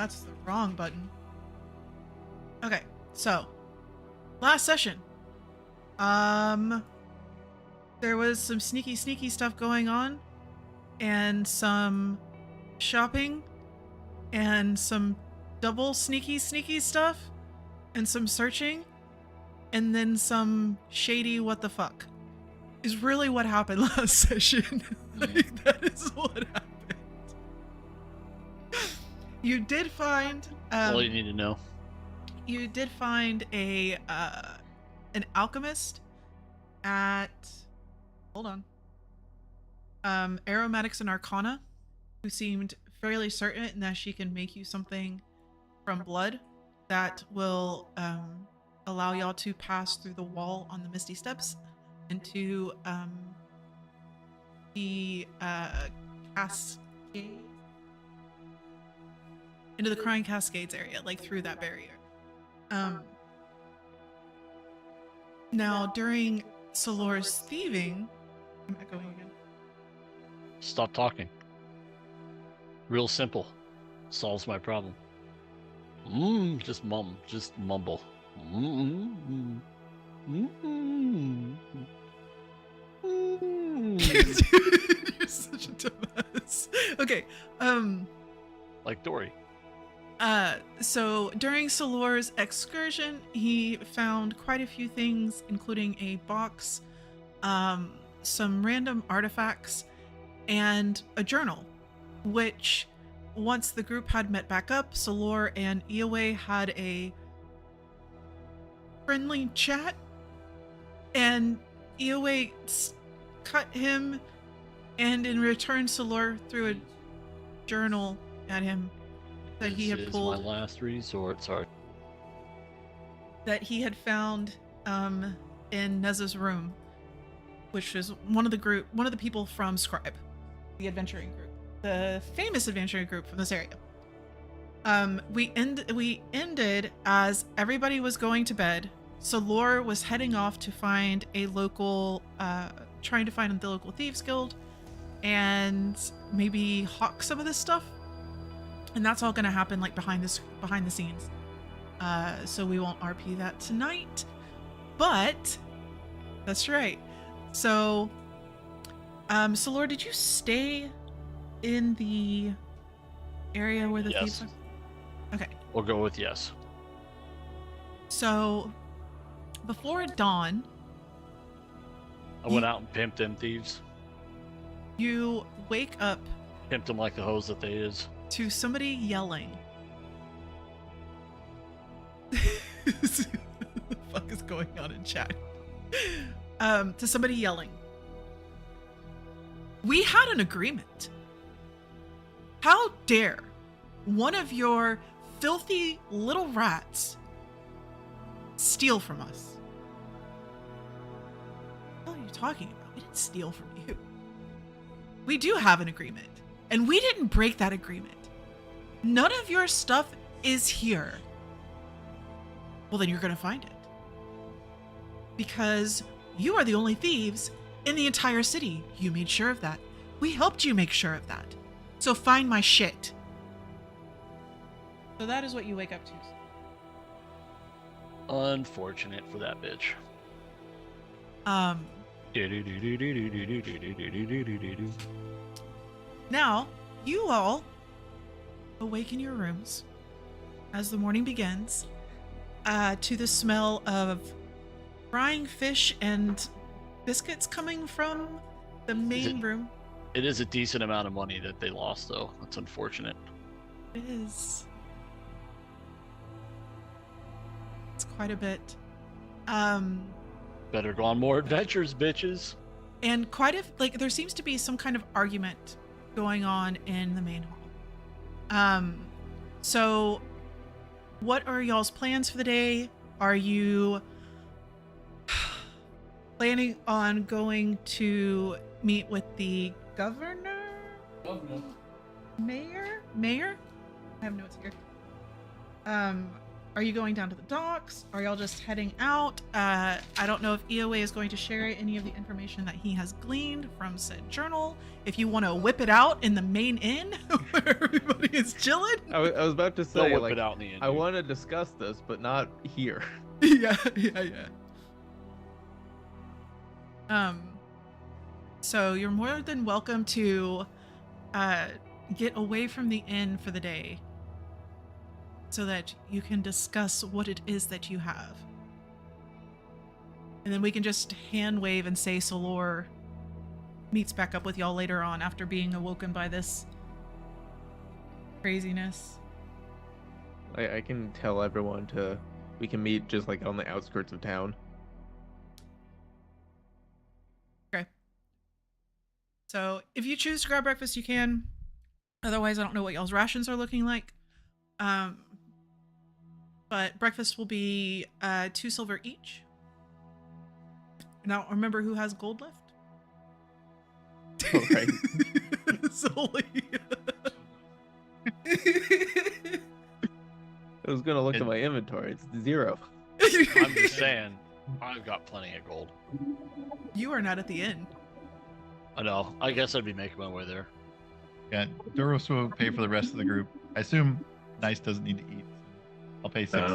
that's the wrong button. Okay, so last session. There was some sneaky stuff going on, and some shopping, and some double sneaky stuff, and some searching, and then some shady what the fuck is really what happened last session. Like, that is what happened. You did find all you need to know. You did find a an alchemist at, hold on, Aromatics and Arcana, who seemed fairly certain that she can make you something from blood that will allow y'all to pass through the wall on the Misty Steps into the Cascade, into the Crying Cascades area, like through that barrier. Now, during Solor's thieving, I'm echoing again. Stop talking. Real simple. Solves my problem. Just mumble. You're such a dumbass. Okay, like Dory. So during Solor's excursion, he found quite a few things, including a box, some random artifacts, and a journal, which, once the group had met back up, Solor and Eoway had a friendly chat, and Eoway cut him, and in return, Solor threw a journal at him that he had pulled. This is my last resort. Sorry. That he had found in Neza's room, which was one of the people from Scribe, the adventuring group, the famous adventuring group from this area. We ended as everybody was going to bed. Solor was heading off to find a local, trying to find the local thieves guild, and maybe hawk some of this stuff. And that's all going to happen like behind the scenes. So we won't RP that tonight. But that's right. So, Solor, did you stay in the area where the thieves are? Okay. We'll go with yes. So, before dawn, I went out and pimped them thieves. You wake up. Pimped them like the hose that they is. To somebody yelling. What the fuck is going on in chat? To somebody yelling. We had an agreement. How dare one of your filthy little rats steal from us? What are you talking about? We didn't steal from you. We do have an agreement, and we didn't break that agreement. None of your stuff is here. Well, then you're going to find it. Because you are the only thieves in the entire city. You made sure of that. We helped you make sure of that. So find my shit. So that is what you wake up to. Unfortunate for that bitch. Now, you all awake in your rooms as the morning begins to the smell of frying fish and biscuits coming from the main room. It is a decent amount of money that they lost, though. That's unfortunate. It is. It's quite a bit. Better go on more adventures, bitches. And there seems to be some kind of argument going on in the main hall. So what are y'all's plans for the day? Are you planning on going to meet with the governor? Mayor? I have notes here. Are you going down to the docks? Are y'all just heading out? I don't know if EOA is going to share any of the information that he has gleaned from said journal. If you want to whip it out in the main inn where everybody is chilling. I was about to They'll say, whip like, it out in the end. I want to discuss this, but not here. Yeah. So you're more than welcome to get away from the inn for the day so that you can discuss what it is that you have. And then we can just hand wave and say Solor meets back up with y'all later on after being awoken by this craziness. I can tell everyone we can meet just like on the outskirts of town. Okay. So if you choose to grab breakfast, you can. Otherwise, I don't know what y'all's rations are looking like. But breakfast will be 2 silver each. Now, remember who has gold left? Oh, right. Solely. I was gonna look at my inventory. It's 0. I'm just saying, I've got plenty of gold. You are not at the inn. I know. I guess I'd be making my way there. Yeah, Duros will pay for the rest of the group. I assume Nice doesn't need to eat. I'll pay 6.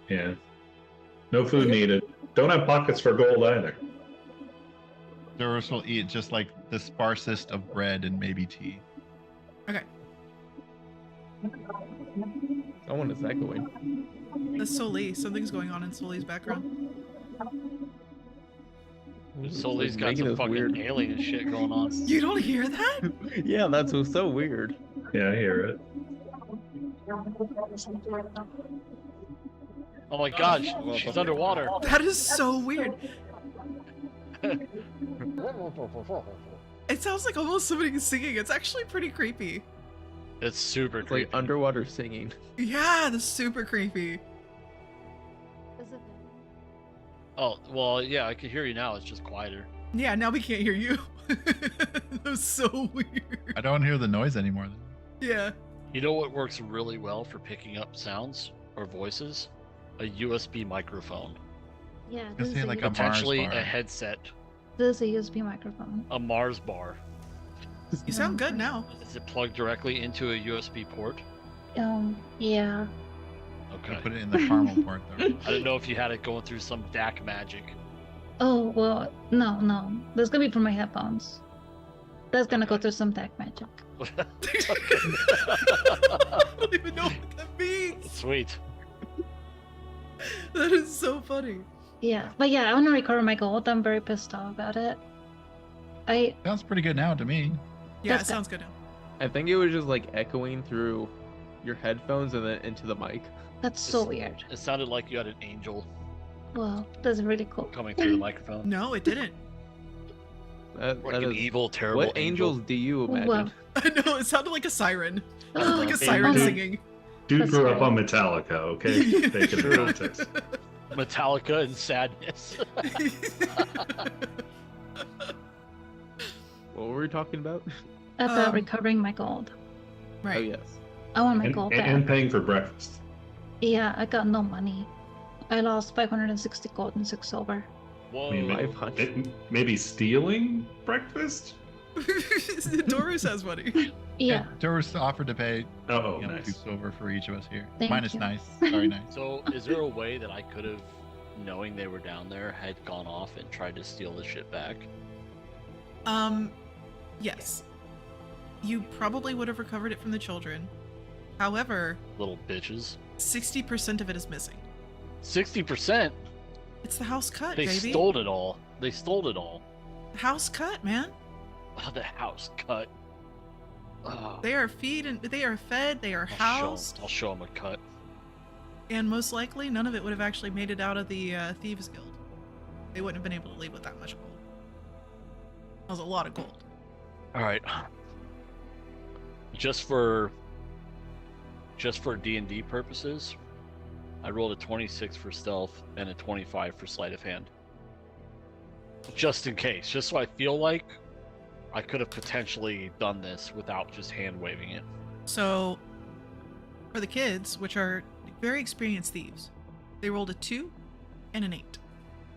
Yeah. No food needed. Don't have pockets for gold either. Duros will eat just like the sparsest of bread and maybe tea. Okay. Someone is echoing. That's Soli. Something's going on in Soli's background. Sully's got Making some this fucking weird. alien shit going on. You don't hear that? Yeah, that's what's so weird. Yeah, I hear it. Oh my god, she's underwater. That is so weird. It sounds like almost somebody singing. It's actually pretty creepy. It's super It's creepy. like underwater singing. Yeah, that's super creepy. Oh, well, yeah, I can hear you now. It's just quieter. Yeah, now we can't hear you. That was so weird. I don't hear the noise anymore. Yeah. You know what works really well for picking up sounds or voices? A USB microphone. Yeah, Gonna this is, say a, like U- a Potentially Mars bar. a headset, this is a USB microphone. a Mars bar. You sound good now. Is it plugged directly into a USB port? Yeah. Okay. Put it in the caramel port though. I didn't know if you had it going through some DAC magic. Oh, well, no. That's gonna be from my headphones. That's gonna go through some deck magic. I don't even know what that means. Sweet. That is so funny. Yeah, but yeah, I want to recover my gold. I'm very pissed off about it. Sounds pretty good now to me. Yeah, it That's sounds good now. I think it was just like echoing through your headphones and then into the mic. That's so weird. It sounded like you had an angel Well, that's really cool. coming through the microphone. No, it didn't. That Like an is, evil, terrible what angels do you imagine? Well, I know, it sounded like a siren. It sounded like a Hey, siren dude. singing. Dude That's grew up right. on Metallica, okay? Take it in True. context. Metallica and sadness. What were we talking about? about Um, recovering my gold. Right. Oh yes. I want my And, gold and, back. and paying for breakfast. Yeah, I got no money. I lost 560 gold and 6 silver. Whoa. I mean, 500. maybe stealing breakfast? Doru says money. Yeah. Duros offered to pay Oh, 2 nice. silver for each of us here. Thank Minus you. Nice. Sorry, Nice. So, is there a way that I could have, knowing they were down there, had gone off and tried to steal the shit back? Yes. You probably would have recovered it from the children. However, Little bitches. 60% of it is missing. 60%? It's the house cut, They baby. stole it all. They stole it all. House cut, man. Oh, the house cut. Oh, They are they are fed, they are housed, I'll show them a cut. and most likely none of it would have actually made it out of the Thieves Guild. They wouldn't have been able to leave with that much gold. That was a lot of gold. All right. Just for D&D purposes, I rolled a 26 for stealth and a 25 for sleight of hand. Just in case, just so I feel like I could have potentially done this without just hand waving it. So, for the kids, which are very experienced thieves. They rolled a 2 and an 8.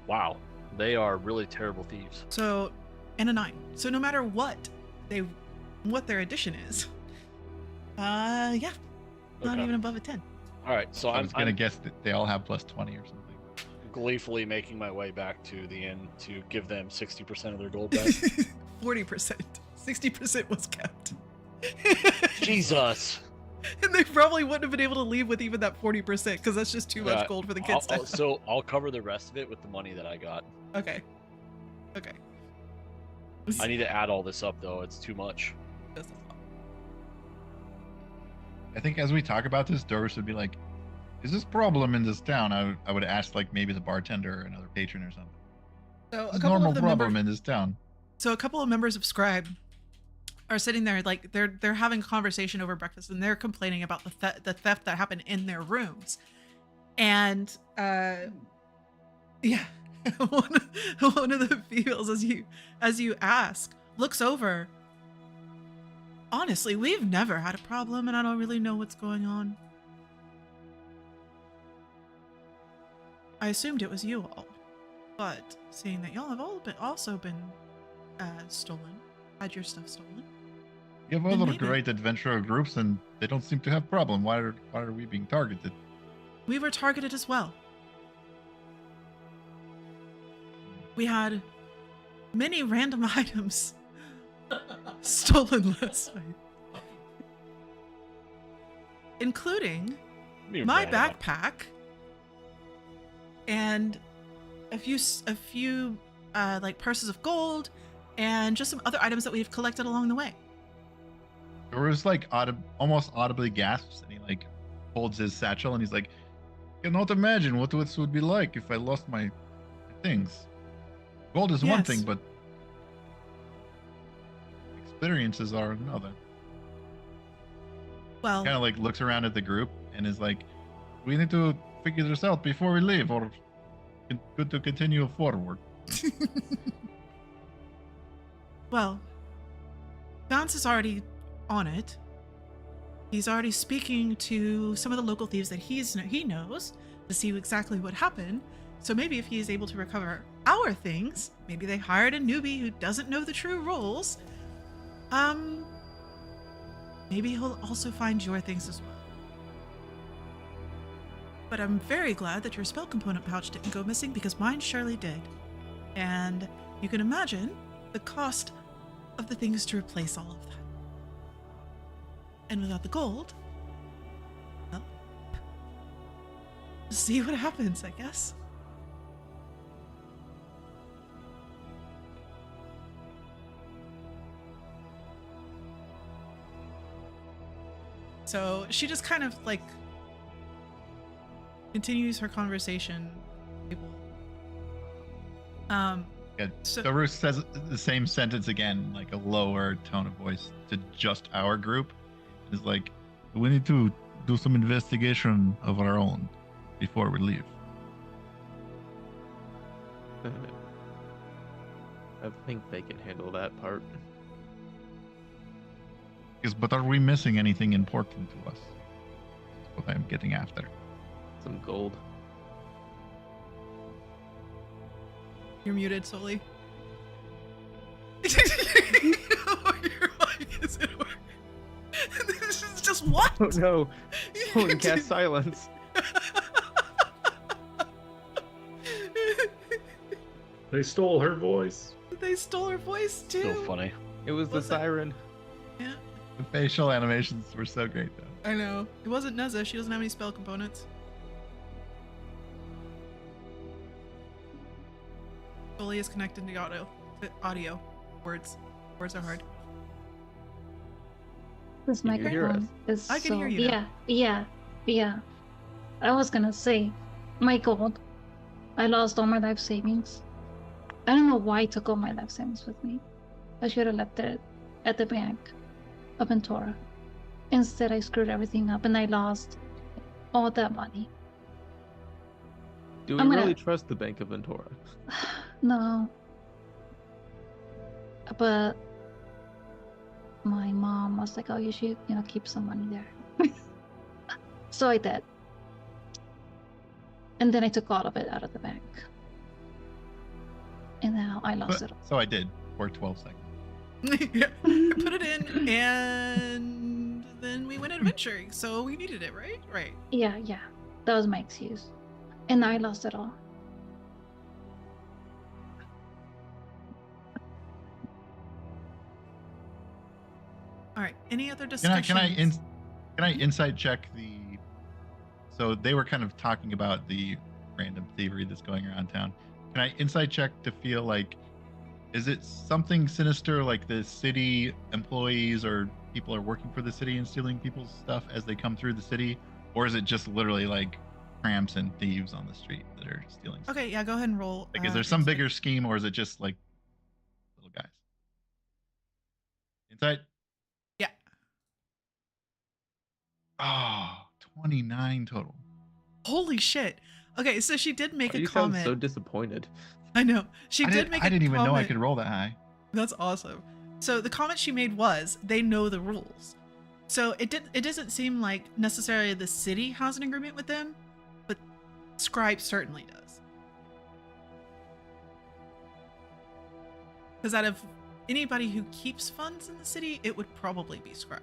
Wow, they are really terrible thieves. So, and a 9. So no matter what their addition is, yeah, not Okay. even above a 10. All right, so I I'm was gonna guess that they all have plus 20 or something. gleefully making my way back to the inn to give them 60% of their gold back. 40%. 60% was kept. Jesus. And they probably wouldn't have been able to leave with even that 40% because that's just too Yeah, much gold for the kids to have. So I'll cover the rest of it with the money that I got. Okay. Okay. I need to add all this up though. It's too much. That's a lot. I think as we talk about this, Doris would be like, "Is this problem in this town?" I would ask like maybe the bartender or another patron or something. So This a is couple normal of the problem members, in this town. so a couple of members of Scribe are sitting there like they're having a conversation over breakfast and they're complaining about the theft that happened in their rooms. And yeah, one of the females as you ask looks over. Honestly, we've never had a problem and I don't really know what's going on. I assumed it was you all, but seeing that y'all have all also been stolen, had your stuff stolen. You have Then other maybe. great adventurer groups, and they don't seem to have problem. Why are we being targeted? We were targeted as well. We had many random items stolen last night, including my backpack and a few like purses of gold and just some other items that we've collected along the way. Doris like almost audibly gasps, and he like holds his satchel, and he's like, "Cannot imagine what this would be like if I lost my things. Gold is one Yes. thing, but experiences are another." Well, Kind of like looks around at the group and is like, "We need to figure this out before we leave, or good to continue forward." well, Vance is already on it. He's already speaking to some of the local thieves that he knows to see exactly what happened. So maybe if he is able to recover our things, maybe they hired a newbie who doesn't know the true rules. Maybe he'll also find your things as well. But I'm very glad that your spell component pouch didn't go missing because mine surely did. And you can imagine the cost of the things to replace all of that. And without the gold, well, see what happens, I guess. So she just kind of like continues her conversation. Yeah, So Doris says the same sentence again, like a lower tone of voice to just our group. It's like, "We need to do some investigation of our own before we leave." I think they can handle that part. But are we missing anything important to us? That's what I'm getting after. Some gold. you're muted, Sully. Your mic isn't working. This is just what? Oh no! Someone cast silence. They stole her voice. They stole her voice too. So funny. It was the Was it? siren. Yeah, The facial animations were so great, though. I know. It wasn't Neza. She doesn't have any spell components. Sully is connected to audio. Words are hard. This Can you hear microphone is I can so hear you now. yeah. I was gonna say, my gold. I lost all my life savings. I don't know why I took all my life savings with me. I should have left it at the bank up in Tora. Instead, I screwed everything up and I lost all that money. Do we I'm gonna- really trust the Bank of Ventura? No. But my mom was like, "Oh, you should, keep some money there." So I did. And then I took all of it out of the bank. And now I lost it all. So I did for 12 seconds. Yeah, I put it in, and then we went adventuring, so we needed it, right? Right. Yeah. That was my excuse. And now I lost it all. All right. Any other Can discussions? I insight check the? So they were kind of talking about the random thievery that's going around town. Can I insight check to feel like, is it something sinister, like the city employees or people are working for the city and stealing people's stuff as they come through the city, or is it just literally like tramps and thieves on the street that are stealing stuff? Okay, yeah, go ahead and roll. Like, is there some insight. bigger scheme, or is it just like little guys? Insight. Yeah. Oh, 29 total. Holy shit. Okay, so she did make Why a you sound comment. so disappointed. I know. She I did make a I didn't even know I comment. could roll that high. That's awesome. So the comment she made was they know the rules. So it doesn't seem like necessarily the city has an agreement with them, but Scribe certainly does. Because out of anybody who keeps funds in the city, it would probably be Scribe.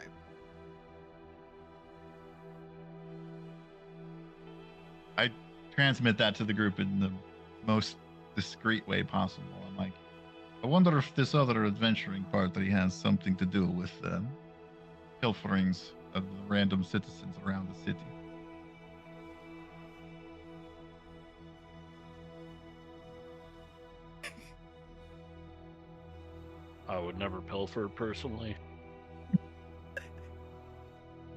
I transmit that to the group in the most discreet way possible. I'm like, I wonder if this other adventuring party has something to do with pilferings of the random citizens around the city. I would never pilfer personally.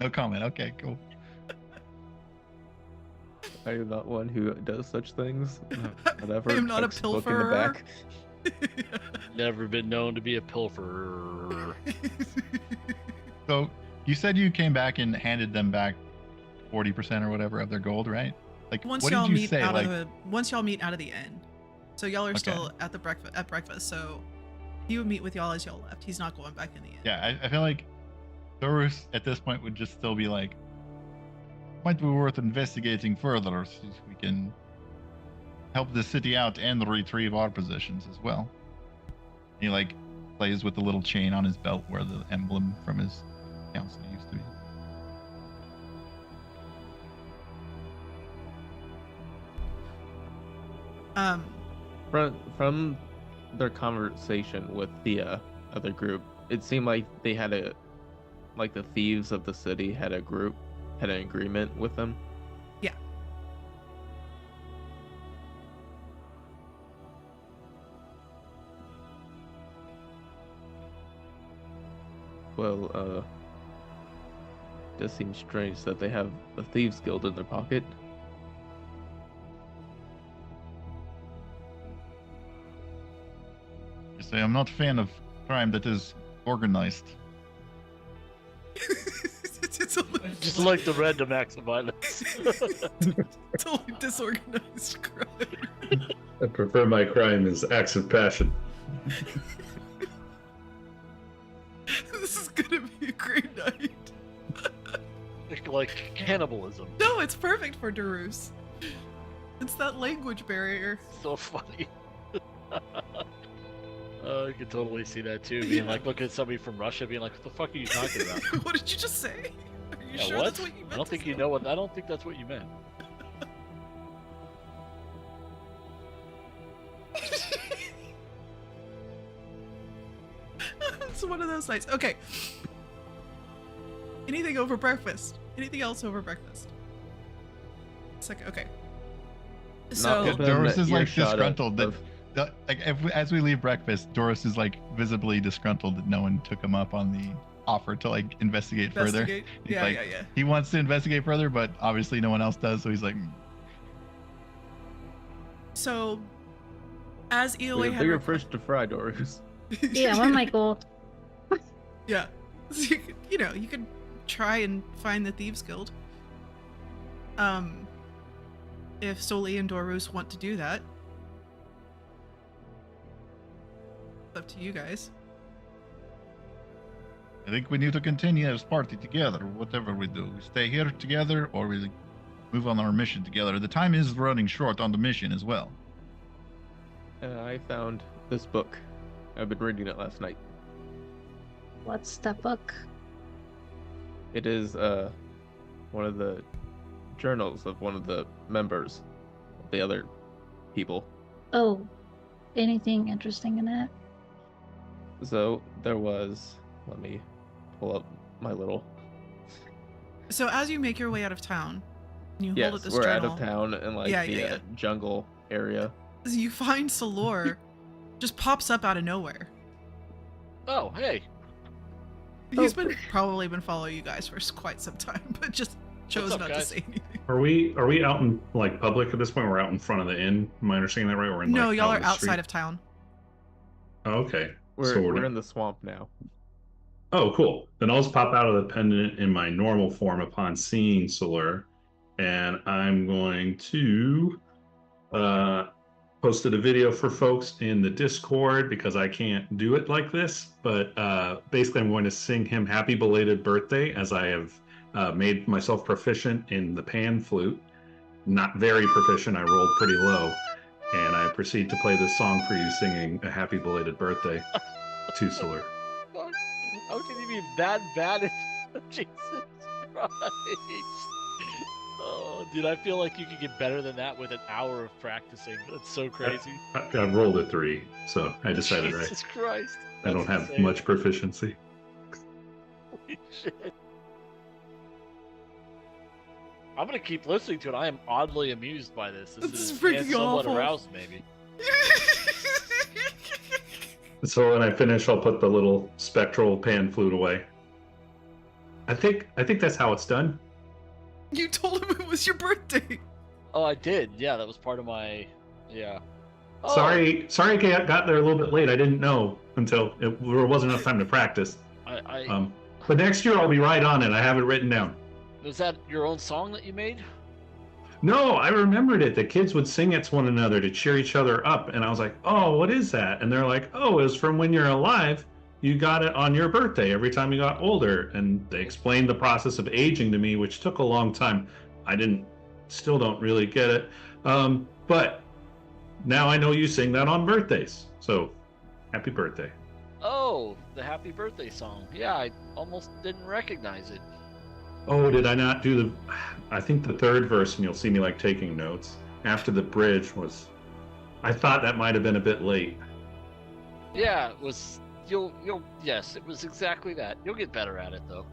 No comment. Okay, cool. I am not one who does such things. Whatever. I am not a tucks book in the pilferer. back. Never been known to be a pilferer. So you said you came back and handed them back 40% or whatever of their gold, right? Like, Once what y'all did you meet say? out Like, of the once y'all meet out of the inn, so y'all are Okay. still at the breakfast. So he would meet with y'all as y'all left. He's not going back in the inn. yeah, I feel like Dorus at this point would just still be like, might be worth investigating further, so we can help the city out and retrieve our possessions as well. He like plays with the little chain on his belt where the emblem from his council used to be. From their conversation with the other group, it seemed like they had like the thieves of the city had an agreement with them. Yeah. Well, does seem strange that they have a thieves guild in their pocket. You say I'm not a fan of crime that is organized. it's only, Just like the random acts of violence. it's only disorganized crime. I prefer my crime as acts of passion. This is gonna be a great night. Like cannibalism. No, it's perfect for Darus. It's that language barrier. So funny. I could totally see that too. Being like, look at somebody from Russia, being like, "What the fuck are you talking about?" What did you just say? Are you Yeah, sure what? that's what you meant? I don't think you know what. I don't think that's what you meant. It's one of those nights. Okay. Anything over breakfast? Anything else over breakfast? Second. Okay. So Not Doris is like earshot disgruntled that, of- like as we leave breakfast, Doris is like visibly disgruntled that no one took him up on the offer to like investigate further. investigate. He's Yeah, like- yeah. He wants to investigate further, but obviously no one else does, so he's like, So, as We EOA have had bigger requested, fish to fry, Doris. Yeah, one my gold. Yeah. So you could try and find the Thieves Guild. If Soli and Dorus want to do that. It's up to you guys. I think we need to continue as party together, whatever we do. We stay here together or we move on our mission together. The time is running short on the mission as well. I found this book. I've been reading it last night. What's that book? It is one of the journals of one of the members of the other people. Oh, anything interesting in it? So there was, let me pull up my little. So as you make your way out of town, and you hold Yes, at this we're journal, out of town in like Yeah, the yeah, yeah. jungle area. you find Salor just pops up out of nowhere. Oh, hey. He's probably been following you guys for quite some time, but just chose up, not to guys? say anything. Are we out in like public at this point? We're out in front of the inn. Am I understanding that right? We're in No, like, y'all out are in the street? outside of town. Oh, okay. We're, So we're in the swamp now. Oh, cool. Then I'll just pop out of the pendant in my normal form upon seeing Solar, and I'm going to posted a video for folks in the Discord because I can't do it like this, but basically I'm going to sing him happy belated birthday as I have made myself proficient in the pan flute. Not very proficient, I rolled pretty low, and I proceed to play this song for you singing a happy belated birthday to Solar. How can you be that bad at Jesus Christ? Oh, dude, I feel like you could get better than that with an hour of practicing. That's so crazy. I rolled a 3, so I decided Jesus Christ. I don't That's have insane. much proficiency. Holy shit. I'm gonna keep listening to it. I am oddly amused by this. This This is is freaking and somewhat awful. aroused, maybe. So when I finish, I'll put the little spectral pan flute away. I think that's how it's done. You told him it was your birthday. Oh, I did. Yeah, that was part of my. Yeah. Oh, Sorry, I got there a little bit late. I didn't know until there wasn't enough time to practice. But next year I'll be right on it. I have it written down. Was that your own song that you made? No, I remembered it. The kids would sing it to one another to cheer each other up, and I was like, "Oh, what is that?" And they're like, "Oh, it was from when you're alive. You got it on your birthday every time you got older." And they explained the process of aging to me, which took a long time. Still don't really get it. But now I know you sing that on birthdays. So, happy birthday. Oh, the happy birthday song. Yeah, I almost didn't recognize it. Oh, did I not do the? I think the third verse, and you'll see me like taking notes. After the bridge was, I thought that might have been a bit late. Yeah, it was. Yes, it was exactly that. You'll get better at it though.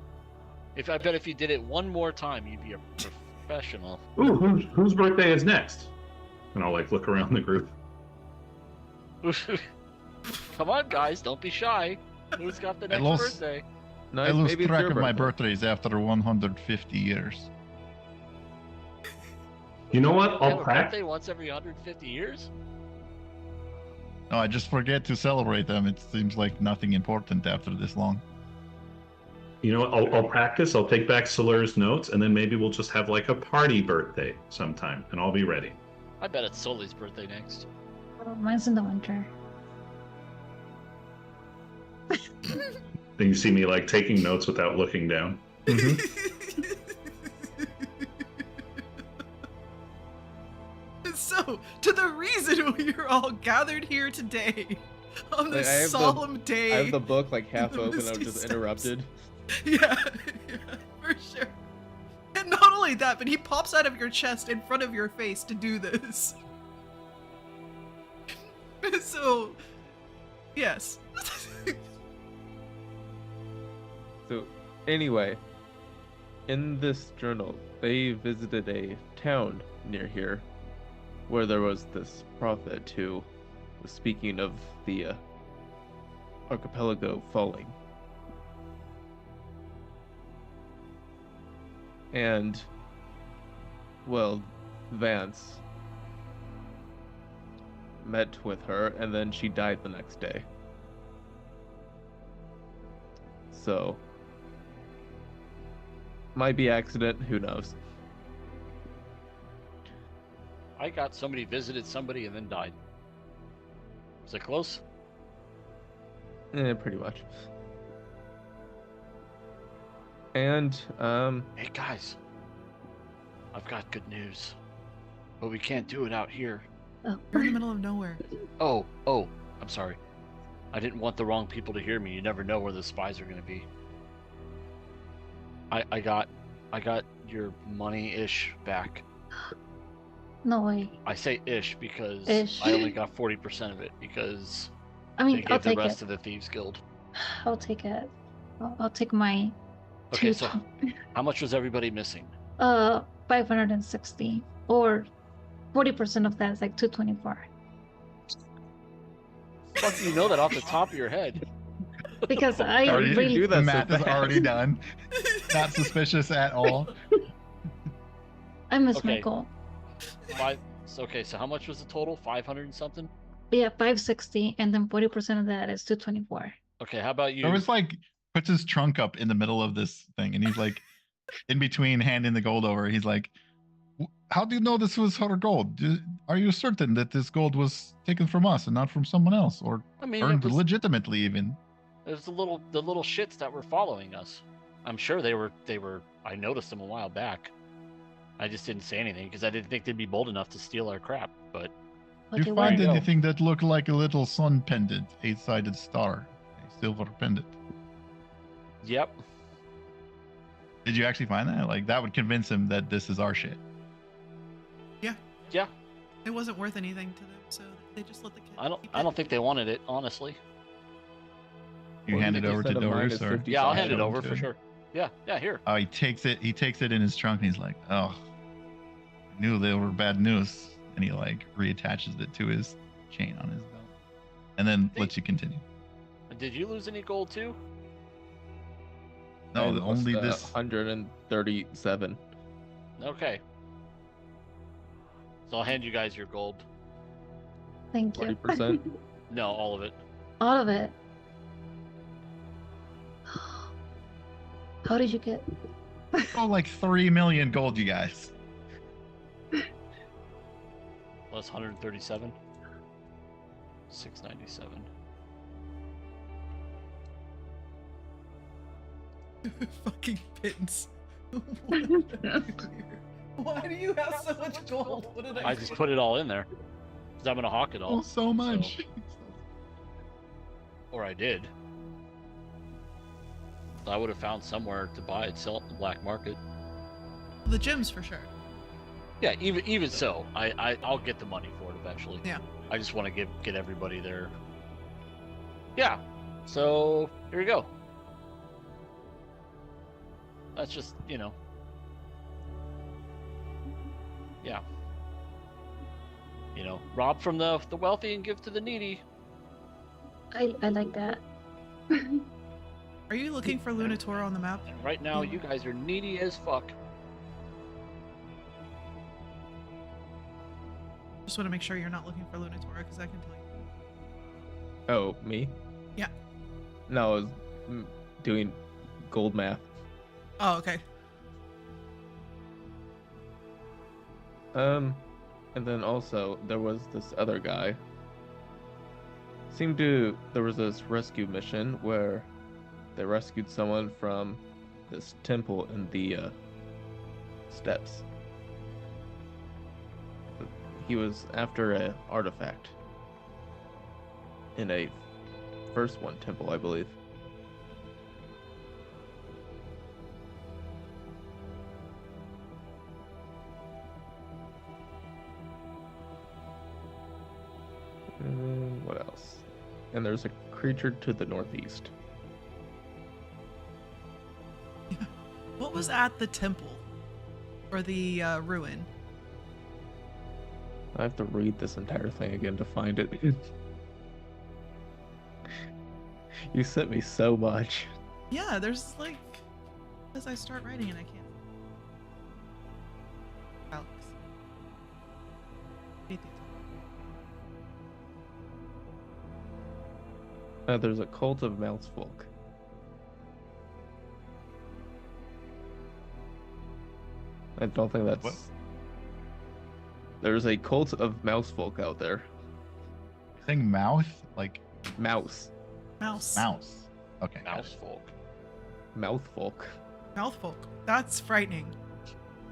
I bet if you did it one more time, you'd be a professional. Ooh, whose birthday is next? And I'll like look around the group. Come on, guys, don't be shy. Who's got the next birthday? No, I lose maybe it's track your of my birthday. birthdays after 150 years. You know what? You have I'll a practice. birthday once every 150 years? No, I just forget to celebrate them. It seems like nothing important after this long. You know what? I'll practice. I'll take back Solar's notes, and then maybe we'll just have like a party birthday sometime, and I'll be ready. I bet it's Sully's birthday next. Oh, mine's in the winter. Then you see me like taking notes without looking down. So, to the reason we're all gathered here today, on Like, this I have solemn day. I have the book like half The open. I Misty was just Steps. interrupted. Yeah, for sure. And not only that, but he pops out of your chest in front of your face to do this. So, yes. So, anyway, in this journal, they visited a town near here where there was this prophet who was speaking of the archipelago falling. And, well, Vance met with her, and then she died the next day. So, might be accident, who knows? I got somebody visited somebody and then died. Was it close? Pretty much. And Hey guys, I've got good news, but we can't do it out here. Oh, You're in the middle of nowhere. Oh, I'm sorry. I didn't want the wrong people to hear me. You never know where the spies are going to be. I got your money-ish back. no way. I say ish because Ish. I only got 40% of it because I they mean, I'll gave the take rest it. to the Thieves Guild. I'll take it. I'll take my Okay, two. so how much was everybody missing? 560 or 40% of that is like 224. Fuck, you know that off the top of your head. Because I Already- really do the that so math is fast. already done. Not suspicious at all. I miss my Okay. goal. So how much was the total? 500 and something? Yeah, 560, and then 40% of that is 224. Okay, how about you? It was like puts his trunk up in the middle of this thing, and he's like, in between handing the gold over, he's like, "How do you know this was her gold? Are you certain that this gold was taken from us and not from someone else, or I mean, earned legitimately even?" it was the little shits that were following us. I'm sure they were. I noticed them a while back. I just didn't say anything because I didn't think they'd be bold enough to steal our crap. But What You they find were. go. anything that looked like a little sun pendant, 8-sided star, a silver pendant? yep, Did you actually find that? Like that would convince him that this is our shit. yeah. It wasn't worth anything to them, so they just let the kid. I keep don't think they wanted it, honestly. You What hand did it you over to send a Doris, minus or 50? Yeah, I'll Decide hand it on over to for him. sure. Yeah, here. He takes it in his trunk, and he's like, "Oh, I knew they were bad news," and he like reattaches it to his chain on his belt, and then lets you continue. Did you lose any gold too? No, I lost, only this. 137. Okay. So I'll hand you guys your gold. Thank you. 40%. No, all of it. All of it. How did you get? Oh, like 3 million gold, you guys. Plus 137. 697. Fucking pins. Why do you have so much gold? What did I? I just put it all in there. Because I'm gonna hawk it all. Oh, so much. Or I did. So I would have found somewhere to buy it, sell it in the black market. The gems for sure. Yeah, even so, I'll get the money for it eventually. Yeah. I just want to get everybody there. Yeah. So here we go. That's just, yeah. Rob from the wealthy and give to the needy. I like that. Are you looking for Lunatora on the map? And right now, you guys are needy as fuck. Just want to make sure you're not looking for Lunatora, because I can tell you. Oh, me? Yeah. No, I was doing gold math. Oh, okay. And then also there was this other guy. There was this rescue mission where they rescued someone from this temple in the steppes. He was after an artifact in a first one temple, I believe. What else? And there's a creature to the northeast. What was at the temple? Or the ruin? I have to read this entire thing again to find it. You sent me so much. Yeah, there's like... As I start writing and I can't... Alex. Hate these. There's a cult of mouse folk. I don't think that's... What? There's a cult of mouse folk out there. Saying mouth, like Mouse. Mouse. mouse. Okay. Mouse folk. Mouth folk. Mouthfolk. That's frightening.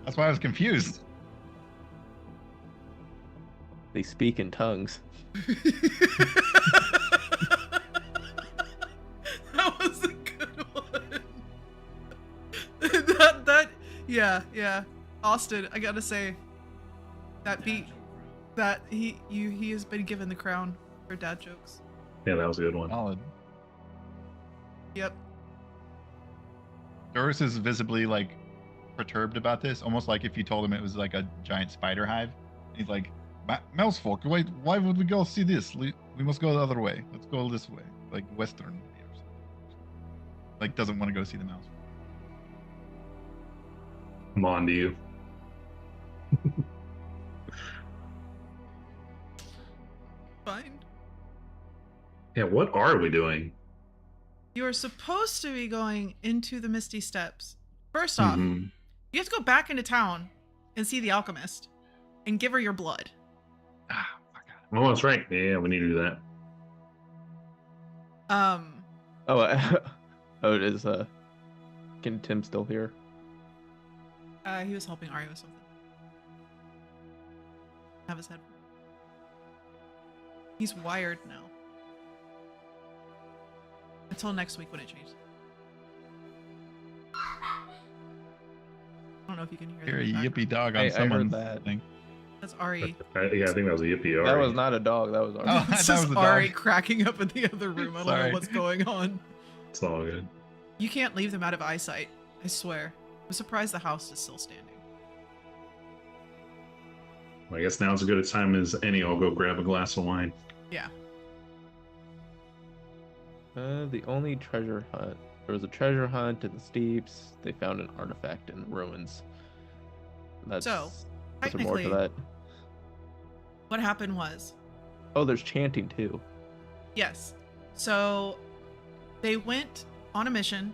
That's why I was confused. They speak in tongues. That was a good one. Yeah. Austin, I gotta say, that beat, that he has been given the crown for dad jokes. Yeah, that was a good one. Solid. Yep. Doris is visibly like perturbed about this, almost like if you told him it was like a giant spider hive. He's like, Mousefolk, wait, why would we go see this? We must go the other way. Let's go this way, like western way or something. Like doesn't want to go see the mouse. I'm on to you. Fine. Yeah, what are we doing? You are supposed to be going into the Misty Steps. First off, Mhm. you have to go back into town and see the alchemist and give her your blood. Ah, fuck. Oh, that's right. Yeah, we need to do that. Oh, oh, it is. Can Tim still hear? He was helping Ari with something. Have his head. He's wired now. Until next week when it changes. I don't know if you can hear You're a that in the yippy dog on I heard someone's that. thing. That's Ari. Yeah, I think that was a yippee. That was not a dog. That was our. Oh, It's that just was a Ari dog. cracking up in the other room. I don't know Sorry. what's going on. It's all good. You can't leave them out of eyesight. I swear. I'm surprised the house is still standing. Well, I guess now's as good a time as any. I'll go grab a glass of wine. Yeah. The only treasure hunt. There was a treasure hunt in the steeps. They found an artifact in the ruins. That's, So, is there more to technically- that? What happened was, Oh, there's chanting too. yes. So they went on a mission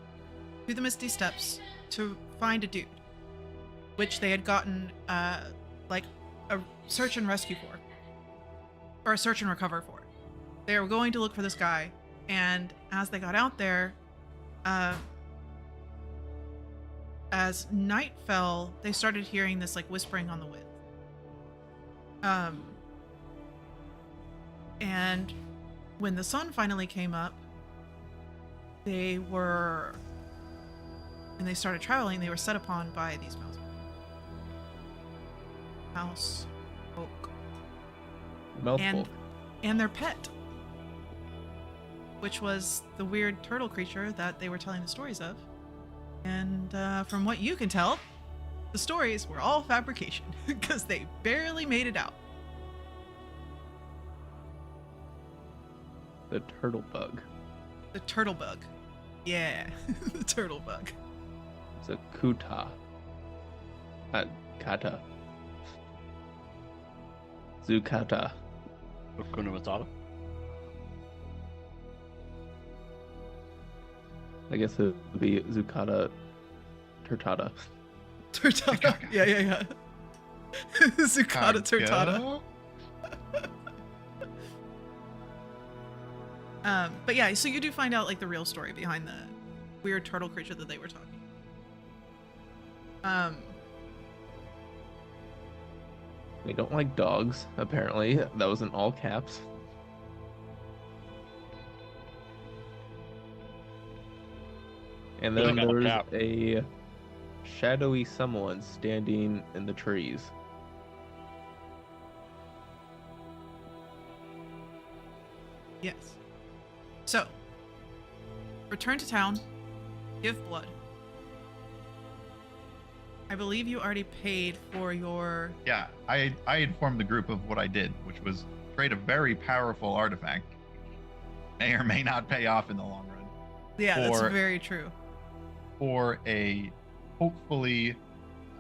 to the Misty Steps to find a dude, which they had gotten like a search and rescue for, or a search and recover for. They were going to look for this guy, and as they got out there, as night fell, they started hearing this like whispering on the wind. And when the sun finally came up, they started traveling, they were set upon by these mouse folk Mouthful. and their pet, which was the weird turtle creature that they were telling the stories of. And from what you can tell, the stories were all fabrication because they barely made it out. The turtle bug. The turtle bug. Yeah, the turtle bug. It's a kuta. Kata. Zukata. Hakuna Matata. I guess it would be Zukata Turtata. Turtata. Yeah. Zucata turtata. Go. But yeah, so you do find out like the real story behind the weird turtle creature that they were talking. They don't like dogs, apparently. That was in all caps. And then Really there was cap. a shadowy someone standing in the trees. Yes. So, return to town, give blood. I believe you already paid for your. Yeah, I informed the group of what I did, which was trade a very powerful artifact. May or may not pay off in the long run. Yeah, that's For- very true. For a hopefully,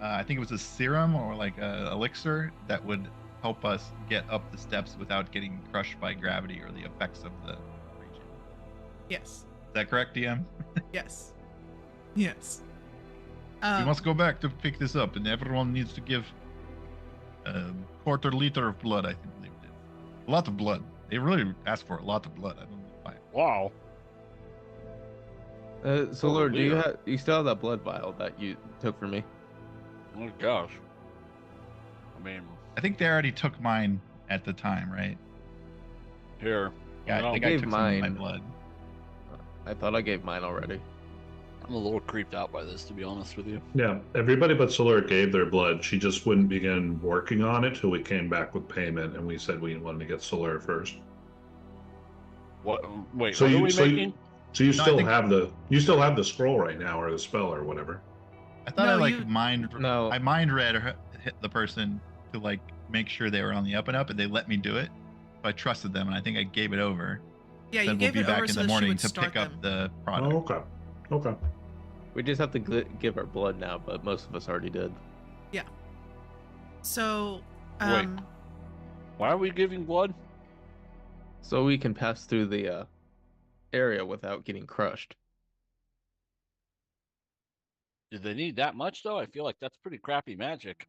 I think it was a serum or like a elixir that would help us get up the steps without getting crushed by gravity or the effects of the region. Yes. Is that correct, DM? Yes. Yes. We must go back to pick this up, and everyone needs to give a quarter liter of blood. I think they did. A lot of blood. They really asked for a lot of blood. I don't know why. Wow. So Oh, Lord, weird. you still have that blood vial that you took from me? Oh gosh. I mean, I think they already took mine at the time, right? here. Yeah, No, I think I I gave took some of my mine. blood. I thought I gave mine already. I'm a little creeped out by this, to be honest with you. Yeah, everybody but Solar gave their blood. She just wouldn't begin working on it till we came back with payment, and we said we wanted to get Solar first. What? Wait, So what are you, we so making? you, so you No, I still think- have the scroll right now, or the spell, or whatever. I thought No, I you- No. I mind read hit the person to like make sure they were on the up and up, and they let me do it. So I trusted them, and I think I gave it over. Yeah, Said you gave we'll it be back over in so the that she morning would to start pick up them. the product. Oh, okay. Okay. We just have to give our blood now, but most of us already did. So, Wait. Why are we giving blood? So we can pass through the area without getting crushed. Did they need that much though? I feel like that's pretty crappy magic.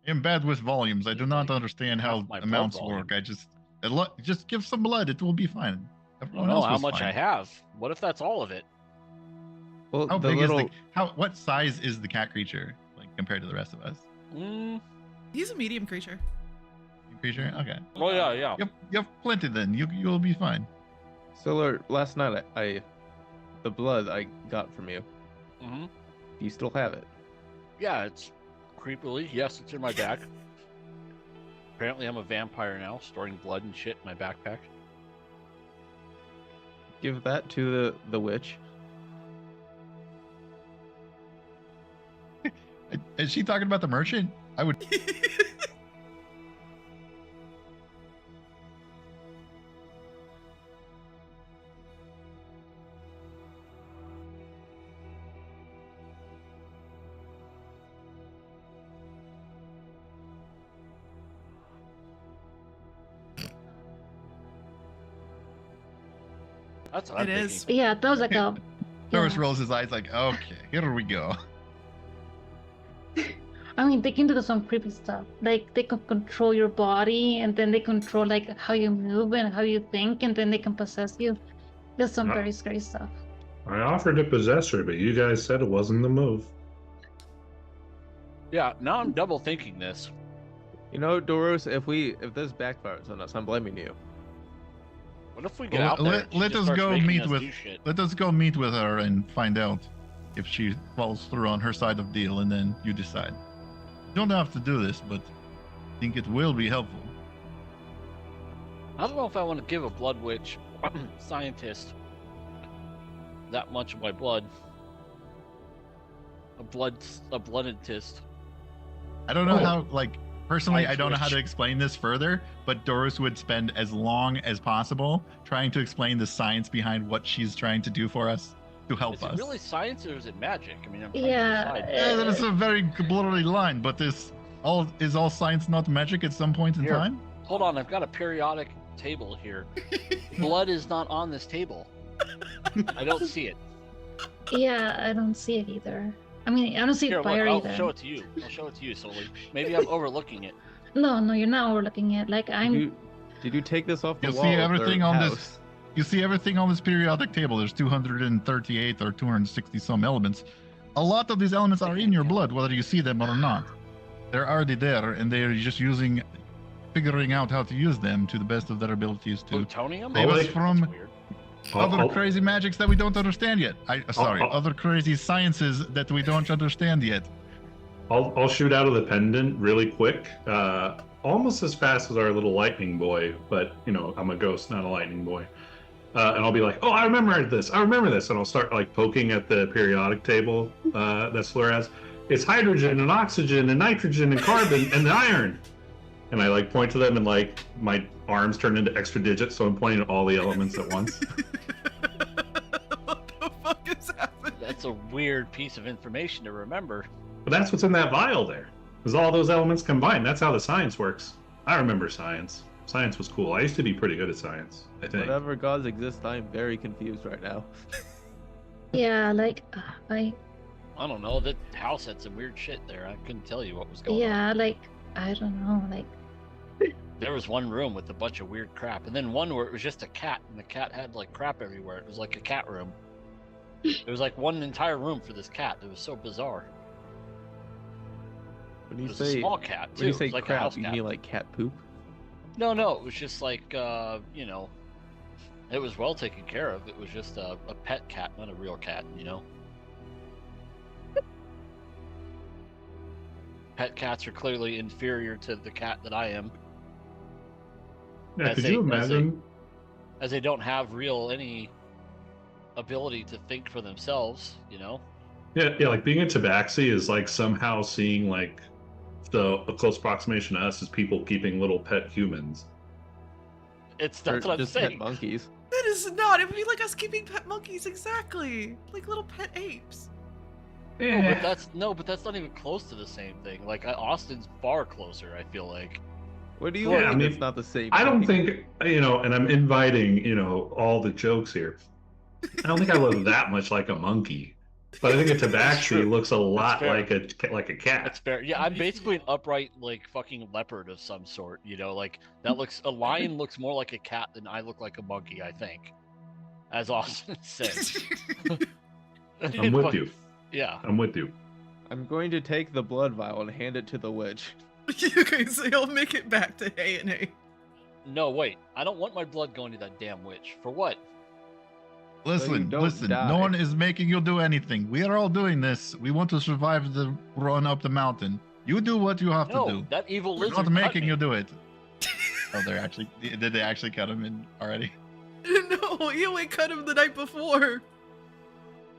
I'm bad with volumes. I do Need, not like, understand half how my blood amounts volume. work. Just give some blood. It will be fine. I Everyone don't know else how was much fine. I have. What if that's all of it? Well, How the big little is what size is the cat creature like compared to the rest of us? Mm, he's a medium creature. Creature? Okay. oh yeah, yeah. You have plenty then. You'll be fine. So Lord, last night the blood I got from you. hmm Do you still have it? Yeah, it's creepily. Yes, it's in my bag. Apparently, I'm a vampire now, storing blood and shit in my backpack. Give that to the witch. Is she talking about the merchant? I would. That's what I'm It thinking. is. Yeah, that was like a. Doris Yeah. rolls his eyes like, okay, here we go. I mean, they can do some creepy stuff. Like they can control your body, and then they control like how you move and how you think, and then they can possess you. There's some Yeah. very scary stuff. I offered to possess her, but you guys said it wasn't the move. Yeah, now I'm double thinking this. You know, Doros, if this backfires on us, I'm blaming you. What if we get Well, out there? let- and she let just us starts go making meet us with- do shit? Let us go meet with her and find out if she falls through on her side of the deal, and then you decide. You don't have to do this, but I think it will be helpful. I don't know if I want to give a blood witch scientist that much of my blood. A bloodentist. I don't know Oh. how, like, personally, I don't know how to Twitch. explain this further, but Doris would spend as long as possible trying to explain the science behind what she's trying to do for us to help Is us. it really science or is it magic? I mean, I'm trying Yeah, to decide. Yeah, that is a very blurry line, but is all science not magic at some point in Here. time? Hold on, I've got a periodic table here. Blood is not on this table. I don't see it. Yeah, I don't see it either. I mean, I don't see Here, look, fire I'll either. show it to you. I'll show it to you, Sully. Maybe I'm overlooking it. No, you're not overlooking it. Like Did you take this off the You'll wall? see of their everything on this- house? You see everything on this periodic table. There's 238 or 260 some elements. A lot of these elements are in your blood, whether you see them or not. They're already there, and they're just figuring out how to use them to the best of their abilities to Plutonium? save us That's from weird. other crazy magics that we don't understand yet. I'll- Other crazy sciences that we don't understand yet. I'll shoot out of the pendant really quick, almost as fast as our little lightning boy, but I'm a ghost, not a lightning boy. And I'll be like, oh, I remember this, and I'll start like poking at the periodic table that Slur has. It's hydrogen and oxygen and nitrogen and carbon and iron. And I like point to them, and like my arms turn into extra digits, so I'm pointing at all the elements at once. What the fuck is happening? That's a weird piece of information to remember. But that's what's in that vial there. Is all those elements combined. That's how the science works. I remember science. Science was cool. I used to be pretty good at science, I think. Whatever gods exist, I'm very confused right now. yeah, like I don't know. That house had some weird shit there. I couldn't tell you what was going on. yeah, like I don't know, like There was one room with a bunch of weird crap, and then one where it was just a cat, and the cat had like crap everywhere. It was like a cat room. There was like one entire room for this cat. It was so bizarre. When It you was a say small cat too. when you It say was like a crap, house you cat. mean like cat poop? No, it was just like you know, it was well taken care of. It was just a pet cat, not a real cat, you know. Pet cats are clearly inferior to the cat that I am, Yeah, As could they- you as they- imagine? as they don't have any ability to think for themselves, you know. Yeah, like being a tabaxi is like somehow seeing like a close approximation to us is people keeping little pet humans. Or That's what I'm just saying. pet monkeys? That is not. It would be like us keeping pet monkeys, exactly, like little pet apes. No, but that's not even close to the same thing. Like Austin's far closer. I feel like. What do you Yeah, mean I mean, it's not the same? I don't thing? think, and I'm inviting, all the jokes here. I don't think I look that much like a monkey, but I think a tabaxi true. looks a lot fair. like a cat. That's fair. Yeah, I'm basically an upright, like fucking leopard of some sort. You know, like a lion looks more like a cat than I look like a monkey. I think, as Austin said. I'm with you. Yeah. I'm with you. I'm going to take the blood vial and hand it to the witch. Okay, so you'll make it back to A&A. No, wait. I don't want my blood going to that damn witch. For what? Listen, don't listen. die. No one is making you do anything. We are all doing this. We want to survive the run up the mountain. You do what you have to No, do. that evil We're lizard. not cut making me. you do it. Oh, did they actually cut him in already? No, you only cut him the night before.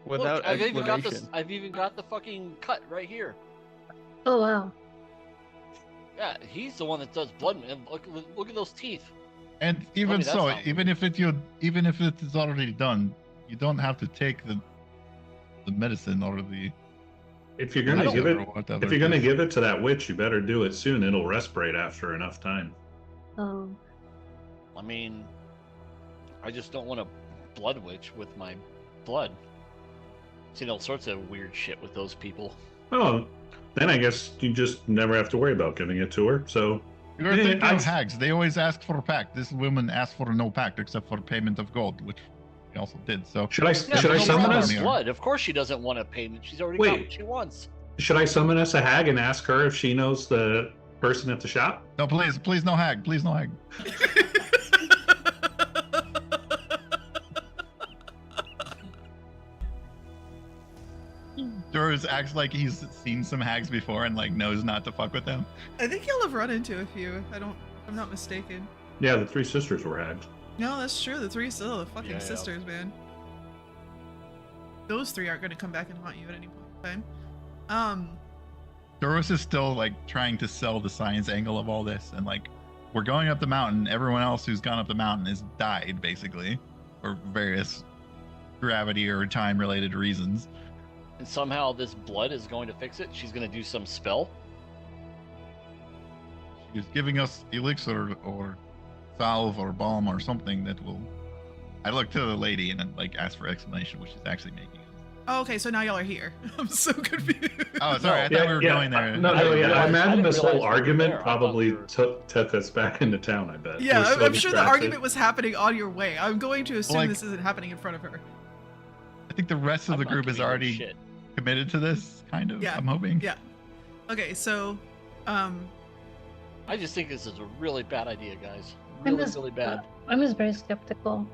Without Look, I've even got explanation. I've even got the fucking cut right here. Oh wow. Yeah, he's the one that does blood. And look at those teeth. And even me that's so, not- even if it is already done, you don't have to take the medicine or the If you're I gonna don't- give it, or whatever if you're gonna is. give it to that witch, you better do it soon. It'll respirate after enough time. Oh. I mean, I just don't want a blood witch with my blood. Seen all sorts of weird shit with those people. Oh, then I guess you just never have to worry about giving it to her. So You are Yeah, thinking I- of hags. They always ask for a pact. This woman asked for no pact except for payment of gold, which we also did. So should I Yeah, should I but no summon problem us? here. blood. Of course, she doesn't want a payment. She's already got Wait. what she wants. Should I summon us a hag and ask her if she knows the person at the shop? no, please no hag. Please no hag. Doris acts like he's seen some hags before and like knows not to fuck with them. I think you'll have run into a few. If I'm not mistaken. Yeah, the three sisters were hags. No, that's true. The three still the fucking Yeah. sisters, man. Those three aren't going to come back and haunt you at any point in time. Doris is still like trying to sell the science angle of all this, and like we're going up the mountain. Everyone else who's gone up the mountain has died basically, for various gravity or time related reasons. And somehow this blood is going to fix it. She's going to do some spell. She's giving us elixir or salve or balm or something that will. I look to the lady and like ask for explanation, what she's actually making. Oh, okay, so now y'all are here. I'm so confused. Oh, sorry, I thought we were going there. No, I didn't yeah, I realize- I imagine didn't this whole realize we were argument there. I probably thought we were- took us back into town. I bet. Yeah, We're I'm so sure the distracted. argument was happening on your way. I'm going to assume Like- this isn't happening in front of her. I think the rest of I'm the not group is giving you already shit. committed to this, kind of. Yeah, I'm hoping. yeah. Okay, so, I just think this is a really bad idea, guys. I'm Really, just, really bad. I'm just very skeptical.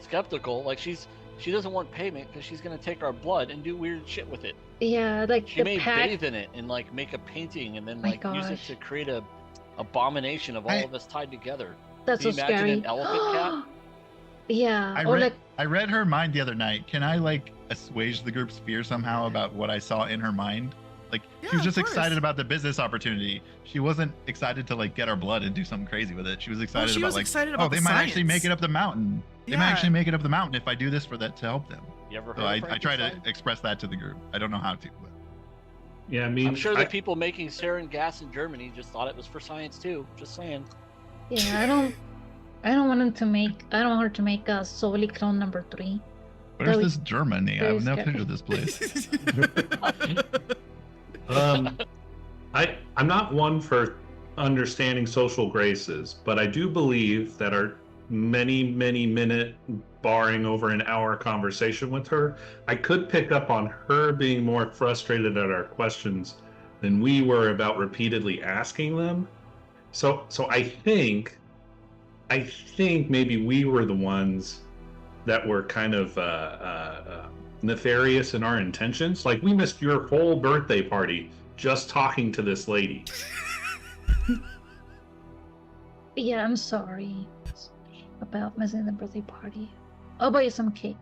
Skeptical. Like she doesn't want payment because she's going to take our blood and do weird shit with it. Yeah, like She the may pack. bathe in it and like make a painting and then My like use it gosh. to create a abomination of all I- of us tied together. That's Can so you imagine scary. an elephant cat? Yeah. I Or read, like I read her mind the other night. Can I like assuage the group's fear somehow about what I saw in her mind? Like she Yeah, was just of course. excited about the business opportunity. She wasn't excited to like get our blood and do something crazy with it. She was excited she about was like, excited about oh, they the might actually make science. it up the mountain. They might Yeah. actually make it up the mountain if I do this for that to help them. You ever heard So of I try to Frankenstein? express that to the group. I don't know how to. But Yeah, I mean, I'm sure I- the people making sarin gas in Germany just thought it was for science too. Just saying. yeah, I don't want him to make. I don't want her to make a solely clone number 3. where's That this Germany? I very have no scary. picture of this place. I'm not one for understanding social graces, but I do believe that our many minute, barring over an hour conversation with her, I could pick up on her being more frustrated at our questions than we were about repeatedly asking them. So I think maybe we were the ones that were kind of nefarious in our intentions. Like, we missed your whole birthday party just talking to this lady. Yeah, I'm sorry about missing the birthday party. I'll buy you some cake.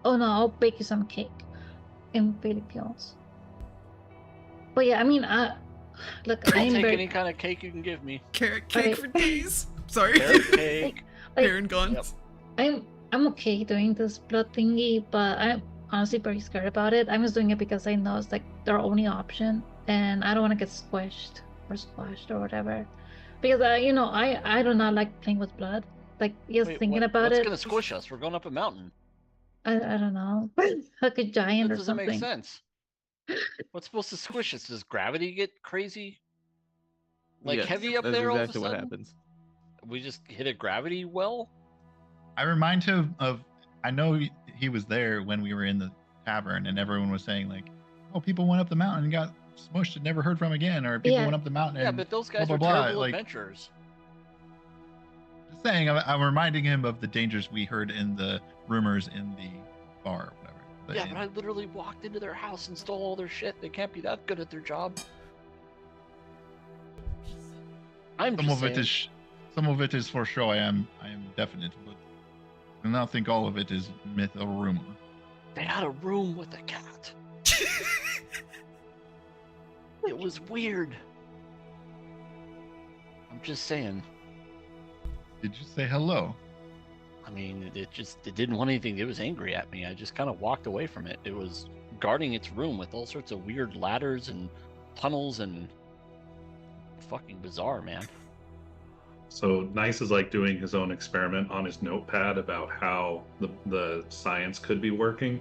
Oh no, I'll bake you some cake in Filipinos. But yeah, I mean, look, I'll I'm take very any kind of cake you can give me. Carrot cake for days. Sorry. Carrot cake. like, Aaron guns. Yep. I'm okay doing this blood thingy, but I'm honestly very scared about it. I'm just doing it because I know it's like their only option, and I don't want to get squished or splashed or whatever. Because I do not like playing with blood. Like, just Wait, thinking about what's it. gonna squish us? We're going up a mountain. I don't know, like a giant That or doesn't something. make sense. What's supposed to squish us? Does gravity get crazy? Like Yes, heavy up that's there exactly all of a what sudden? happens. We just hit a gravity well? I remind him of, I know he was there when we were in the tavern and everyone was saying like, oh, people went up the mountain and got smushed and never heard from again, or people Yeah. went up the mountain Yeah, and but those guys blah, are blah, blah, terrible like- adventurers. just saying, I'm reminding him of the dangers we heard in the rumors in the bar or whatever. Yeah, but I literally walked into their house and stole all their shit. They can't be that good at their job. I'm some just of it saying. is some of it is for sure. I am definite, but I do not think all of it is myth or rumor. They had a room with a cat. It was weird. I'm just saying. Did you say hello? I mean, it didn't want anything. It was angry at me. I just kind of walked away from it. It was guarding its room with all sorts of weird ladders and tunnels and fucking bizarre, man. So Nice is like doing his own experiment on his notepad about how the science could be working.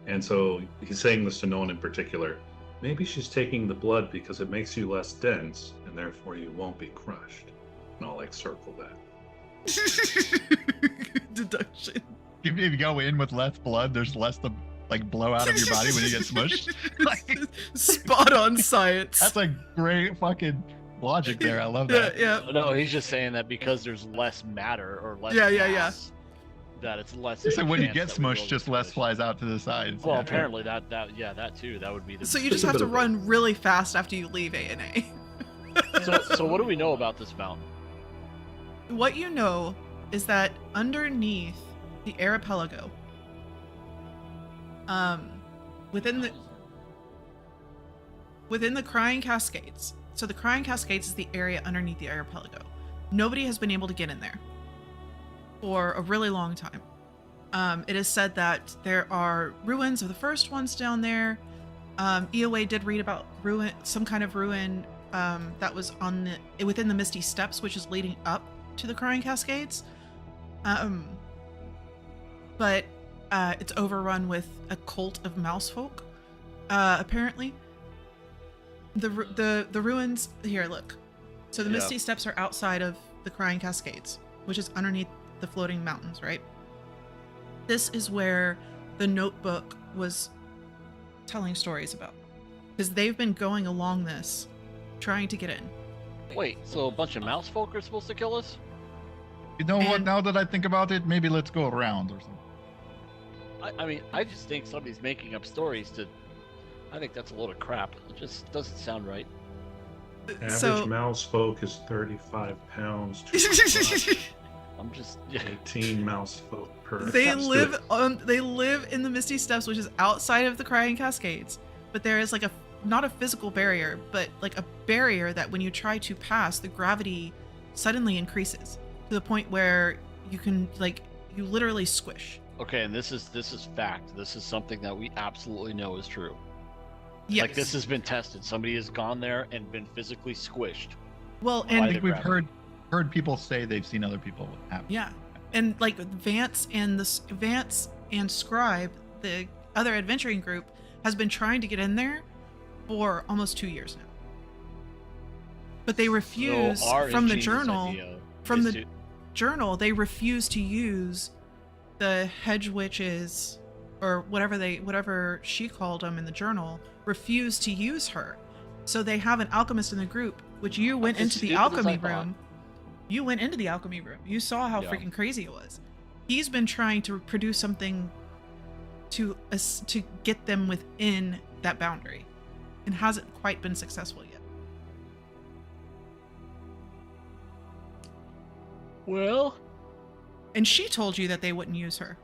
And so he's saying this to no one in particular. Maybe she's taking the blood because it makes you less dense and therefore you won't be crushed. And I'll like circle that. Deduction. If you go in with less blood, there's less to like blow out of your body when you get smushed. Like, Spot on science. that's a great fucking logic there. I love that. Yeah. No, he's just saying that because there's less matter or less Yeah, yeah, mass, that it's less. So of a when you chance get that we will smushed, just get less squished. flies out to the sides. Well, Yeah. apparently that too. That would be the. So you Just just a have bit to of run really fast after you leave A&A. So what do we know about this mountain? What you know is that underneath the archipelago, within the Crying Cascades. So the Crying Cascades is the area underneath the archipelago. Nobody has been able to get in there for a really long time. It is said that there are ruins of the first ones down there. EOA did read about some kind of ruin that was within the Misty Steps, which is leading up to the Crying Cascades. But it's overrun with a cult of mouse folk, apparently. The ruins here, look. So the Yeah. Misty Steps are outside of the Crying Cascades, which is underneath the floating mountains, right? This is where the notebook was telling stories about, because they've been going along this, trying to get in. Wait, so a bunch of mouse folk are supposed to kill us? You know what? And- Now that I think about it, maybe let's go around or something. I mean, I just think somebody's making up stories to. I think that's a load of crap. It just doesn't sound right. Average So mouse folk is 35 pounds. To I'm just. 18 mouse folk per. they Let's do live it. in the Misty Steps, which is outside of the Crying Cascades, but there is like not a physical barrier, but like a barrier that when you try to pass, the gravity suddenly increases to the point where you literally squish. Okay, and this is fact. This is something that we absolutely know is true. Yes. Like this has been tested. Somebody has gone there and been physically squished. Well, Why I and think we've gravity. heard people say they've seen other people happen. yeah, and like Vance and Scribe, the other adventuring group, has been trying to get in there for almost 2 years now. But they refuse So our from the ingenious journal. idea from is the- to- journal, they refuse to use the hedge witches, or whatever she called them in the journal, refused to use her. So they have an alchemist in the group, which you went into the alchemy room. You went into the alchemy room. You saw how freaking crazy it was. He's been trying to produce something to get them within that boundary, and hasn't quite been successful yet. Well, And she told you that they wouldn't use her.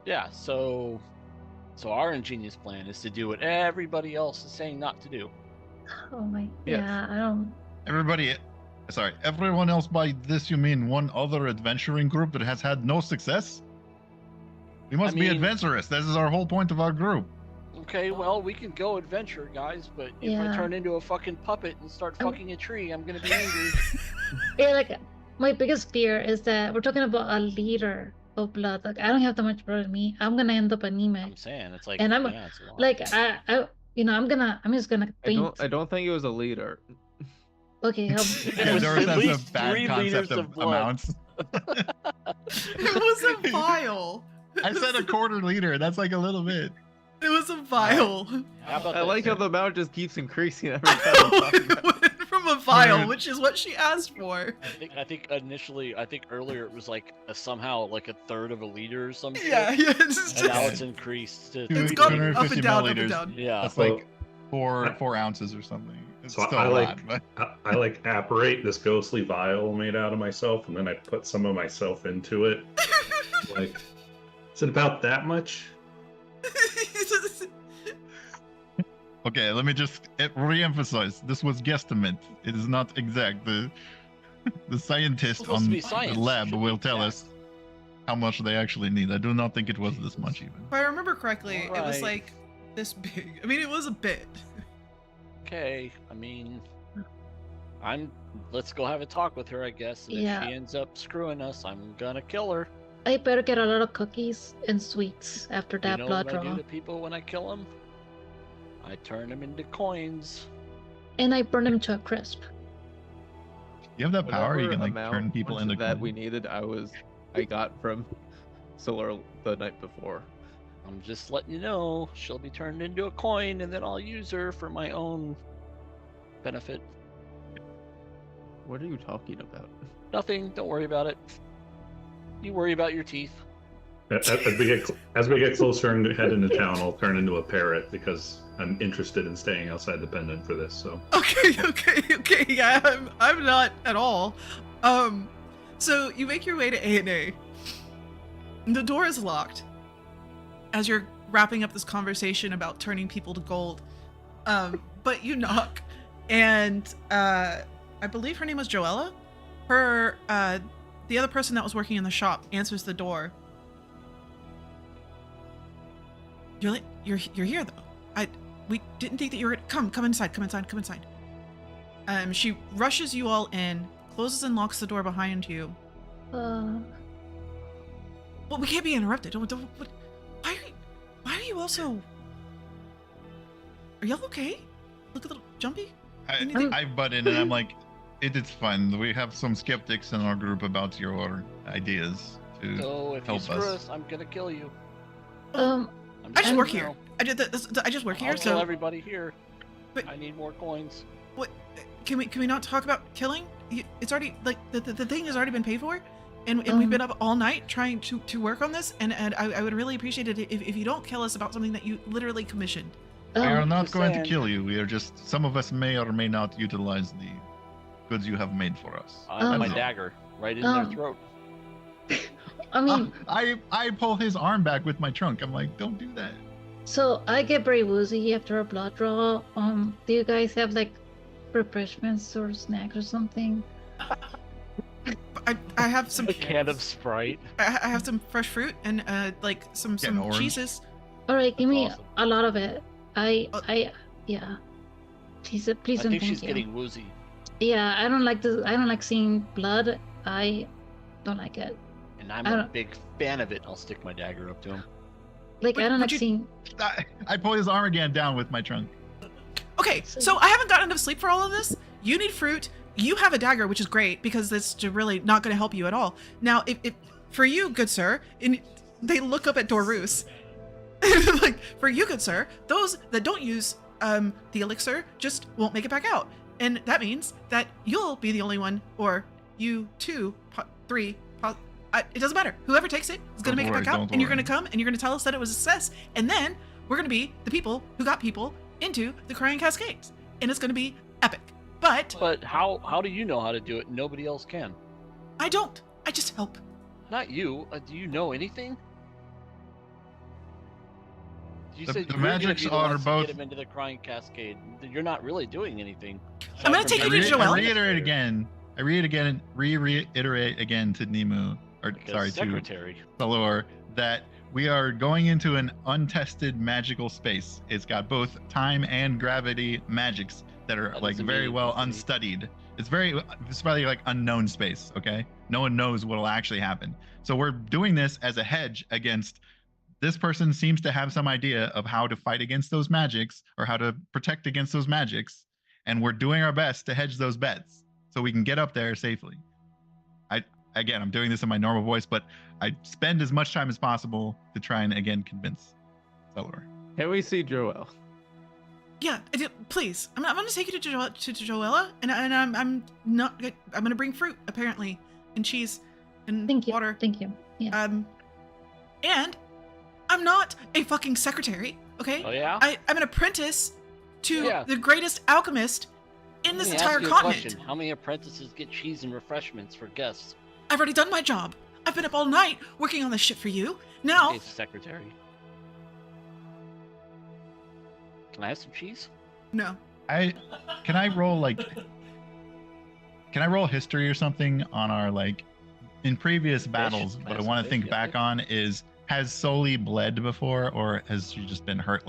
yeah, so our ingenious plan is to do what everybody else is saying not to do. Oh my. Yes. Yeah, I don't. Everyone else by this you mean one other adventuring group that has had no success? We must be mean- adventurous. This is our whole point of our group. Okay, well, we can go adventure, guys, but if I Yeah. turn into a fucking puppet and start fucking a tree, I'm gonna be angry. Yeah, like my biggest fear is that we're talking about a liter of blood. Like I don't have that much blood in me. I'm gonna end up anemic. I'm saying, it's like, And I'm yeah, it's a lot. Like I'm just gonna faint. I don't think it was a leader. Okay, It Yeah, was Doris at has least a bad 3 concept liters of of blood. amounts. It was a vial. I said a quarter liter. That's like a little bit. It was a vial. How about I that, like how Sam? the amount just keeps increasing every time. we talk about it. From a vial, which is what she asked for. I think initially, earlier it was like somehow like a third of a liter or some shit. Yeah, it's And just, now it's increased to. it's Two- gone 250 up and down, up and milliliters. down. Yeah. That's Well, like four ounces or something. It's So still I a like- lot, but I like apparate this ghostly vial made out of myself, and then I put some of myself into it. Like, is it about that much? okay, let me just re-emphasize. This was guesstimate. It is not exact. The scientist Supposed on to be the science. lab Should be will tell exact. us how much they actually need. I do not think it was this much even. If I remember correctly, it was Alright. like this big. I mean, it was a bit. Okay, I mean, let's go have a talk with her, I guess. And Yeah. if she ends up screwing us, I'm gonna kill her. I better get a lot of cookies and sweets after that You know blood what I do draw. to people when I kill them? I turn them into coins. And I burn them to a crisp. You have that power. You Whatever can like amount turn people into that coins. we needed. I got from Solar the night before. I'm just letting you know, she'll be turned into a coin, and then I'll use her for my own benefit. What are you talking about? Nothing, don't worry about it. You worry about your teeth. As we get closer and head into town, I'll turn into a parrot because I'm interested in staying outside the pendant for this. So Okay. Yeah, I'm not at all. So you make your way to A&A. The door is locked. As you're wrapping up this conversation about turning people to gold, but you knock, and I believe her name was Joella. Her, the other person that was working in the shop answers the door. You're here though. We didn't think that you were come inside. She rushes you all in, closes and locks the door behind you. Well, we can't be interrupted. Don't what, why are you also? Are y'all okay? Look a little jumpy. Anything? I butt in and I'm like, it's fun. We have some skeptics in our group about your ideas. So if you Help screw us. us, I'm gonna kill you. Um, I'm I just letting work you here. know. I just work here. I'll kill So everybody here. But- I need more coins. what? Can we not talk about killing? It's already like the thing has already been paid for, and we've been up all night trying to work on this. And I would really appreciate it if you don't kill us about something that you literally commissioned. We are not Just going saying. to kill you. We are just, some of us may or may not utilize the goods you have made for us. I have my Um, dagger right in their um, throat. I mean, I pull his arm back with my trunk. I'm like, don't do that. so I get very woozy after a blood draw. Do you guys have like refreshments or snacks or something? I have some. A can of Sprite. I have some fresh fruit and like some orange. cheeses. All right, give me awesome. a lot of it. Yeah. Please I and think thank she's you. getting woozy. Yeah, I don't like this. I don't like seeing blood. I don't like it. And I'm I a don't- big fan of it. I'll stick my dagger up to him. Like Would- I don't would like you- seeing. I pull his arm again down with my trunk. Okay, so I haven't gotten enough sleep for all of this. You need fruit. you have a dagger, which is great because that's really not going to help you at all. Now, if for you, good sir, and they look up at Dorus, like, for you, good sir, those that don't use the elixir just won't make it back out. And that means that you'll be the only one, or you two, three, it doesn't matter. Whoever takes it is going to make it back out, and you're going to come and you're going to tell us that it was a success, and then we're going to be the people who got people into the Crying Cascades, and it's going to be epic. But how do you know how to do it? Nobody else can. I don't. I just help. Not you. Do you know anything? You said The magics are both. Get him into the Crying Cascade. You're not really doing anything. I'm going to take you to Joelle. I reiterate again. Reiterate again to Nemu, Secretary. to Salor, that we are going into an untested magical space. It's got both time and gravity magics that are like very well unstudied. It's probably like unknown space. Okay, no one knows what will actually happen. So we're doing this as a hedge against. This person seems to have some idea of how to fight against those magics or how to protect against those magics, and we're doing our best to hedge those bets so we can get up there safely. I'm doing this in my normal voice, but I spend as much time as possible to try and again convince Zelor. Can we see Joelle? Yeah, please. I'm going to take you to Joella, and I'm going to bring fruit apparently, and cheese, and Thank you. water. Thank you. Yeah. And I'm not a fucking secretary, okay? Oh yeah. I'm an apprentice to Yeah. the greatest alchemist in this Let me entire ask you a continent. question. How many apprentices get cheese and refreshments for guests? I've already done my job. I've been up all night working on this shit for you. Now, Okay, secretary. Can I have some cheese? no. Can I roll history or something on our in previous battles? What I want to think back on is, has Soli bled before, or has she just been hurt,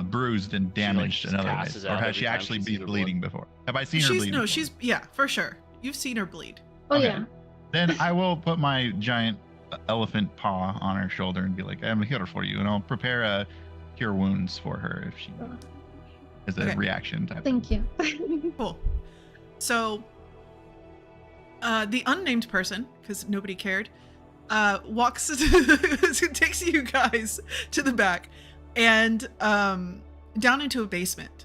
bruised and damaged in other ways, or has she actually been bleeding before? Have I seen her bleed? No, before? for sure. You've seen her bleed. Oh okay. yeah. Then I will put my giant elephant paw on her shoulder and be like, I'm here for you, and I'll prepare a cure wounds for her if she as a reaction type. Thank you. Cool. So, the unnamed person, because nobody cared, takes you guys to the back and down into a basement.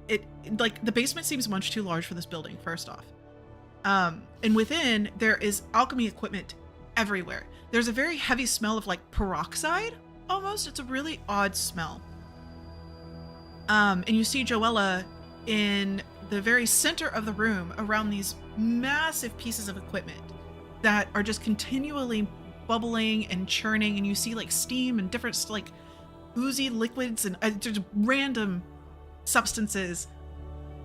The basement seems much too large for this building, first off. And within, there is alchemy equipment everywhere. There's a very heavy smell of peroxide, almost. It's a really odd smell. And you see Joella in the very center of the room around these massive pieces of equipment that are just continually bubbling and churning, and you see steam and different oozy liquids and just random substances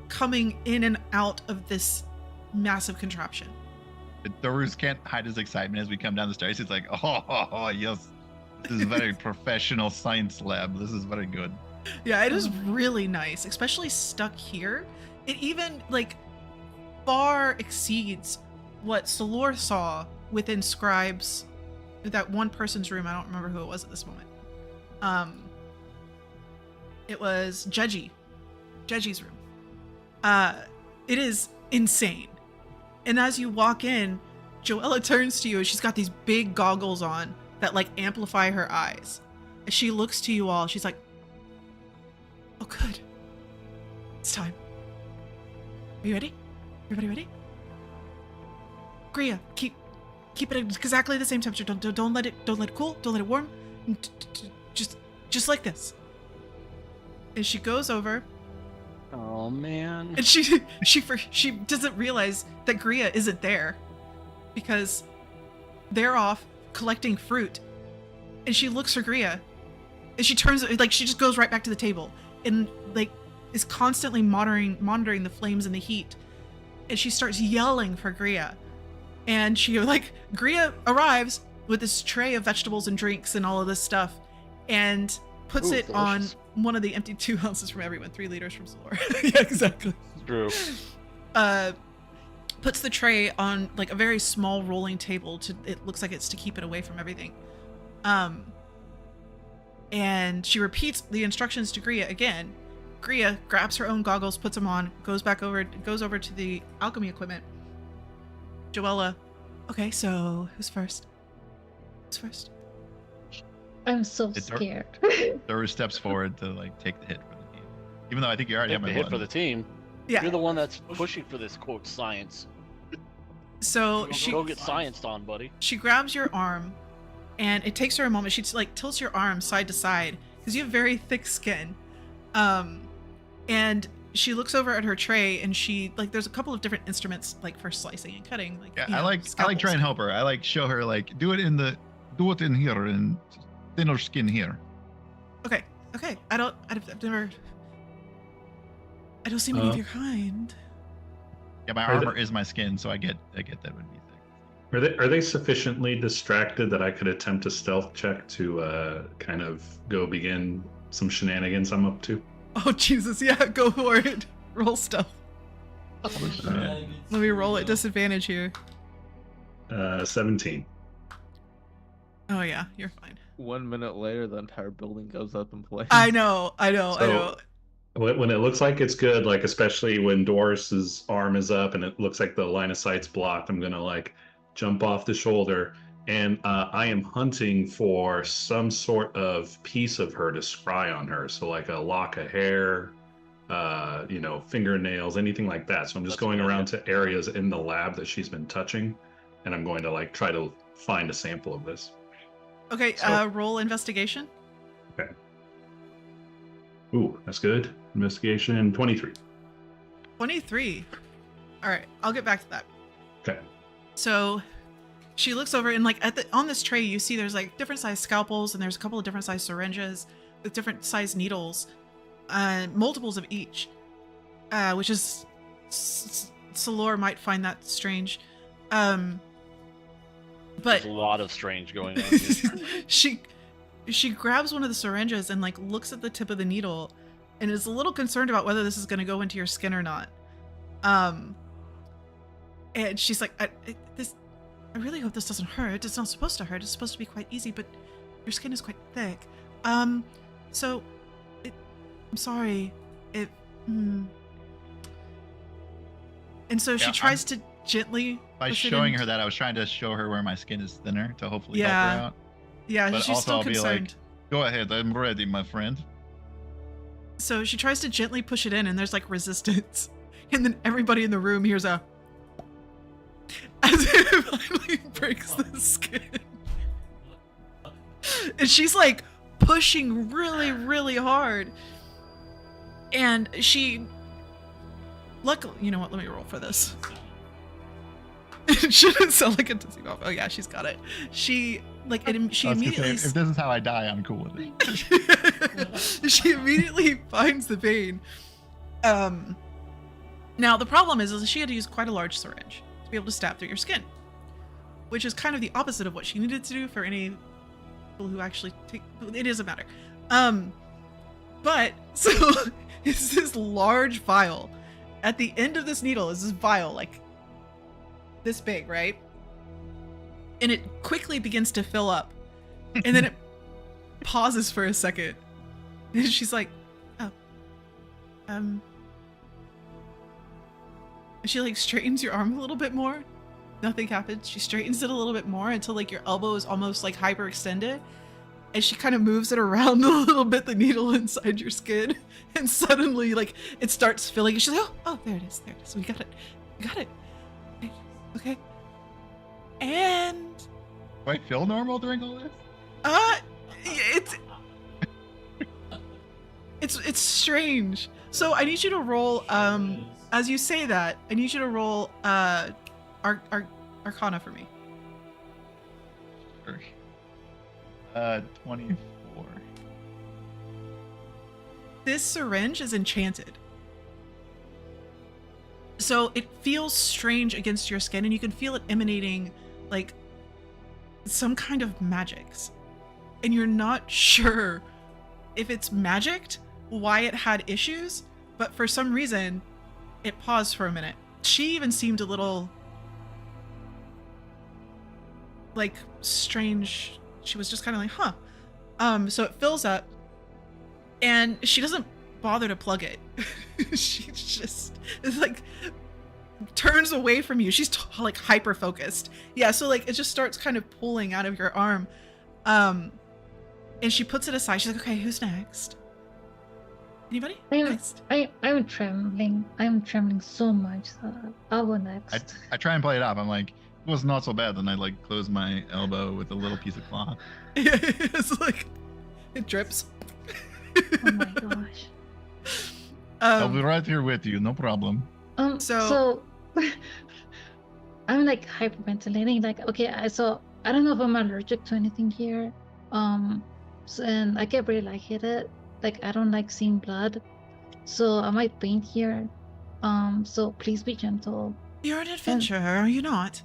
coming in and out of this massive contraption. Dorus can't hide his excitement as we come down the stairs. He's like, oh yes, this is a very professional science lab. This is very good. Yeah, it is really nice, especially stuck here. It even far exceeds what Salor saw within Scribe's, that one person's room. I don't remember who it was at this moment. It was Jeji's room. It is insane. And as you walk in, Joella turns to you and she's got these big goggles on that amplify her eyes. As she looks to you all, she's like, oh good. It's time. Are you ready? Everybody ready? Gria, keep it at exactly the same temperature. Don't let it cool. Don't let it warm. Just like this. And she goes over. Oh man. And she doesn't realize that Gria isn't there because they're off collecting fruit. And she looks for Gria, and she turns she just goes right back to the table and is constantly monitoring the flames and the heat. And she starts yelling for Gria. And she Gria arrives with this tray of vegetables and drinks and all of this stuff and puts it delicious. on one of the empty 2 ounces from everyone, 3 liters from Solar. Yeah, exactly. True. Puts the tray on a very small rolling table it looks like it's to keep it away from everything. And she repeats the instructions to Gria again, Gria grabs her own goggles, puts them on, goes over to the alchemy equipment. Joella, okay, so who's first? Who's first? I'm so It's our- scared. Doru steps forward to like take the hit for the team, even though I think you already Take have the my hit for one. the team. Yeah. You're the one that's pushing for this quote science. So Go get scienced on, buddy. she grabs your arm, and it takes her a moment. She like tilts your arm side to side because you have very thick skin. And she looks over at her tray, and she like there's a couple of different instruments like for slicing and cutting. Like Yeah, you I know, like scalpels. try and help her. I like show her like do it in here and thinner skin here. Okay. I've never. I don't see many of your kind. Yeah, my Are armor is my skin, so I get that would be thick. Are they sufficiently distracted that I could attempt a stealth check to kind of go begin some shenanigans I'm up to? Oh Jesus! Yeah, go for it. Roll stealth. Let me roll at disadvantage here. 17. Oh yeah, you're fine. 1 minute later, the entire building goes up in flames. I know. So- When it looks like it's good, like especially when Doris's arm is up and it looks like the line of sight's blocked, I'm gonna like jump off the shoulder, and I am hunting for some sort of piece of her to scry on her. So like a lock of hair, fingernails, anything like that. So I'm just That's a going good around to areas in the lab that she's been touching, and I'm going to like try to find a sample of this. Okay. So- Roll investigation. Ooh, that's good. Investigation 23. 23. All right, I'll get back to that. Okay. So she looks over and like on this tray you see there's like different size scalpels and there's a couple of different size syringes with different size needles, multiples of each, which is Salor might find that strange. But There's a lot of strange going on here. she grabs one of the syringes and like looks at the tip of the needle and is a little concerned about whether this is going to go into your skin or not. And she's like, I really hope this doesn't hurt. It's not supposed to hurt. It's supposed to be quite easy, but your skin is quite thick. I'm sorry. And so she Yeah, tries to gently By push it showing in. her that, I was trying to show her where my skin is thinner to hopefully help Yeah. her out. Yeah, But she's also still I'll be like, concerned. Go ahead, I'm ready, my friend. So she tries to gently push it in, and there's like resistance. And then everybody in the room hears a as it finally breaks the skin. And she's like pushing really, really hard. And she luckily, you know what, let me roll for this. It shouldn't sound like a dizzy off. Oh yeah, she's got it. She like she I was gonna say, immediately if this is how I die, I'm cool with it. she immediately finds the vein. Now the problem is she had to use quite a large syringe to be able to stab through your skin, which is kind of the opposite of what she needed to do for any people who actually take. It doesn't matter. But so it's this large vial. At the end of this needle is this vial like this big, right? And it quickly begins to fill up, and then it pauses for a second. And she's like, oh, and she like straightens your arm a little bit more. Nothing happens. She straightens it a little bit more until like your elbow is almost like hyperextended. And she kind of moves it around a little bit, the needle inside your skin. And suddenly like it starts filling. She's like, oh, there it is. There it is. We got it. We got it. Okay. And Do I feel normal during all this? it's strange. So I need you to roll as you say that, I need you to roll Arcana for me. Sure. 24. This syringe is enchanted. So it feels strange against your skin, and you can feel it emanating like some kind of magics. And you're not sure if it's magicked, why it had issues, but for some reason it paused for a minute. She even seemed a little like strange. She was just kind of like, huh. So it fills up, and she doesn't bother to plug it. She just it's like turns away from you. She's like hyper focused. Yeah, so like it just starts kind of pulling out of your arm. And she puts it aside. She's like, okay, who's next? Anybody? Next. I'm trembling. I'm trembling so much. I'll go next. I try and play it up. I'm like, it was not so bad. Then I like close my elbow with a little piece of cloth. Yeah, it's like it drips. Oh my gosh. I'll be right here with you, no problem. So- I'm like hyperventilating. Like, okay, I don't know if I'm allergic to anything here. And I get really lightheaded. Like, I don't like seeing blood, so I might faint here. So please be gentle. You're an adventurer, are you not?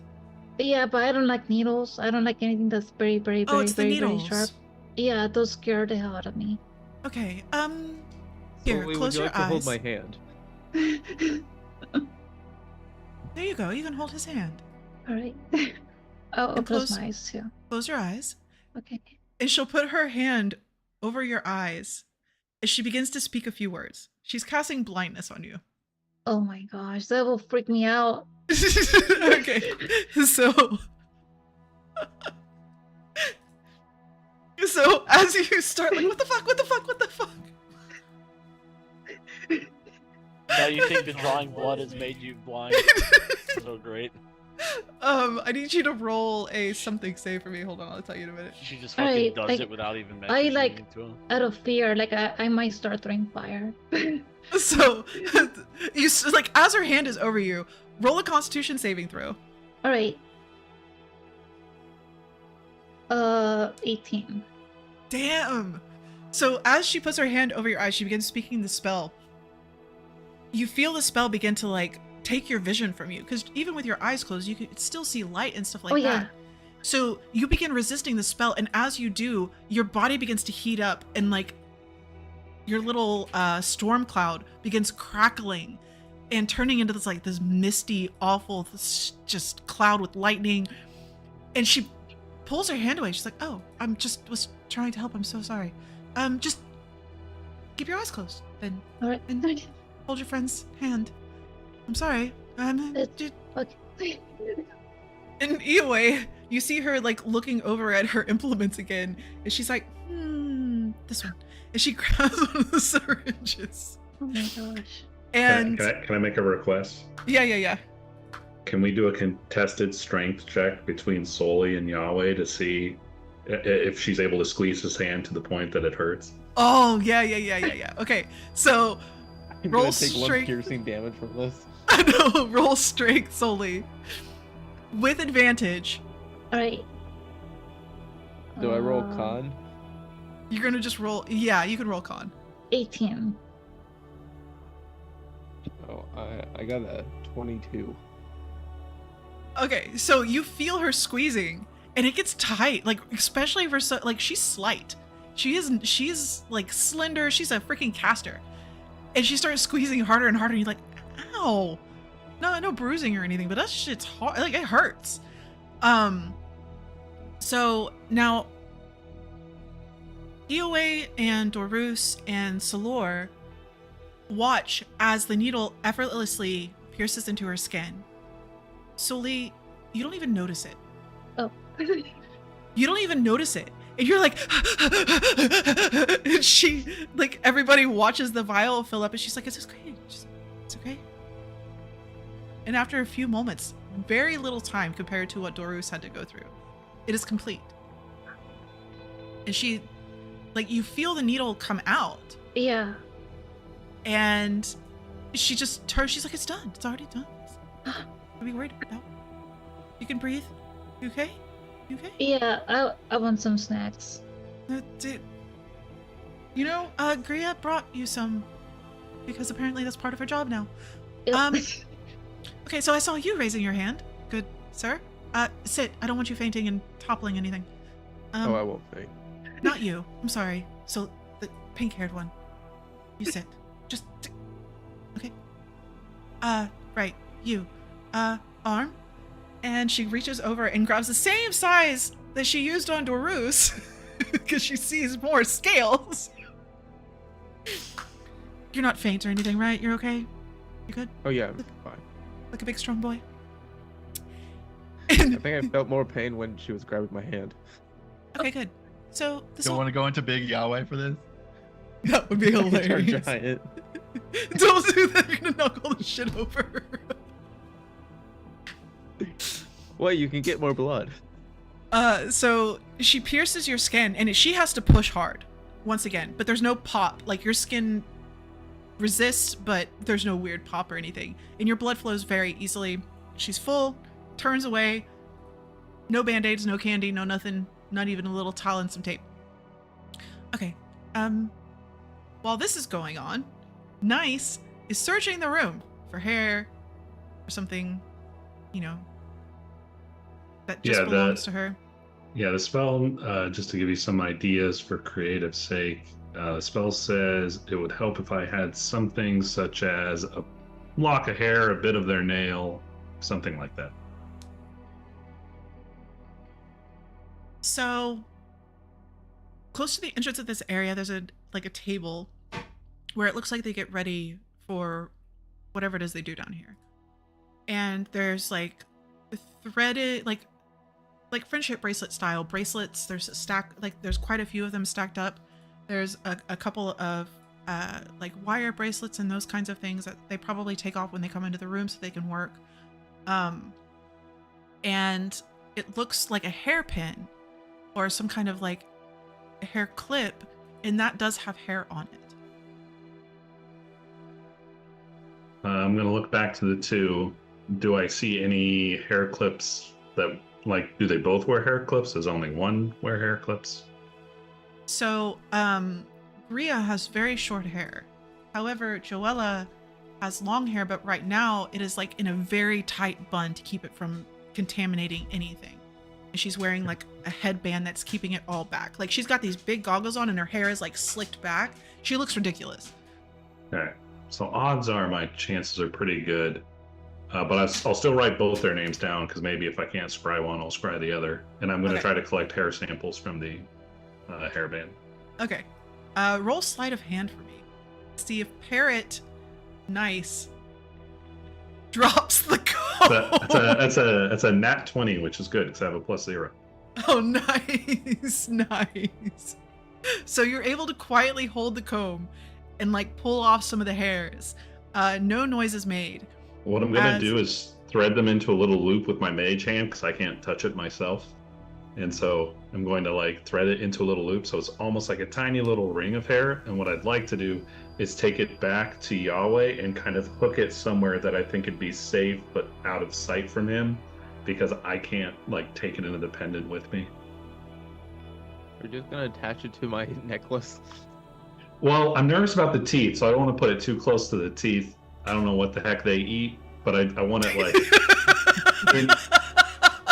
Yeah, but I don't like needles. I don't like anything that's very, very, Oh, very, it's the very, very needles. sharp. Yeah, those scare the hell out of me. Okay. Sully, Here, would close you your like to hold eyes. my hand? There you go. You can hold his hand. All right. I'll And close close- my eyes too. Close your eyes. Okay. And she'll put her hand over your eyes as she begins to speak a few words. She's casting blindness on you. Oh my gosh, that will freak me out. Okay. So as you start like, what the fuck? Now you think the drawing blood has made you blind? So great. I need you to roll a something save for me. Hold on, I'll tell you in a minute. She just fucking Alright, does like, it without even I, mentioning like- anything to him. Out of fear, like I might start throwing fire. So like as her hand is over you, roll a Constitution saving throw. All right. 18. Damn. So as she puts her hand over your eyes, she begins speaking the spell. You feel the spell begin to like take your vision from you, because even with your eyes closed, you could still see light and stuff like Oh, that. yeah. So you begin resisting the spell, and as you do, your body begins to heat up, and like your little storm cloud begins crackling and turning into this misty, awful, just cloud with lightning. And she pulls her hand away. She's like, "Oh, was trying to help. I'm so sorry. Just keep your eyes closed, then All right. And- hold your friend's hand. I'm sorry. Okay. And Iwe, you see her like looking over at her implements again, and she's like, this one. And she grabs one of the syringes. Oh my gosh. And Can I make a request? yeah. Can we do a contested strength check between Sully and Yahweh to see if she's able to squeeze his hand to the point that it hurts? Oh, yeah. Okay, so I'm Roll gonna take one straight- piercing damage from this. I know, roll strength solely. With advantage. All right. Do I roll Uh, con? You're gonna just roll, yeah, you can roll con. 18. Oh, I got a 22. Okay, so you feel her squeezing, and it gets tight, like especially for like she's slight. She's like slender. She's a freaking caster, and she starts squeezing harder and harder. And you're like, ow, no bruising or anything, but that shit's hard. Like it hurts. So now, Ioe and Dorus and Salor watch as the needle effortlessly pierces into her skin. Sully, you don't even notice it. Oh. You don't even notice it. And you're like, and she, like, everybody watches the vial fill up, and she's like, it's okay. It's okay. And after a few moments, very little time compared to what Dorus had to go through, it is complete. And she, like, you feel the needle come out, Yeah. and she just turns, she's like, it's done. It's already done. Don't be worried. No. You can breathe. You okay? You okay? Yeah, I want some snacks. You know, Gria brought you some because apparently that's part of her job now. Yep. Okay, so I saw you raising your hand. Good, sir. Sit. I don't want you fainting and toppling anything. Oh, I won't faint. Not you. I'm sorry. So, the pink-haired one. You sit. Just sit. Okay. Right. You. Arm. And she reaches over and grabs the same size that she used on Dorus because she sees more scales. You're not faint or anything, right? You're okay? You good? Oh yeah, I'm fine. Like a big strong boy? I think I felt more pain when she was grabbing my hand. Okay, good. So this Don't will... want to go into Big Yahweh for this? That would be Turned hilarious. giant. Don't do that. You're gonna knock all the shit over. Well, you can get more blood. So she pierces your skin, and she has to push hard once again. But there's no pop. Like your skin resists, but there's no weird pop or anything. And your blood flows very easily. She's full, turns away. No band-aids, no candy, no nothing. Not even a little towel and some tape. Okay. While this is going on, Nice is searching the room for hair or something, you know, that just belongs to her. Yeah, the spell, just to give you some ideas for creative sake, the spell says it would help if I had something such as a lock of hair, a bit of their nail, something like that. So, close to the entrance of this area, there's a table where it looks like they get ready for whatever it is they do down here. And there's like threaded, like friendship bracelet style bracelets. There's a stack, there's quite a few of them stacked up. There's a couple of like wire bracelets and those kinds of things that they probably take off when they come into the room so they can work. And it looks like a hairpin or some kind of like a hair clip, and that does have hair on it. I'm going to look back to the two. Do I see any hair clips that, like, do they both wear hair clips? Does only one wear hair clips? So, Bria has very short hair. However, Joella has long hair, but right now it is like in a very tight bun to keep it from contaminating anything. And she's wearing like a headband that's keeping it all back. Like she's got these big goggles on and her hair is like slicked back. She looks ridiculous. Okay. So odds are my chances are pretty good. But I'll still write both their names down because maybe if I can't scry one, I'll scry the other. And I'm going to try to collect hair samples from the hairband. Okay. Roll sleight of hand for me. See if Parrot Nice drops the code. That's a nat 20, which is good because I have a +0. Oh, nice. Nice. So you're able to quietly hold the comb and like pull off some of the hairs. No noise is made. What I'm going to do is thread them into a little loop with my mage hand because I can't touch it myself. And so I'm going to like thread it into a little loop so it's almost like a tiny little ring of hair. And what I'd like to do is take it back to Yahweh and kind of hook it somewhere that I think it'd be safe but out of sight from him because I can't like take it into the pendant with me. We're just going to attach it to my necklace. Well, I'm nervous about the teeth, so I don't want to put it too close to the teeth. I don't know what the heck they eat, but I want it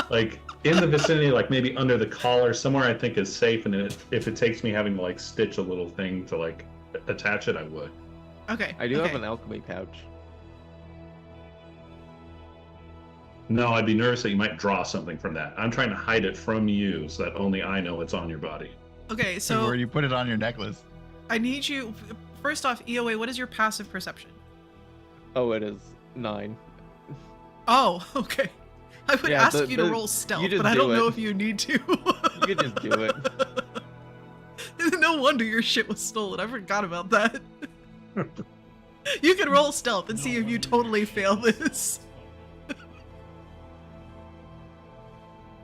like in the vicinity, like maybe under the collar, somewhere I think is safe. And if it takes me having to like stitch a little thing to like attach it, I would. Okay. I do have an alchemy pouch. No, I'd be nervous that you might draw something from that. I'm trying to hide it from you so that only I know it's on your body. Okay, so where do you put it on your necklace? I need you, first off, EOA, what is your passive perception? Oh, it is 9. Oh, okay. I would ask you to roll stealth, but I don't know if you need to. You can just do it. No wonder your shit was stolen. I forgot about that. You can roll stealth and see if you totally fail this.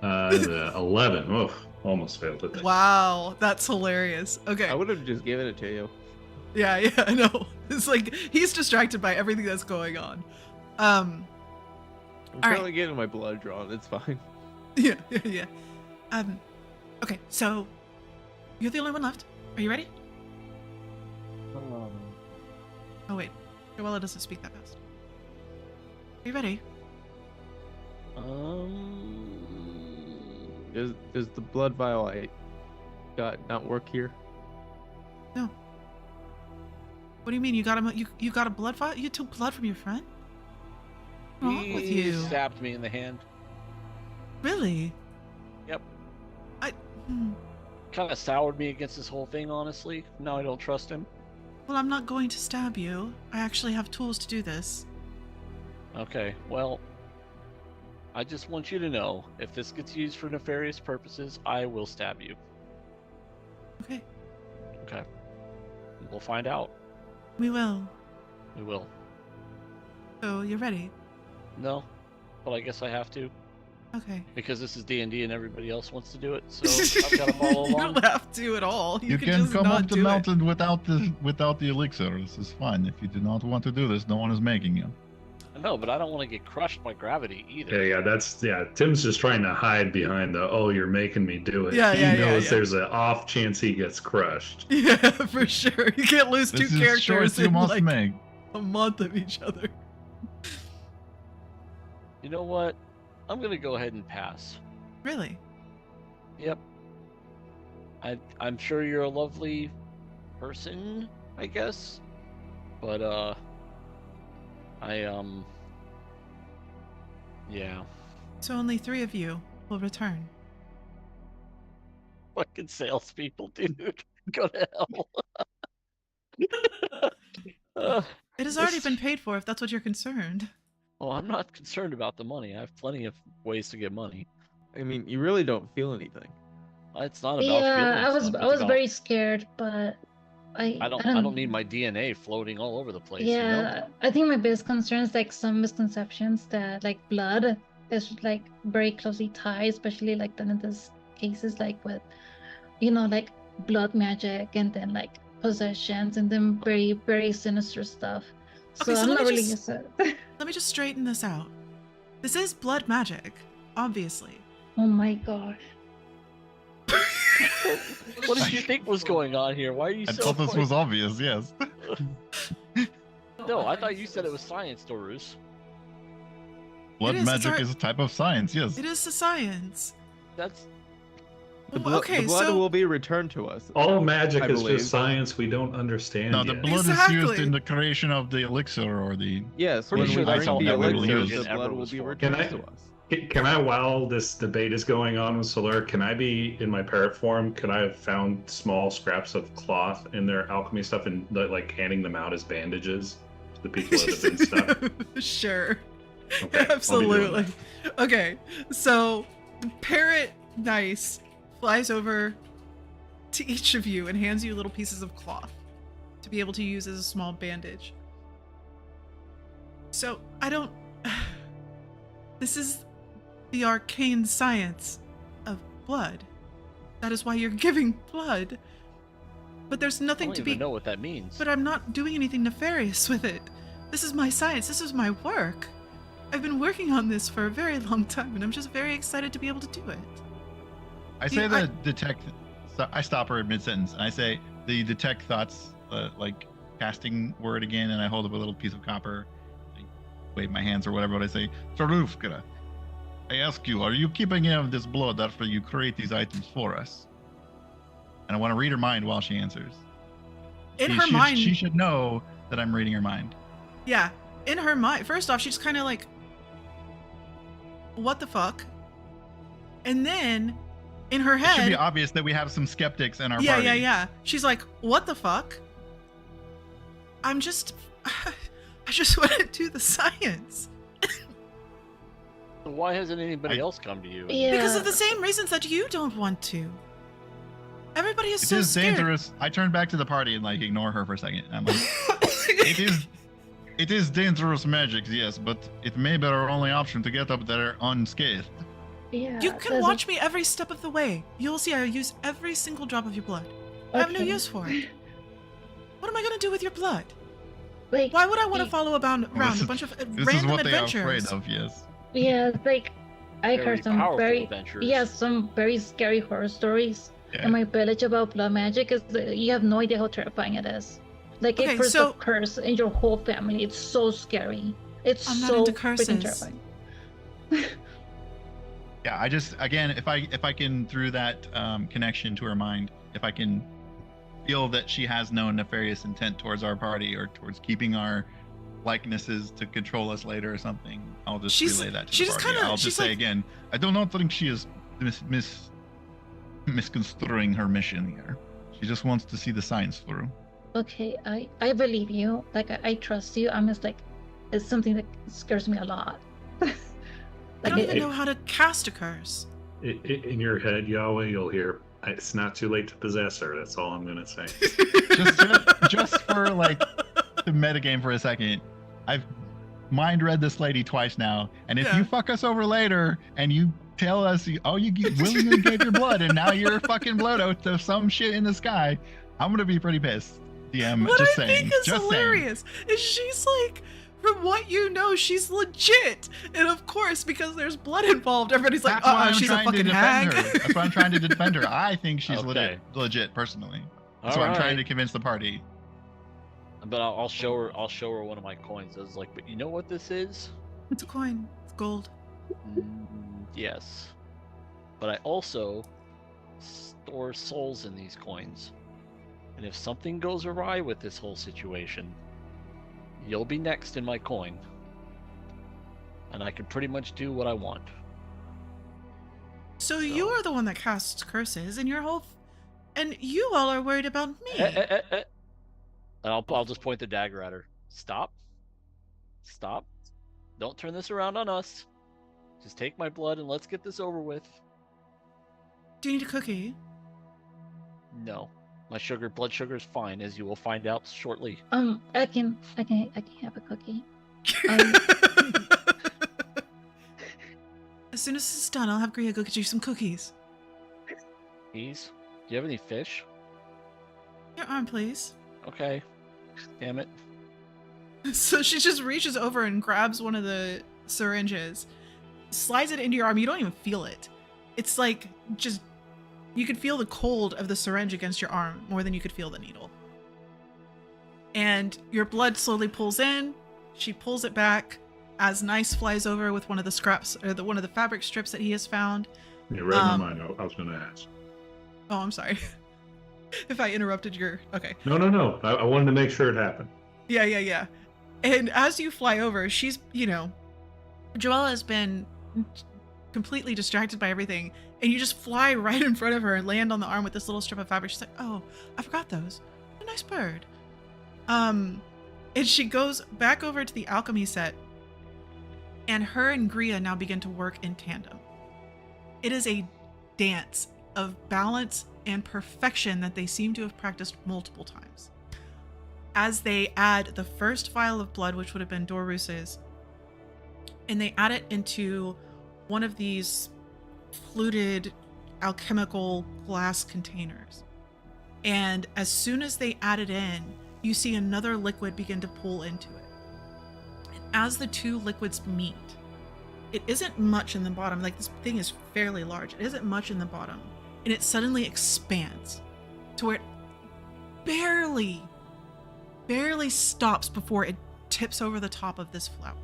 11. Oh, almost failed it. Wow, that's hilarious. Okay. I would have just given it to you. Yeah, I know. It's like he's distracted by everything that's going on. I'm all currently right. getting my blood drawn. It's fine. Yeah. Okay, so you're the only one left. Are you ready? Oh wait, Joella doesn't speak that fast. Are you ready? Does the blood vial I got not work here? No. What do you mean? You got a blood vial? You took blood from your friend? What's wrong with He you? stabbed me in the hand. Really? Yep. I. Kind of soured me against this whole thing, honestly. Now I don't trust him. Well, I'm not going to stab you. I actually have tools to do this. Okay, well, I just want you to know, if this gets used for nefarious purposes, I will stab you. Okay, Okay. We'll find out. we will. We will. So, you're ready? No, but I guess I have to, Okay. because this is D&D and everybody else wants to do it, so I've got to follow You along. don't have to at all. You can can just come not up the do it. mountain without the elixir. This is fine. If you do not want to do this, no one is making you. No, but I don't want to get crushed by gravity either. Yeah. Tim's just trying to hide behind the, oh, you're making me do it. Yeah, he yeah, knows yeah. there's an off chance he gets crushed. Yeah, for sure. You can't lose This two is characters choice you in must like make. a month of each other. You know what? I'm going to go ahead and pass. Really? Yep. I'm sure you're a lovely person, I guess. But, yeah. So only 3 of you will return. Fucking salespeople, dude. Go to hell. It has already been paid for if that's what you're concerned. Well, I'm not concerned about the money. I have plenty of ways to get money. I mean, you really don't feel anything. It's not about Yeah, feelings, I it's was about- very scared, but I don't need my DNA floating all over the place. Yeah, You know? I think my biggest concern is like some misconceptions that like blood is like very closely tied, especially like then in this cases like with, like blood magic and then like possessions and then very very sinister stuff. So Okay, so I'm let not me really just- used to it. Let me just straighten this out. This is blood magic, obviously. Oh my gosh. What did you think was going on here? Why are you I so? thought this was obvious. Yes. No, I thought you said it was science, Dorus. Blood is, it's magic our- is a type of science. Yes. It is a science. That's The, Well, okay, the blood so will be returned to us. All magic I is believe. just science we don't understand No, the yet. blood is used Exactly. in the creation of the elixir or the. Yes, Pretty when sure we that's drink all the that we will elixir, use. the Ever blood will was be for. returned Can I- to us. Can I, while this debate is going on with Solar, can I be in my parrot form? Could I have found small scraps of cloth in their alchemy stuff and like handing them out as bandages to the people that have been stuck? Sure. Okay, I'll be doing Absolutely. that. Okay, so Parrot Nice flies over to each of you and hands you little pieces of cloth to be able to use as a small bandage. So, I don't. This is the arcane science of blood. That is why you're giving blood. But there's I nothing don't to even be. know what that means. But I'm not doing anything nefarious with it. This is my science. This is my work. I've been working on this for a very long time, and I'm just very excited to be able to do it. I say I- the detect. So I stop her mid sentence and I say the detect thoughts, like casting word again, and I hold up a little piece of copper, I wave my hands or whatever. But I say, Sarufkara, I ask you, are you keeping any of this blood after you create these items for us? And I want to read her mind while she answers. In her mind, she should know that I'm reading her mind. yeah, in her mind. First off, she's kind of like, "What the fuck?" And then, in her It should be head, obvious that we have some skeptics in our yeah, party. yeah. She's like, "What the fuck?" I just want to do the science. So why hasn't anybody I- else come to you? Yeah. Because of the same reasons that you don't want to. Everybody is It so is scared. dangerous. I turn back to the party and like ignore her for a second. I'm like, it is dangerous magic, yes, but it may be our only option to get up there unscathed. Yeah. You can there's a- watch me every step of the way. You'll see I use every single drop of your blood. I have no Okay. use for it. What am I gonna do with your blood? Like, Why would I want to y- follow around This a is- bunch of This is random what they are adventures? afraid of, yes. Yeah, like I Very heard some powerful very adventures. some very scary horror stories Yeah. in my village about blood magic. Is that you have no idea how terrifying it is. Like Okay, it puts so- a curse in your whole family. It's so scary. It's I'm not so into freaking curses. terrifying. Yeah, I just again, if I can through that connection to her mind, if I can feel that she has no nefarious intent towards our party or towards keeping our likenesses to control us later or something, I'll just She's- relay that to she's the just party. kinda- I'll just she's say like- again, I do not think she is misconstruing her mission here. She just wants to see the science through. Okay, I believe you. Like I trust you. I'm just like, it's something that scares me a lot. I Like don't even Hey. know how to cast a curse. In your head, Yahweh, you'll hear, "It's not too late to possess her." That's all I'm gonna say. just for like the metagame for a second, I've mind read this lady twice now, and if Yeah. you fuck us over later and you tell us, oh, willingly gave your blood and now you're a fucking blood oath to some shit in the sky, I'm gonna be pretty pissed. DM, What just I saying. think is just hilarious is she's like, from what you know, she's legit. And of course, because there's blood involved, everybody's like, That's why I'm she's a trying to fucking defend hag. her. That's why I'm trying to defend her. I think she's Okay. legit personally. That's All why I'm trying to right. convince the party. But I'll show her. I'll show her one of my coins. I was like, but you know what this is? It's a coin. It's gold. Yes. But I also store souls in these coins. And if something goes awry with this whole situation, you'll be next in my coin. And I can pretty much do what I want. So you are the one that casts curses, and your whole, and you all are worried about me. And I'll just point the dagger at her. Stop. Stop. Don't turn this around on us. Just take my blood and let's get this over with. Do you need a cookie? No. My blood sugar is fine, as you will find out shortly. I can have a cookie. As soon as this is done, I'll have Gria go get you some cookies. Please? Do you have any fish? Your arm, please. Okay. Damn it. So she just reaches over and grabs one of the syringes, slides it into your arm. You don't even feel it. It's like just, you could feel the cold of the syringe against your arm more than you could feel the needle. And your blood slowly pulls in. She pulls it back as Nice flies over with one of the scraps, or one of the fabric strips that he has found. You read my mind. I was gonna ask. Oh, I'm sorry. If I interrupted okay. No. I wanted to make sure it happened. Yeah. And as you fly over, she's, Joella has been completely distracted by everything, and you just fly right in front of her and land on the arm with this little strip of fabric. She's like, oh, I forgot those. A nice bird. And she goes back over to the alchemy set, and her and Gria now begin to work in tandem. It is a dance of balance and perfection that they seem to have practiced multiple times. As they add the first vial of blood, which would have been Dorus's, and they add it into one of these fluted alchemical glass containers. And as soon as they add it in, you see another liquid begin to pull into it. And as the two liquids meet, it isn't much in the bottom. Like, this thing is fairly large. It isn't much in the bottom. And it suddenly expands to where it barely stops before it tips over the top of this flower.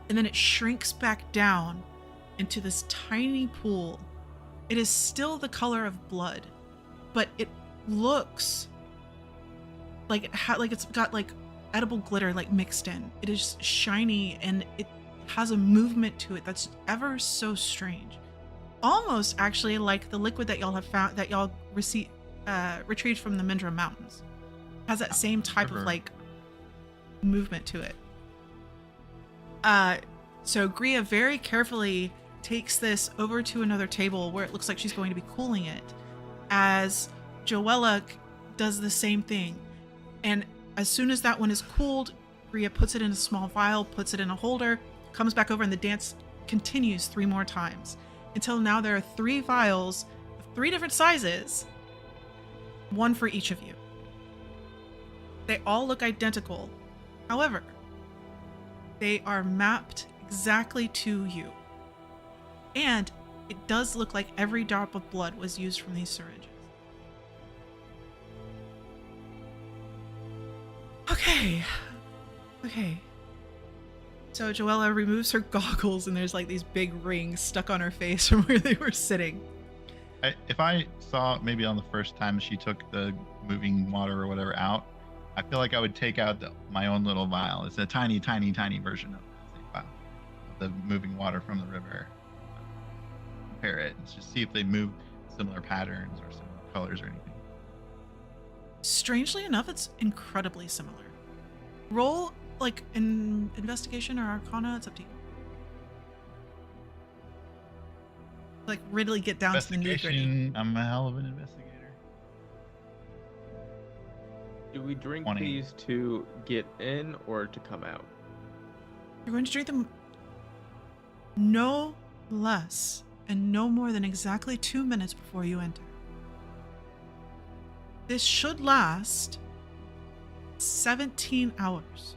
And then it shrinks back down into this tiny pool. It is still the color of blood, but it looks like it's got like edible glitter like mixed in. It is shiny, and it has a movement to it that's ever so strange. Almost actually like the liquid that y'all have found, that y'all retrieved from the Mindra Mountains. Has that same type of like movement to it. So Gria very carefully takes this over to another table where it looks like she's going to be cooling it, as Joella does the same thing. And as soon as that one is cooled, Gria puts it in a small vial, puts it in a holder, comes back over, and the dance continues 3 more times until now there are 3 vials of 3 different sizes, 1 for each of you. They all look identical. However, they are mapped exactly to you. And it does look like every drop of blood was used from these syringes. Okay. So Joella removes her goggles, and there's like these big rings stuck on her face from where they were sitting. If I saw maybe on the first time she took the moving water or whatever out, I feel like I would take out my own little vial. It's a tiny version of the vial of the moving water from the river. Compare it and just see if they move similar patterns or similar colors or anything. Strangely enough, it's incredibly similar. Roll like an investigation or arcana, it's up to you. Like really get down to the nitty gritty. Investigation. I'm a hell of an investigator. Do we drink 20. these to get in or to come out? You're going to drink them no less and no more than exactly 2 minutes before you enter. This should last 17 hours.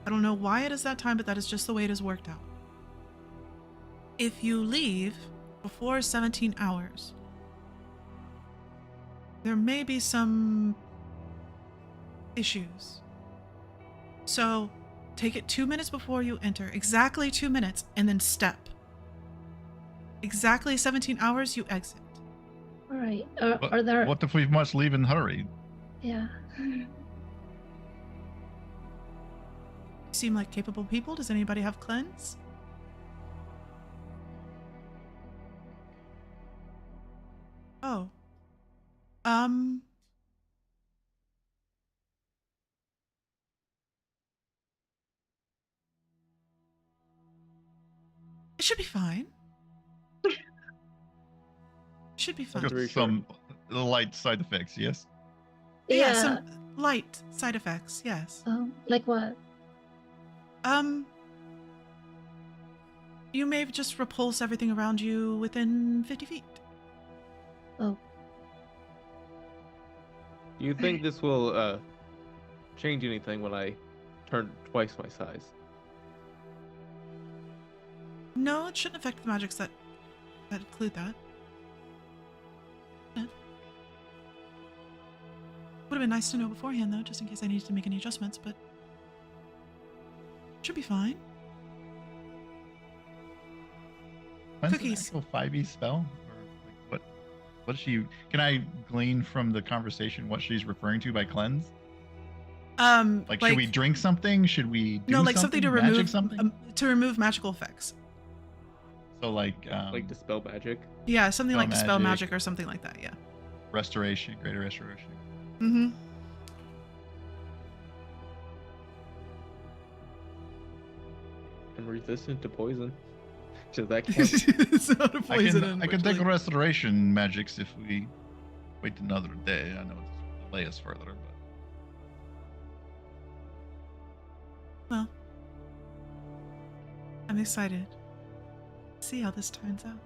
I don't know why it is that time, but that is just the way it has worked out. If you leave before 17 hours, there may be some issues. So take it 2 minutes before you enter, exactly 2 minutes, and then step. Exactly 17 hours, you exit. All right. But Are there? what if we must leave in hurry? Yeah. You seem like capable people. Does anybody have cleanse? Oh. It should be fine. Should be fine. Very Just sure. some light side effects, yes? Yeah, some light side effects, yes. Like what? You may just repulse everything around you within 50 feet. Oh. Do you think this will change anything when I turn twice my size? No, it shouldn't affect the magics that include that. Yeah. Would have been nice to know beforehand, though, just in case I needed to make any adjustments, but should be fine. When's Cookies. An actual 5e spell? Or like what is she? Can I glean from the conversation what she's referring to by cleanse? Like should we drink something? Should we do no, like something to remove something? To remove magical effects. So like dispel magic? Yeah, something Dispel like dispel magic. magic or something like that. Yeah. restoration, greater restoration. Mm-hmm. I'm resistant to poison. Does that count? It's not a poison. I can take unfortunately. restoration magics if we wait another day. I know it's delay us further, but Well, I'm excited. See how this turns out.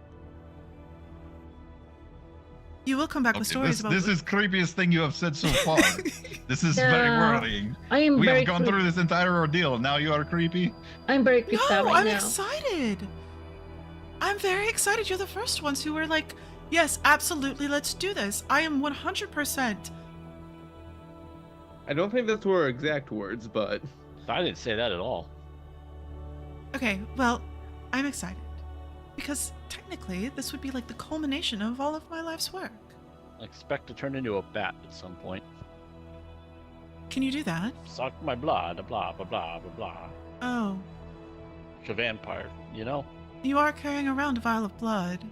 You will come back with stories about. this is creepiest thing you have said so far. This is very Yeah. worrying. I am We very have gone through this entire ordeal. Now you are creepy. I'm very creeped out No, right I'm now. excited. I'm very excited. You're the first ones who were like, yes, absolutely, let's do this. I am 100%. I don't think those were exact words, but I didn't say that at all. Okay, well, I'm excited. Because technically, this would be like the culmination of all of my life's work. I expect to turn into a bat at some point. Can you do that? Suck my blood, blah, blah, blah, blah, blah. Oh, Like a vampire, you know? you are carrying around a vial of blood.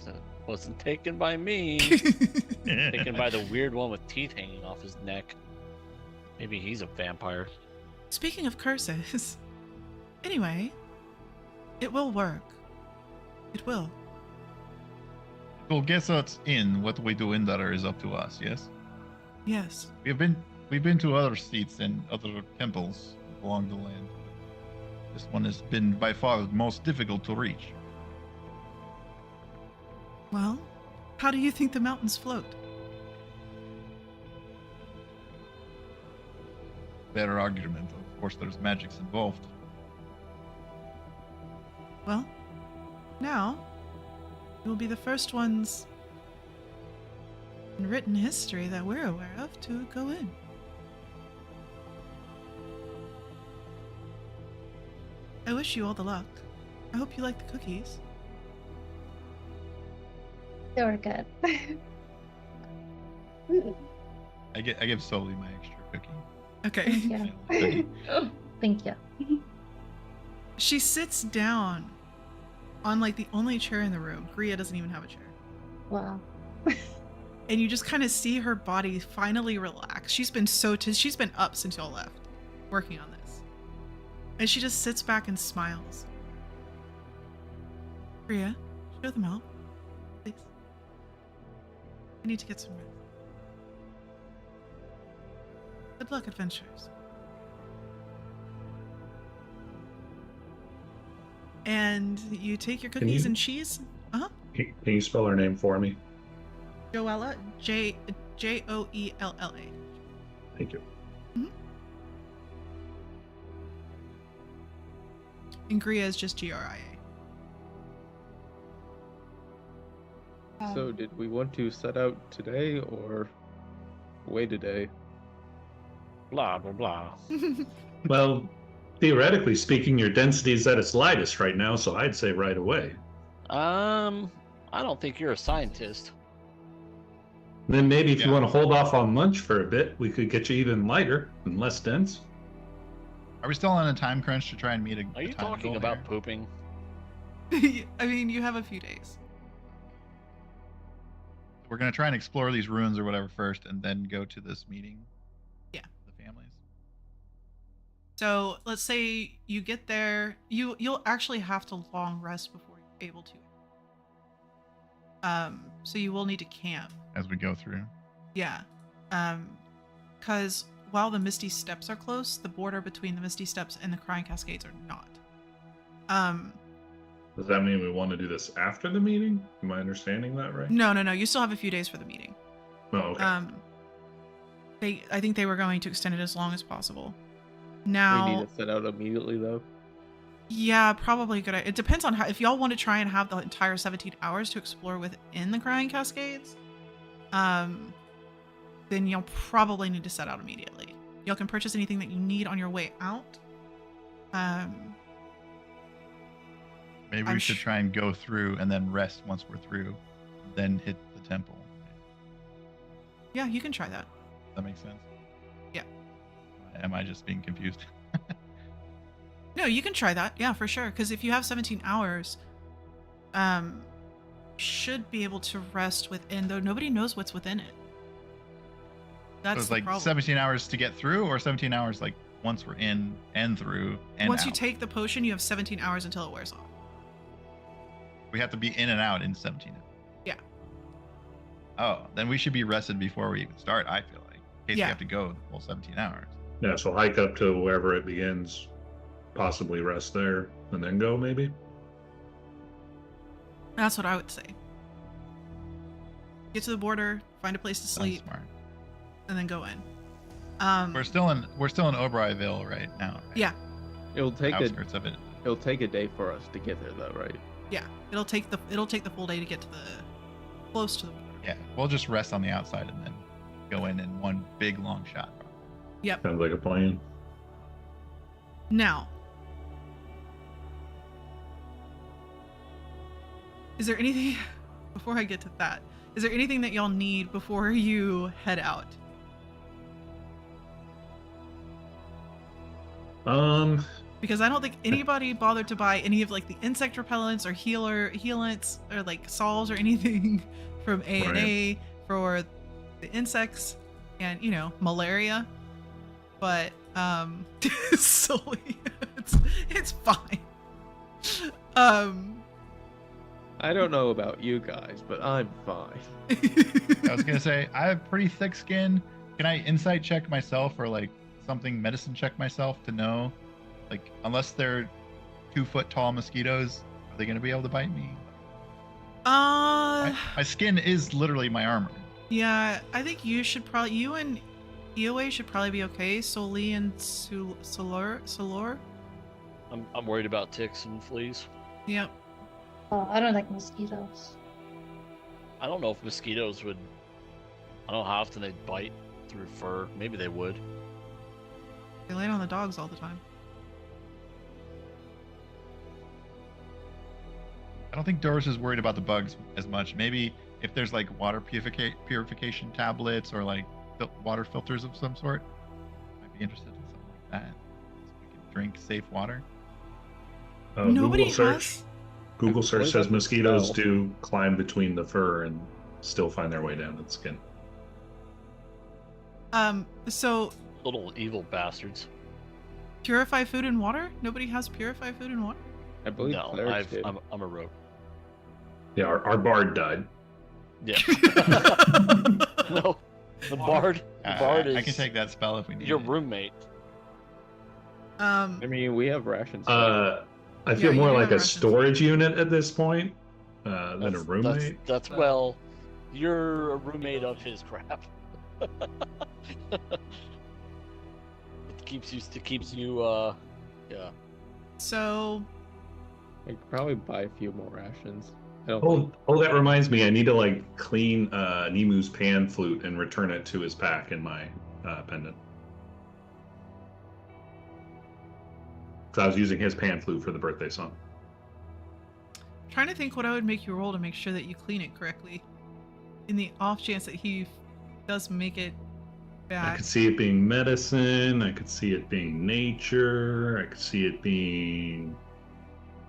It wasn't taken by me. Taken by the weird one with teeth hanging off his neck. Maybe he's a vampire. Speaking of curses, anyway, it will work. It will. Well, guess what's in. What we do in there is up to us. Yes. Yes. We've been to other seats and other temples along the land. This one has been by far the most difficult to reach. Well, how do you think the mountains float? Better argument. Of course, there's magics involved. Well, now, you'll be the first ones in written history that we're aware of to go in. I wish you all the luck. I hope you like the cookies. They were good. I give Soli my extra cookie. Okay. Thank I love you. cookie. Thank you. She sits down on like the only chair in the room. Gria doesn't even have a chair. Wow. and you just kind of see her body finally relax. She's been she's been up since y'all left, working on this. And she just sits back and smiles. Rhea, show them out, please. I need to get some rest. Good luck, adventurers. And you take your cookies and cheese. Uh-huh. Can you spell her name for me? Joella, Joella. Thank you. Mm-hmm. And Gria is just Gria. So did we want to set out today or wait a day? Blah blah blah. Well, theoretically speaking, your density is at its lightest right now, so I'd say right away. I don't think you're a scientist. Then maybe if you Yeah. want to hold off on lunch for a bit, we could get you even lighter and less dense. Are we still on a time crunch to try and meet a Are you time talking goal about here? pooping? I mean, you have a few days. We're gonna try and explore these ruins or whatever first, and then go to this meeting. Yeah. The families. So let's say you get there, you'll actually have to long rest before you're able to. So you will need to camp. As we go through. Yeah. Because while the Misty Steps are close, the border between the Misty Steps and the Crying Cascades are not. Does that mean we want to do this after the meeting? Am I understanding that right? No. You still have a few days for the meeting. Oh, okay. I think they were going to extend it as long as possible. We Now, need to set out immediately though. yeah, probably good. It depends on how. If y'all want to try and have the entire 17 hours to explore within the Crying Cascades, then you'll probably need to set out immediately. Y'all can purchase anything that you need on your way out. Maybe I'm we should sh- try and go through and then rest once we're through, then hit the temple. Yeah, you can try that. That makes sense? Yeah. Am I just being confused? No, you can try that. Yeah, for sure. Because if you have 17 hours, should be able to rest within, though nobody knows what's within it. That's So it's the like problem. 17 hours to get through, or 17 hours like once we're in and through and Once out? you take the potion, you have 17 hours until it wears off. We have to be in and out in 17 hours. Yeah. Oh, then we should be rested before we even start, I feel like. In case Yeah. we have to go the full 17 hours. Yeah, so hike up to wherever it begins, possibly rest there, and then go maybe? That's what I would say. Get to the border, find a place to Sounds sleep, smart. and then go in. We're still in Obrivail right now. Right? Yeah. It'll take a Outskirts of it. it'll take a day for us to get there though, right? Yeah, it'll take the full day to get to the close to the border. Yeah, we'll just rest on the outside and then go in one big long shot. Yep. Sounds like a plan. Now, is there anything before I get to that? Is there anything that y'all need before you head out? Because I don't think anybody bothered to buy any of like the insect repellents or healants or like salves or anything from A&A for the insects and malaria. But silly. it's fine. I don't know about you guys, but I'm fine. I was gonna say I have pretty thick skin. Can I insight check myself or like something medicine check myself to know, like unless they're 2 foot tall mosquitoes, are they gonna be able to bite me? My skin is literally my armor. Yeah, I think you and EOA should probably be okay. Soli and Solor. I'm worried about ticks and fleas. Yep. Oh, I don't like mosquitoes. I don't know if mosquitoes would. I don't know how often they'd bite through fur. Maybe they would. They lay on the dogs all the time. I don't think Doris is worried about the bugs as much. Maybe if there's like water purification tablets or like water filters of some sort, might be interested in something like that. So we can drink safe water. Nobody Google search. has. Google search What says about the mosquitoes smell? do climb between the fur and still find their way down to the skin. So Little evil bastards. purify food and water? Nobody has purified food and water? I believe No, clerics did. I'm a rogue. Yeah, our bard died. Yeah. No, the bard. The bard is I can take that spell if we need your it. roommate. I mean, we have rations. I Yeah, feel you more do like have a rations. storage unit at this point than a That's- roommate. That's well, you're a roommate of his crap. It keeps you yeah. So I could probably buy a few more rations. I don't think... Oh, that reminds me. I need to like clean Nemu's pan flute and return it to his pack in my pendant. Because I was using his pan flute for the birthday song. trying to think what I would make you roll to make sure that you clean it correctly. In the off chance that he does make it I back. could see it being medicine. I could see it being nature. I could see it being,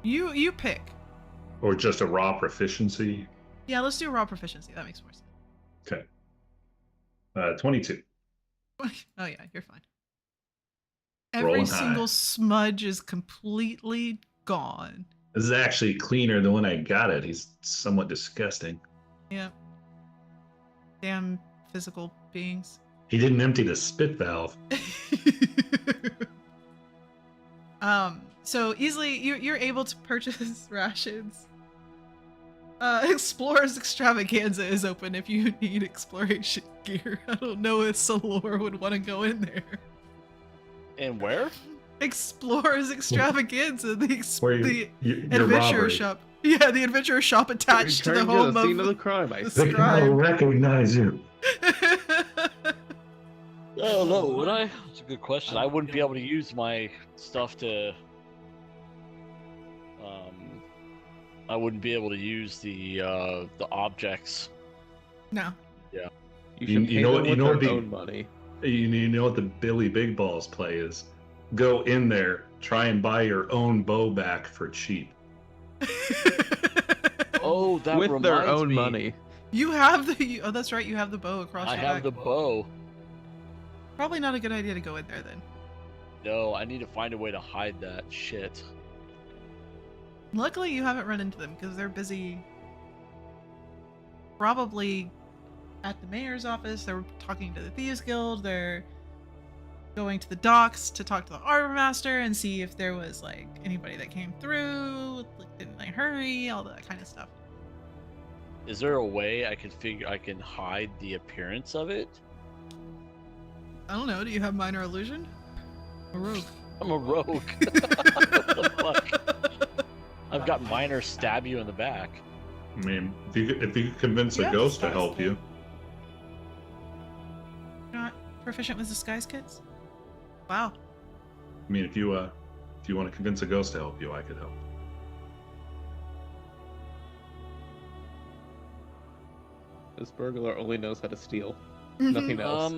You pick. or just a raw proficiency. Yeah, let's do raw proficiency. That makes more sense. Okay. 22. Oh yeah, you're fine. Rolling Every high. single smudge is completely gone. This is actually cleaner than when I got it. He's somewhat disgusting. Yeah. Damn physical beings. He didn't empty the spit valve. So easily you're able to purchase rations. Explorer's Extravaganza is open if you need exploration gear. I don't know if Solor would want to go in there. And where? Explorer's Extravaganza, Where the your adventurer robbery. shop. Yeah, the adventurer shop attached to the Return home the scene of the of. crime. I the They think. can scribe. recognize you. Oh no, would I? That's a good question. I wouldn't be able to use my stuff to. I wouldn't be able to use the objects. No. You You- should you pay know them what- you with know their what the- own money. You know what the Billy Big Balls play is? Go in there, try and buy your own bow back for cheap. Oh, that With their reminds own me. money. You have the. Oh, that's right. You have the bow across I your have back. the bow. Probably not a good idea to go in there then. No, I need to find a way to hide that shit. Luckily, you haven't run into them because they're busy. Probably at the mayor's office. They're talking to the Thieves Guild. They're going to the docks to talk to the harbor master and see if there was like anybody that came through. Like, didn't they hurry? All that kind of stuff. Is there a way I can hide the appearance of it? I don't know. Do you have minor illusion? A rogue. I'm a rogue. What the fuck? I've got minor stab you in the back. I mean, if you could convince a Yeah, ghost to disguise help kit. you. Not proficient with disguise kits? Wow. I mean, if you want to convince a ghost to help you, I could help. This burglar only knows how to steal. Mhm. Nothing else.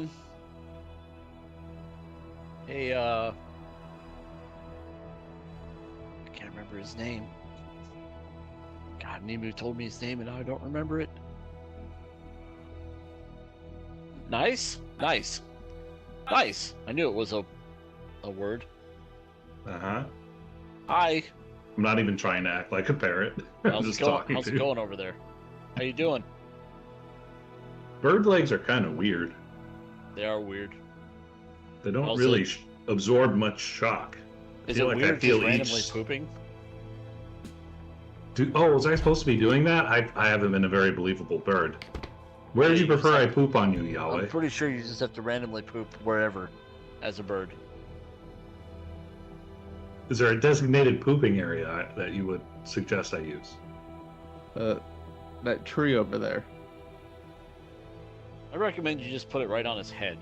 Hey, I can't remember his name. God, Nemu told me his name and now I don't remember it. Nice? Nice. Nice. I knew it was a word. Uh-huh. Hi. I'm not even trying to act like a parrot. I'm How's just it going? talking How's to it you. going over there? How you doing? Bird legs are kind of weird. They are weird. They don't Also- really absorb much shock. Is feel it like I weird feel just randomly each- pooping? Was I supposed to be doing that? I haven't been a very believable bird. Where do you prefer I poop on you, Yahweh? I'm pretty sure you just have to randomly poop wherever as a bird. Is there a designated pooping area that you would suggest I use? That tree over there. I recommend you just put it right on his head.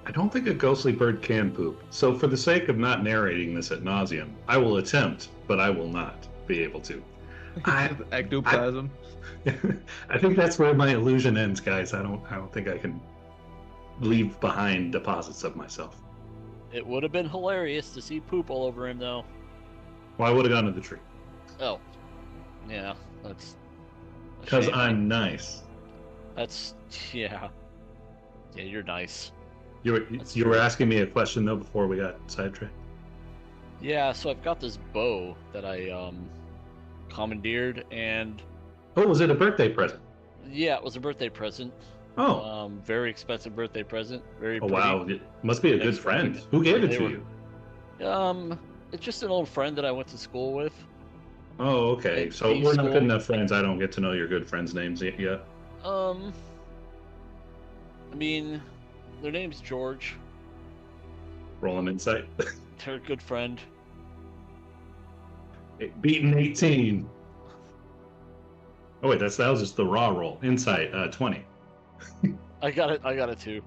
I don't think a ghostly bird can poop. So for the sake of not narrating this ad nauseum, I will attempt, but I will not be able to. Ectoplasm. I think that's where my illusion ends, guys. I don't think I can leave behind deposits of myself. It would have been hilarious to see poop all over him, though. Well, I would have gone to the tree. Oh, yeah, that's Because Shame. I'm nice. That's yeah. Yeah, you're nice. You That's were true. asking me a question though before we got sidetracked. Yeah, so I've got this bow that I commandeered, and Oh, was it a birthday present? yeah, it was a birthday present. Oh, Very expensive birthday present. Very oh pretty. wow, it must be a good friend. Unexpected. Who gave Yeah, it they to were- you? It's just an old friend that I went to school with. Oh, okay. So Teen we're not school. good enough friends. I don't get to know your good friends' names yet. I mean, their name's George. Roll an insight. They're a good friend. Beaten 18. Oh wait, that was just the raw roll. Insight 20. I got it too.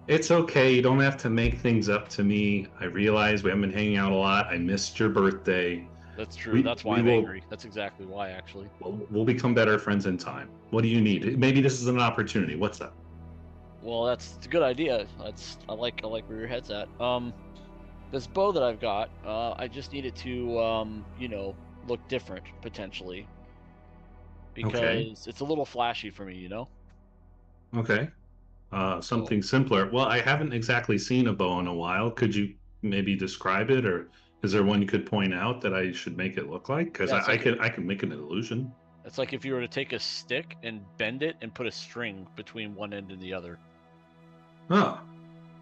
It's okay. You don't have to make things up to me. I realize we haven't been hanging out a lot. I missed your birthday. That's true. We- That's why we I'm will- angry. That's exactly why, actually. We'll become better friends in time. What do you need? Maybe this is an opportunity. What's up? Well, it's a good idea. I like where your head's at. This bow that I've got, I just need it to look different potentially. Because Okay. it's a little flashy for me, you know? Okay. Something simpler. Well, I haven't exactly seen a bow in a while. Could you maybe describe it, or is there one you could point out that I should make it look like? Because Yeah, it's I can make an illusion. It's like if you were to take a stick and bend it and put a string between one end and the other. Oh.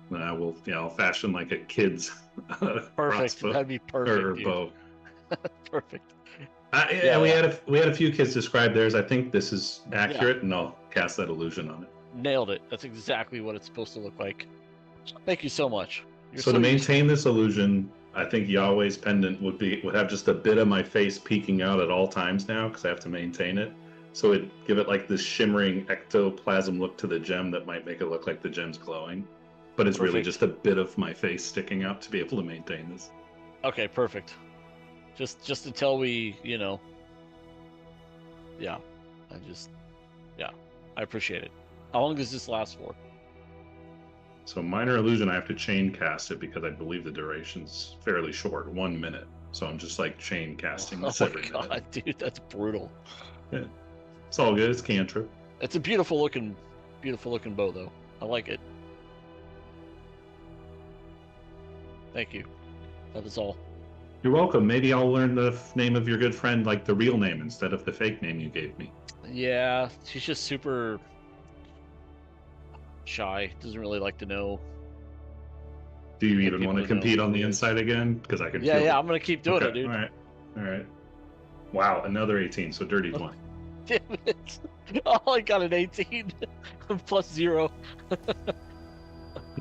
Then I'll fashion like a kid's Perfect. crossbow That'd be or perfect, dude. bow. Perfect. Yeah, we had a few kids describe theirs. I think this is accurate, and I'll cast that illusion on it. Nailed it. That's exactly what it's supposed to look like. Thank you so much. You're So to useful. maintain this illusion, I think Yahweh's pendant would have just a bit of my face peeking out at all times now because I have to maintain it. So it'd give it like this shimmering ectoplasm look to the gem that might make it look like the gem's glowing. But it's really Perfect. just a bit of my face sticking out to be able to maintain this. Okay, perfect. Just until we, yeah. I appreciate it. How long does this last for? So minor illusion, I have to chain cast it because I believe the duration's fairly short, 1 minute. So I'm just like chain casting Oh this my every god, minute. dude, that's brutal. It's all good. It's cantrip. It's a beautiful looking bow, though. I like it. Thank you. That is all. You're welcome. Maybe I'll learn the name of your good friend, like the real name instead of the fake name you gave me. Yeah, she's just super shy. Doesn't really like to know. Do you Yeah, even want people to know compete on the who it is. inside again? Because I can. Yeah, feel yeah, it. I'm gonna keep doing Okay, it, dude. All right. Wow, another 18, so dirty 20. Damn it! Oh, I got an 18 plus 0.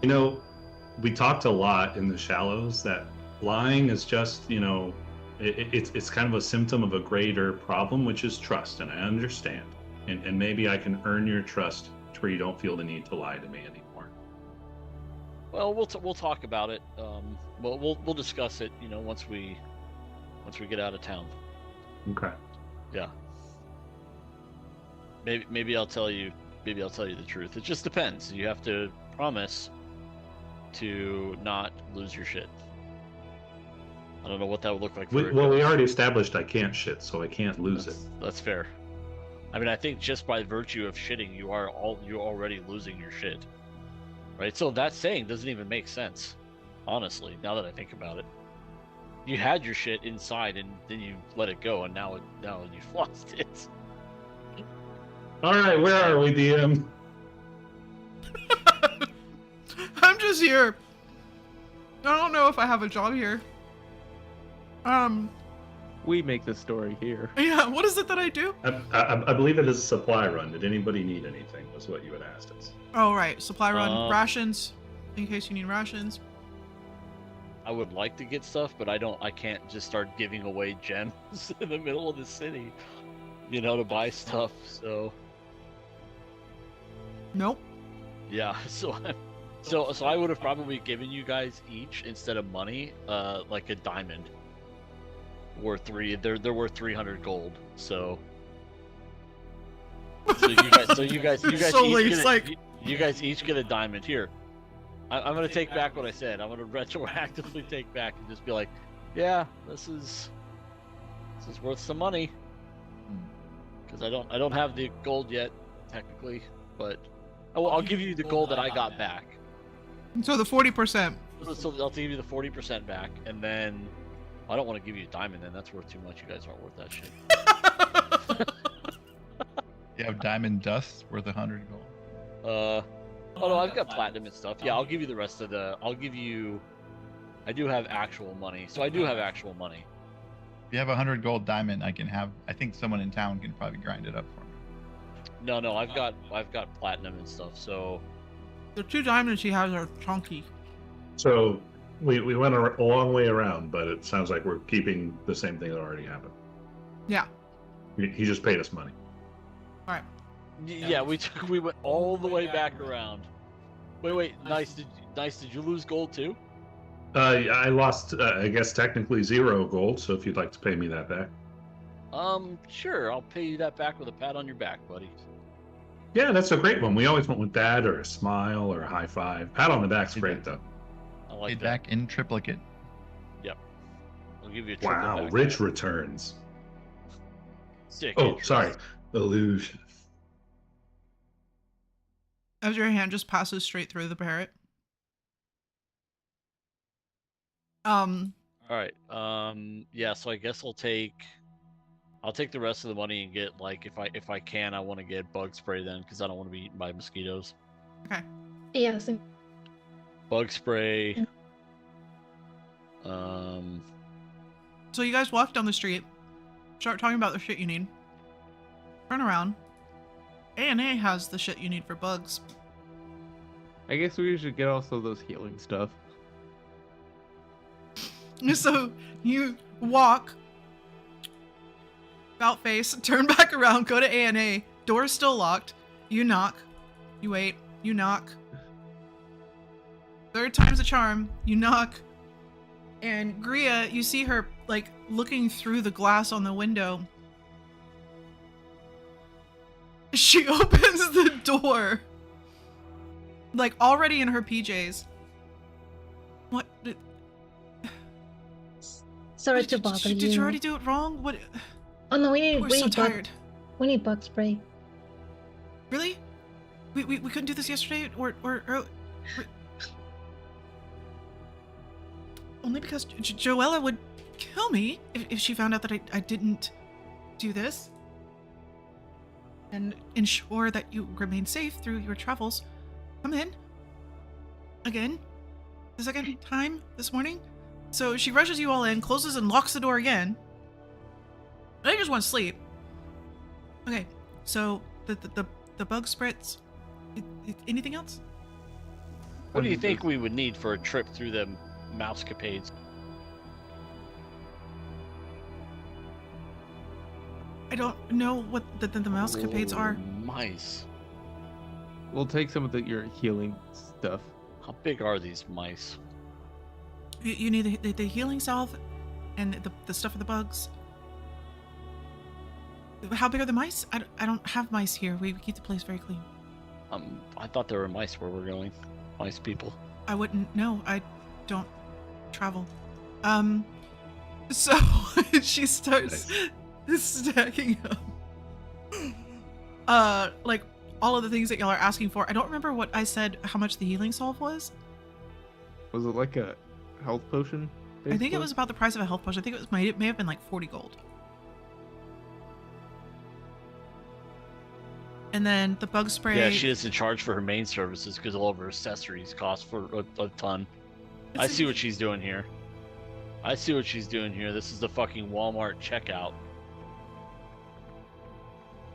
You know, we talked a lot in the shallows that lying is just, it's kind of a symptom of a greater problem, which is trust, and I understand. And maybe I can earn your trust to where you don't feel the need to lie to me anymore. Well, we'll talk about it. We'll discuss it. Once we get out of town. Okay. Yeah. Maybe I'll tell you. Maybe I'll tell you the truth. It just depends. You have to promise to not lose your shit. I don't know what that would look like for We already established I can't shit, so I can't lose it. That's fair. I mean, I think just by virtue of shitting, you're already losing your shit, right? So that saying doesn't even make sense, honestly. Now that I think about it, you had your shit inside and then you let it go, and now you've lost it. All right, where are we, DM? I'm just here. I don't know if I have a job here. We make the story here. Yeah, what is it that I do? I believe it is a supply run. Did anybody need anything? Was what you had asked us. Oh, right. Supply run. Um, Rations. In case you need rations. I would like to get stuff, but I can't just start giving away gems in the middle of the city, to buy stuff. So Nope. yeah, so I would have probably given you guys each, instead of money, like a diamond. Worth they're worth 300 gold. So you guys Solely, each it's get like- you guys each get a diamond here. I'm gonna take back what I said. I'm gonna retroactively take back and just be like, yeah, this is worth some money. because I don't have the gold yet, technically, but I'll give you the gold that I got back. So the 40%. So I'll give you the 40% back, and then I don't want to give you a diamond. Then that's worth too much. You guys aren't worth that shit. You have diamond dust worth 100 gold. Oh no, I've got platinum and stuff. Yeah, I'll give you the rest of the. I'll give you. I do have actual money, so I do have actual money. If you have 100 gold diamond, I think someone in town can probably grind it up for me. No, I've got platinum and stuff. So The 2 diamonds he has are chunky. So we went a long way around, but it sounds like we're keeping the same thing that already happened. Yeah. He just paid us money. All right. yeah, we went all the way back around. Wait, nice. Did you lose gold too? I lost, I guess, technically 0 gold. So if you'd like to pay me that back. Sure. I'll pay you that back with a pat on your back, buddy. Yeah, that's a great one. We always went with that, or a smile, or a high five. Pat on the back's great, though. I like Paid that. back in triplicate. Yep. I'll give you a triple Wow, back. rich returns. Sick. Oh, interest. sorry, illusion. As your hand just passes straight through the parrot. All right. Yeah. So I guess I'll take the rest of the money and get, like, if I can, I want to get bug spray then, because I don't want to be eaten by mosquitoes. Yeah, same. Bug spray. So you guys walk down the street, start talking about the shit you need. Turn around. A&A has the shit you need for bugs. I guess we should get also those healing stuff. So you walk, about face, turn back around, go to A&A. Door's still locked. You knock. You wait. You knock. 3rd time's a charm. You knock. And Gria, you see her, like, looking through the glass on the window. She opens the door. Like, already in her PJs. What? Sorry to bother you. Did you already do it wrong? What? Oh no, we We're need so tired. we need bug spray. Really? We couldn't do this yesterday, or only because Joella would kill me if she found out that I didn't do this. And ensure that you remain safe through your travels. Come in. Again. The 2nd time this morning. So she rushes you all in, closes and locks the door again. I just want to sleep. Okay, so the bug spritz. Anything else? What do you think we would need for a trip through the mousecapades? I don't know what the mousecapades are. Mice. We'll take some of your healing stuff. How big are these mice? You need the healing salve and the stuff for the bugs. How big are the mice? I don't have mice here. We keep the place very clean. I thought there were mice where we're going. Mice people. I wouldn't know. I don't travel. So she starts stacking up. Like all of the things that y'all are asking for. I don't remember what I said. How much the healing salve was? Was it like a health potion? I think basically? it was about the price of a health potion. I think it may have been like 40 gold. And then the bug spray. Yeah, she doesn't charge for her main services because all of her accessories cost for a ton. I see what she's doing here. This is the fucking Walmart checkout.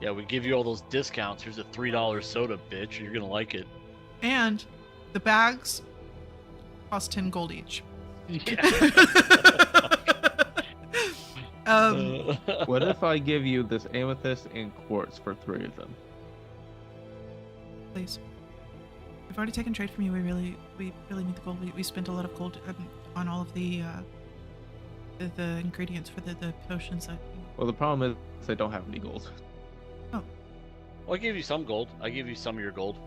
Yeah, we give you all those discounts. Here's a $3 soda, bitch. You're gonna like it. And the bags cost 10 gold each. Yeah. What if I give you this amethyst and quartz for 3 of them? Please. We've already taken trade from you. We really need the gold. We spent a lot of gold on all of the ingredients for the potions that. Well, the problem is I don't have any gold. Oh. Well, I gave you some gold. I gave you some of your gold.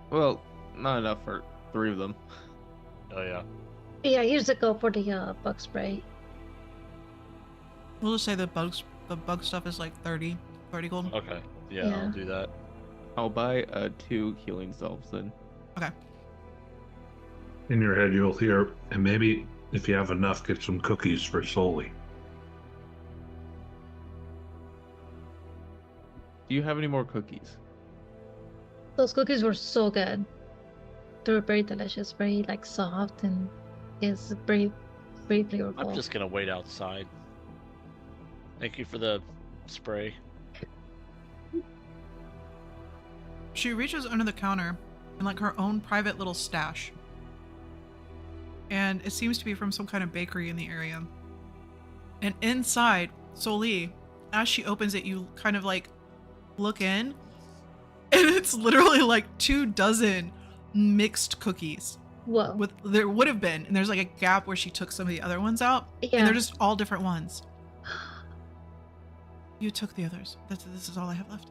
Well, not enough for 3 of them. Oh yeah. Yeah, here's the go for the bug spray. We'll just say the bug stuff is like 30. 30 gold. Okay. Yeah, Yeah. I'll do that. I'll buy 2 healing salves then. Okay. In your head, you'll hear, and maybe if you have enough, get some cookies for Soli. Do you have any more cookies? Those cookies were so good. They were very delicious, very like soft, and it's very, very flavorful. I'm just gonna wait outside. Thank you for the spray. She reaches under the counter in like her own private little stash. And it seems to be from some kind of bakery in the area. And inside, Soli, as she opens it, you kind of like look in, and it's literally like 24 mixed cookies. Whoa. There would have been, and there's like a gap where she took some of the other ones out, Yeah. and they're just all different ones. You took the others. This is all I have left.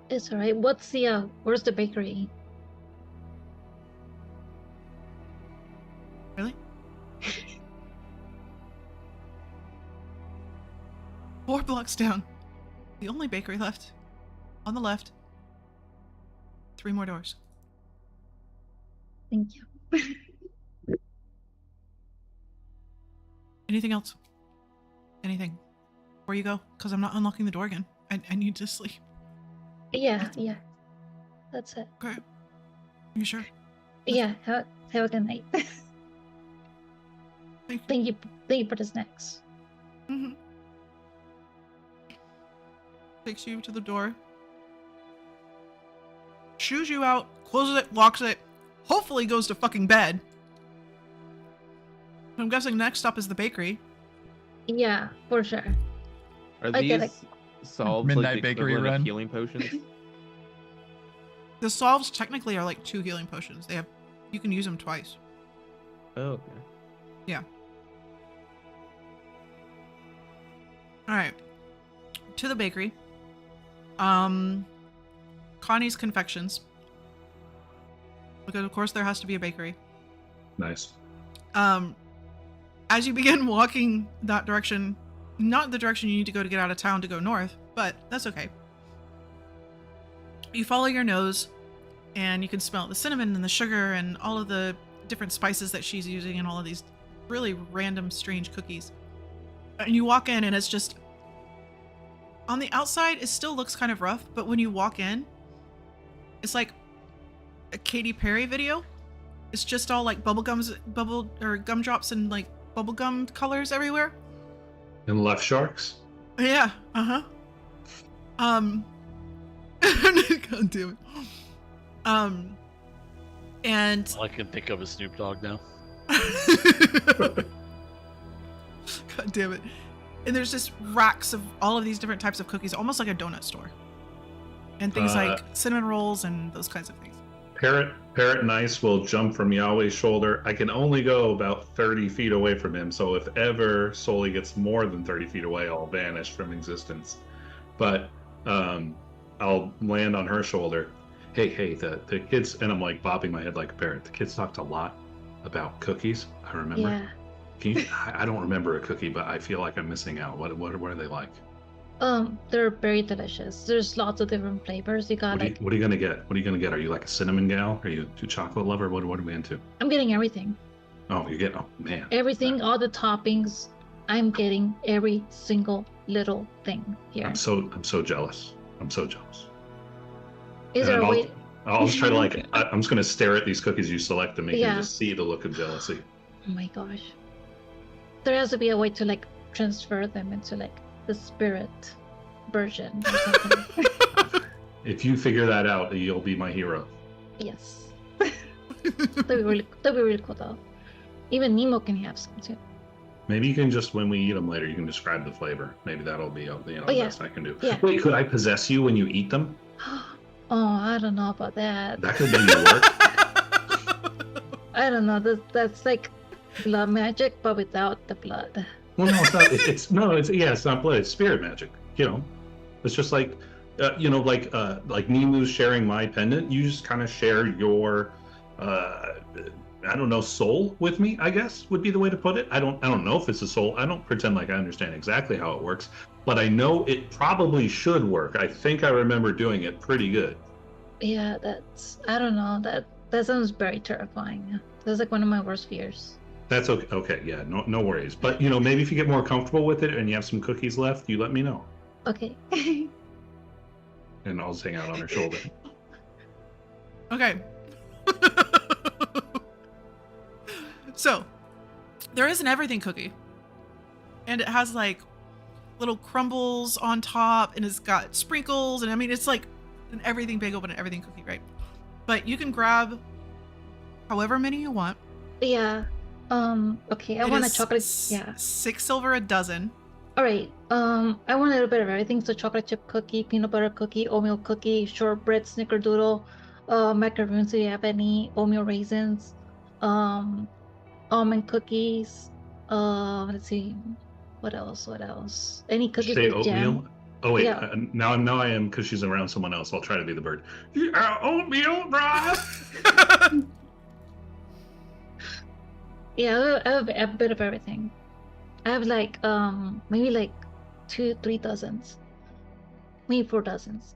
It's alright. Where's the bakery? Really? 4 blocks down. The only bakery left. On the left. 3 more doors. Thank you. Anything else? Anything? Before you go? Because I'm not unlocking the door again. I need to sleep. Yeah. That's it. Okay. You sure? Yeah. Have a good night. Thank you. Thank you for the snacks. Mm-hmm. Takes you to the door. Shoos you out, closes it, locks it, hopefully goes to fucking bed. I'm guessing next stop is the bakery. Yeah, for sure. Are I get these salves Midnight like the bakery equivalent run? of healing potions? The salves technically are like 2 healing potions. You can use them twice. Oh, okay. Yeah. Alright. To the bakery. Connie's Confections. Because of course there has to be a bakery. Nice. As you begin walking that direction, not the direction you need to go to get out of town to go north, but that's okay. You follow your nose, and you can smell the cinnamon and the sugar and all of the different spices that she's using and all of these really random, strange cookies. And you walk in, and it's just... On the outside, it still looks kind of rough, but when you walk in, it's like a Katy Perry video. It's just all like gumdrops and like bubblegum colors everywhere. And left sharks? Yeah, God damn it. And All I can think of is Snoop Dogg now. God damn it. And there's just racks of all of these different types of cookies, almost like a donut store. And things like cinnamon rolls and those kinds of things. Parrot Nice will jump from Yahweh's shoulder. I can only go about 30 feet away from him, so if ever Soli gets more than 30 feet away, I'll vanish from existence. But I'll land on her shoulder. Hey, the kids, and I'm like bopping my head like a parrot. The kids talked a lot about cookies, I remember. Yeah. Can you, I don't remember a cookie, but I feel like I'm missing out. What are they like? They're very delicious. There's lots of different flavors. You got What are you gonna get? What are you gonna get? Are you like a cinnamon gal? Are you a chocolate lover? What are we into? I'm getting everything. Oh, you get. Oh man. Everything, all the toppings. I'm getting every single little thing here. I'm so jealous. I'm so jealous. Is there a And way? I'll just try to like. I'm just gonna stare at these cookies you select and make Yeah. me just see the look of jealousy. Oh my gosh. There has to be a way to like transfer them into like the spirit version or something. If you figure that out, you'll be my hero. Yes. That'd be really cool though. Even Nemo can have some too. Maybe you can just, when we eat them later, you can describe the flavor. Maybe that'll be the yeah. best I can do. Yeah. Wait, could I possess you when you eat them? Oh, I don't know about that. That could be your work. I don't know. That's like blood magic, but without the blood. Well, no, it's not. It's not blood. It's spirit magic. It's just like, like Nemu's sharing my pendant. You just kind of share your, I don't know, soul with me. I guess would be the way to put it. I don't know if it's a soul. I don't pretend like I understand exactly how it works. but I know it probably should work. I think I remember doing it pretty good. Yeah, I don't know. That sounds very terrifying. That's like one of my worst fears. That's okay. Okay, yeah, no worries. But maybe if you get more comfortable with it and you have some cookies left, you let me know, Okay. and I'll just hang out on her shoulder. Okay. So, there is an everything cookie. And it has like little crumbles on top, and it's got sprinkles, and I mean, it's like an everything bagel, but an everything cookie, right? But you can grab however many you want. Yeah. Okay, I It want a is chocolate. Yeah. 6 silver a dozen. All right. I want a little bit of everything. So chocolate chip cookie, peanut butter cookie, oatmeal cookie, shortbread, snickerdoodle, macaroons if you have any, oatmeal raisins, almond cookies. Let's see. What else? Any cookies Say with oatmeal. jam? Oh wait, Yeah. now I am because she's around someone else. I'll try to be the bird. Yeah, oatmeal, bruh. Yeah, I have a bit of everything. I have like maybe like 2-3 dozens, maybe 4 dozens.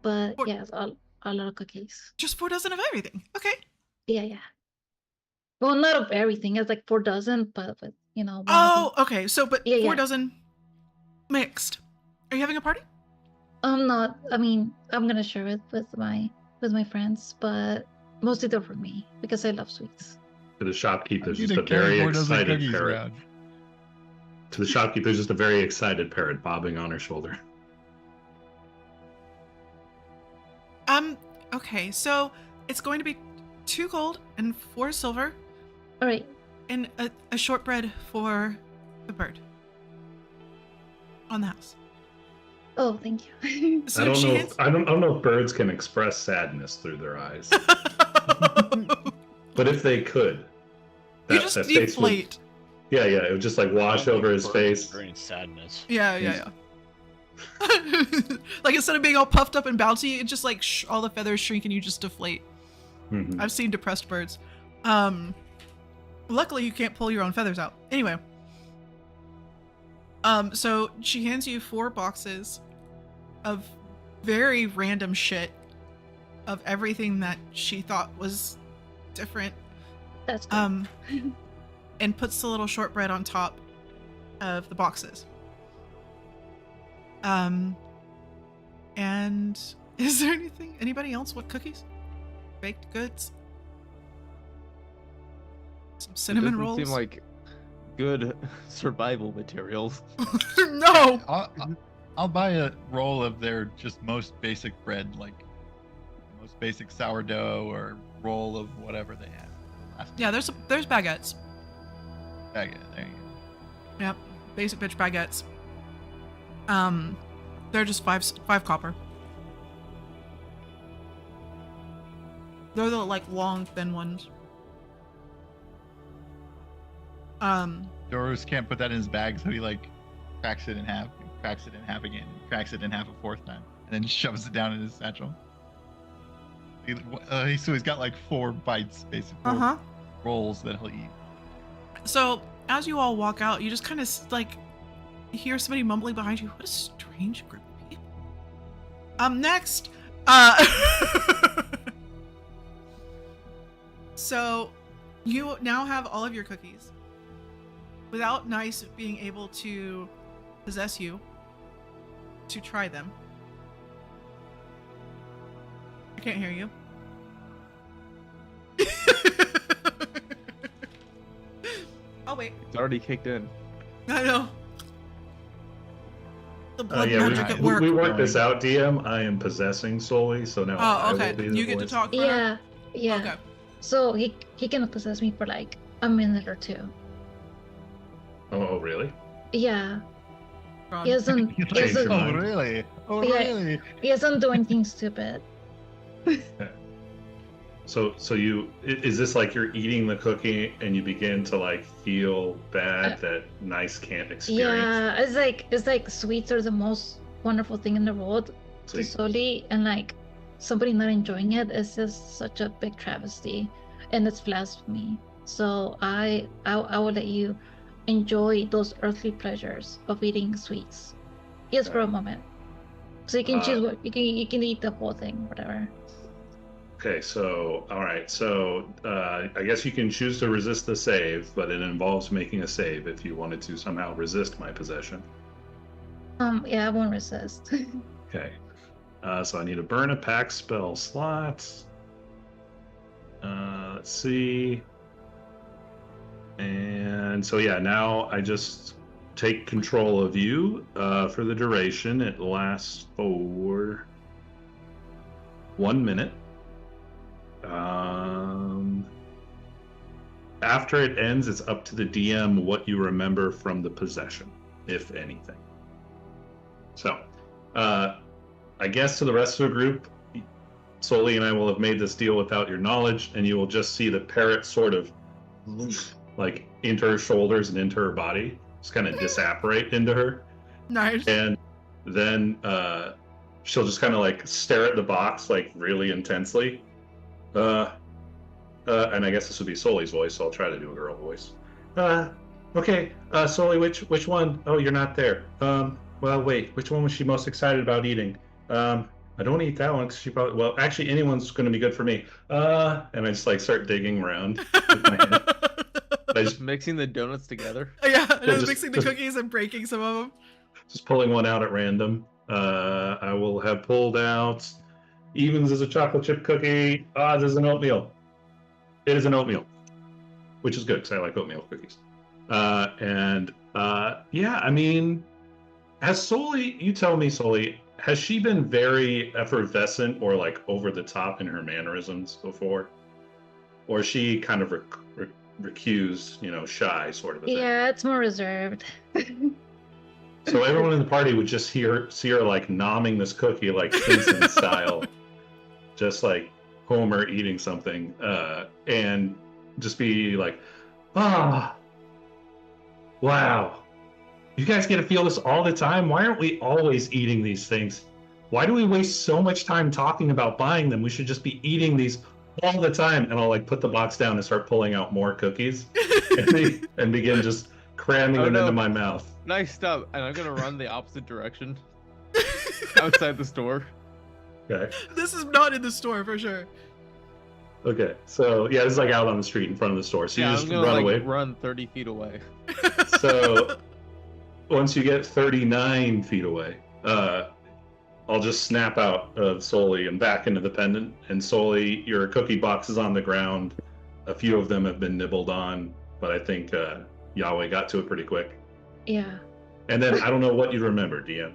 But Four- yeah, it's a lot of cookies. Just 4 dozen of everything. Okay. Yeah. Well, not of everything. It's like 4 dozen, but one of Oh, okay. So, but Yeah, 4 yeah. dozen mixed. Are you having a party? I'm not. I mean, I'm gonna share it with my friends, but mostly they're for me because I love sweets. To the shopkeep, there's You just a to carry very 4 dozen excited cookies parrot. around. To the shopkeep, there's just a very excited parrot bobbing on her shoulder. Okay. So, it's going to be 2 gold and 4 silver All right. and a shortbread for the bird on the house. Oh, thank you. So I don't she know. hands- I don't know if birds can express sadness through their eyes, but if they could, You just that face would- deflate. yeah, it would just like wash over his face. Experiencing sadness. Yeah. Like instead of being all puffed up and bouncy, it just like all the feathers shrink and you just deflate. Mhm. I've seen depressed birds. Luckily you can't pull your own feathers out. Anyway. So she hands you 4 boxes of very random shit of everything that she thought was different. That's good. And puts the little shortbread on top of the boxes. And is there anybody else? What cookies? Baked goods? Some cinnamon It doesn't rolls? seem like good survival materials. No! I'll buy a roll of their just most basic bread, like the most basic sourdough, or roll of whatever they have. Yeah, there's baguettes. There you go. Yep, basic bitch baguettes. They're just 5 copper. They're the like long, thin ones. Dorus can't put that in his bag, so he like cracks it in half, and cracks it in half again, and cracks it in half a 4th time, and then shoves it down in his satchel. So he's got like 4 bites, basically, 4 rolls that he'll eat. So as you all walk out, you just kind of like hear somebody mumbling behind you. What a strange group of people. Next. So you now have all of your cookies. Without Nice being able to possess you to try them. I can't hear you. Oh wait. It's already kicked in. I know. The blood Yeah, magic at work. we worked this out, DM. I am possessing solely, so now I Oh, will okay. be the You get to voice. talk for her? Yeah. Okay. So he can possess me for like a minute or 2. Oh, really? Yeah. Ron. He doesn't. He You changed your doesn't, Oh mind. really? Oh Yeah. really? he doesn't do anything stupid. So is this like you're eating the cookie and you begin to like feel bad that Nice can't experience? Yeah, it's like sweets are the most wonderful thing in the world So to Soli, and like somebody not enjoying it is just such a big travesty, and it's blasphemy. So I will let you enjoy those earthly pleasures of eating sweets. Just for a moment. So you can choose what you can eat the whole thing, whatever. Okay, so all right, so I guess you can choose to resist the save, but it involves making a save if you wanted to somehow resist my possession. Yeah, I won't resist. Okay, so I need to burn a pack spell slot. Let's see. And so yeah, now I just take control of you for the duration. It lasts for 1 minute. After it ends, it's up to the DM what you remember from the possession, if anything. So, I guess to the rest of the group, Soli and I will have made this deal without your knowledge, and you will just see the parrot sort of like into her shoulders and into her body, just kind of disapparate into her. Nice. And then she'll just kind of like stare at the box like really intensely. And I guess this would be Soli's voice, so I'll try to do a girl voice. Okay, Soli, which one? Oh, you're not there. Well, wait, which one was she most excited about eating? I don't want to eat that one because she probably, well, actually, anyone's going to be good for me. And I just like start digging around with my hand. Just mixing the donuts together. Yeah, just mixing the cookies and breaking some of them. Just pulling one out at random. I will have pulled out evens as a chocolate chip cookie, odds as an oatmeal. It is an oatmeal, which is good because I like oatmeal cookies. Yeah, I mean, has Soli, you tell me, Soli, has she been very effervescent or like over the top in her mannerisms before? Or is she kind of recused, you know, shy sort of a thing? Yeah, it's more reserved. So everyone in the party would just see her like nomming this cookie like Simpson style, just like Homer eating something, and just be like, wow, you guys get to feel this all the time? Why aren't we always eating these things? Why do we waste so much time talking about buying them? We should just be eating these all the time. And I'll like put the box down and start pulling out more cookies and begin just cramming them into my mouth. Nice stuff. And I'm gonna run the opposite direction outside the store. Okay. This is not in the store for sure. Okay. So yeah, it's like out on the street in front of the store. So Yeah, you I'm just gonna run like away. run 30 feet away. So once you get 39 feet away, I'll just snap out of Soli and back into the pendant. And Soli, your cookie box is on the ground. A few of them have been nibbled on, but I think Yahweh got to it pretty quick. Yeah. And then I don't know what you remember, DM.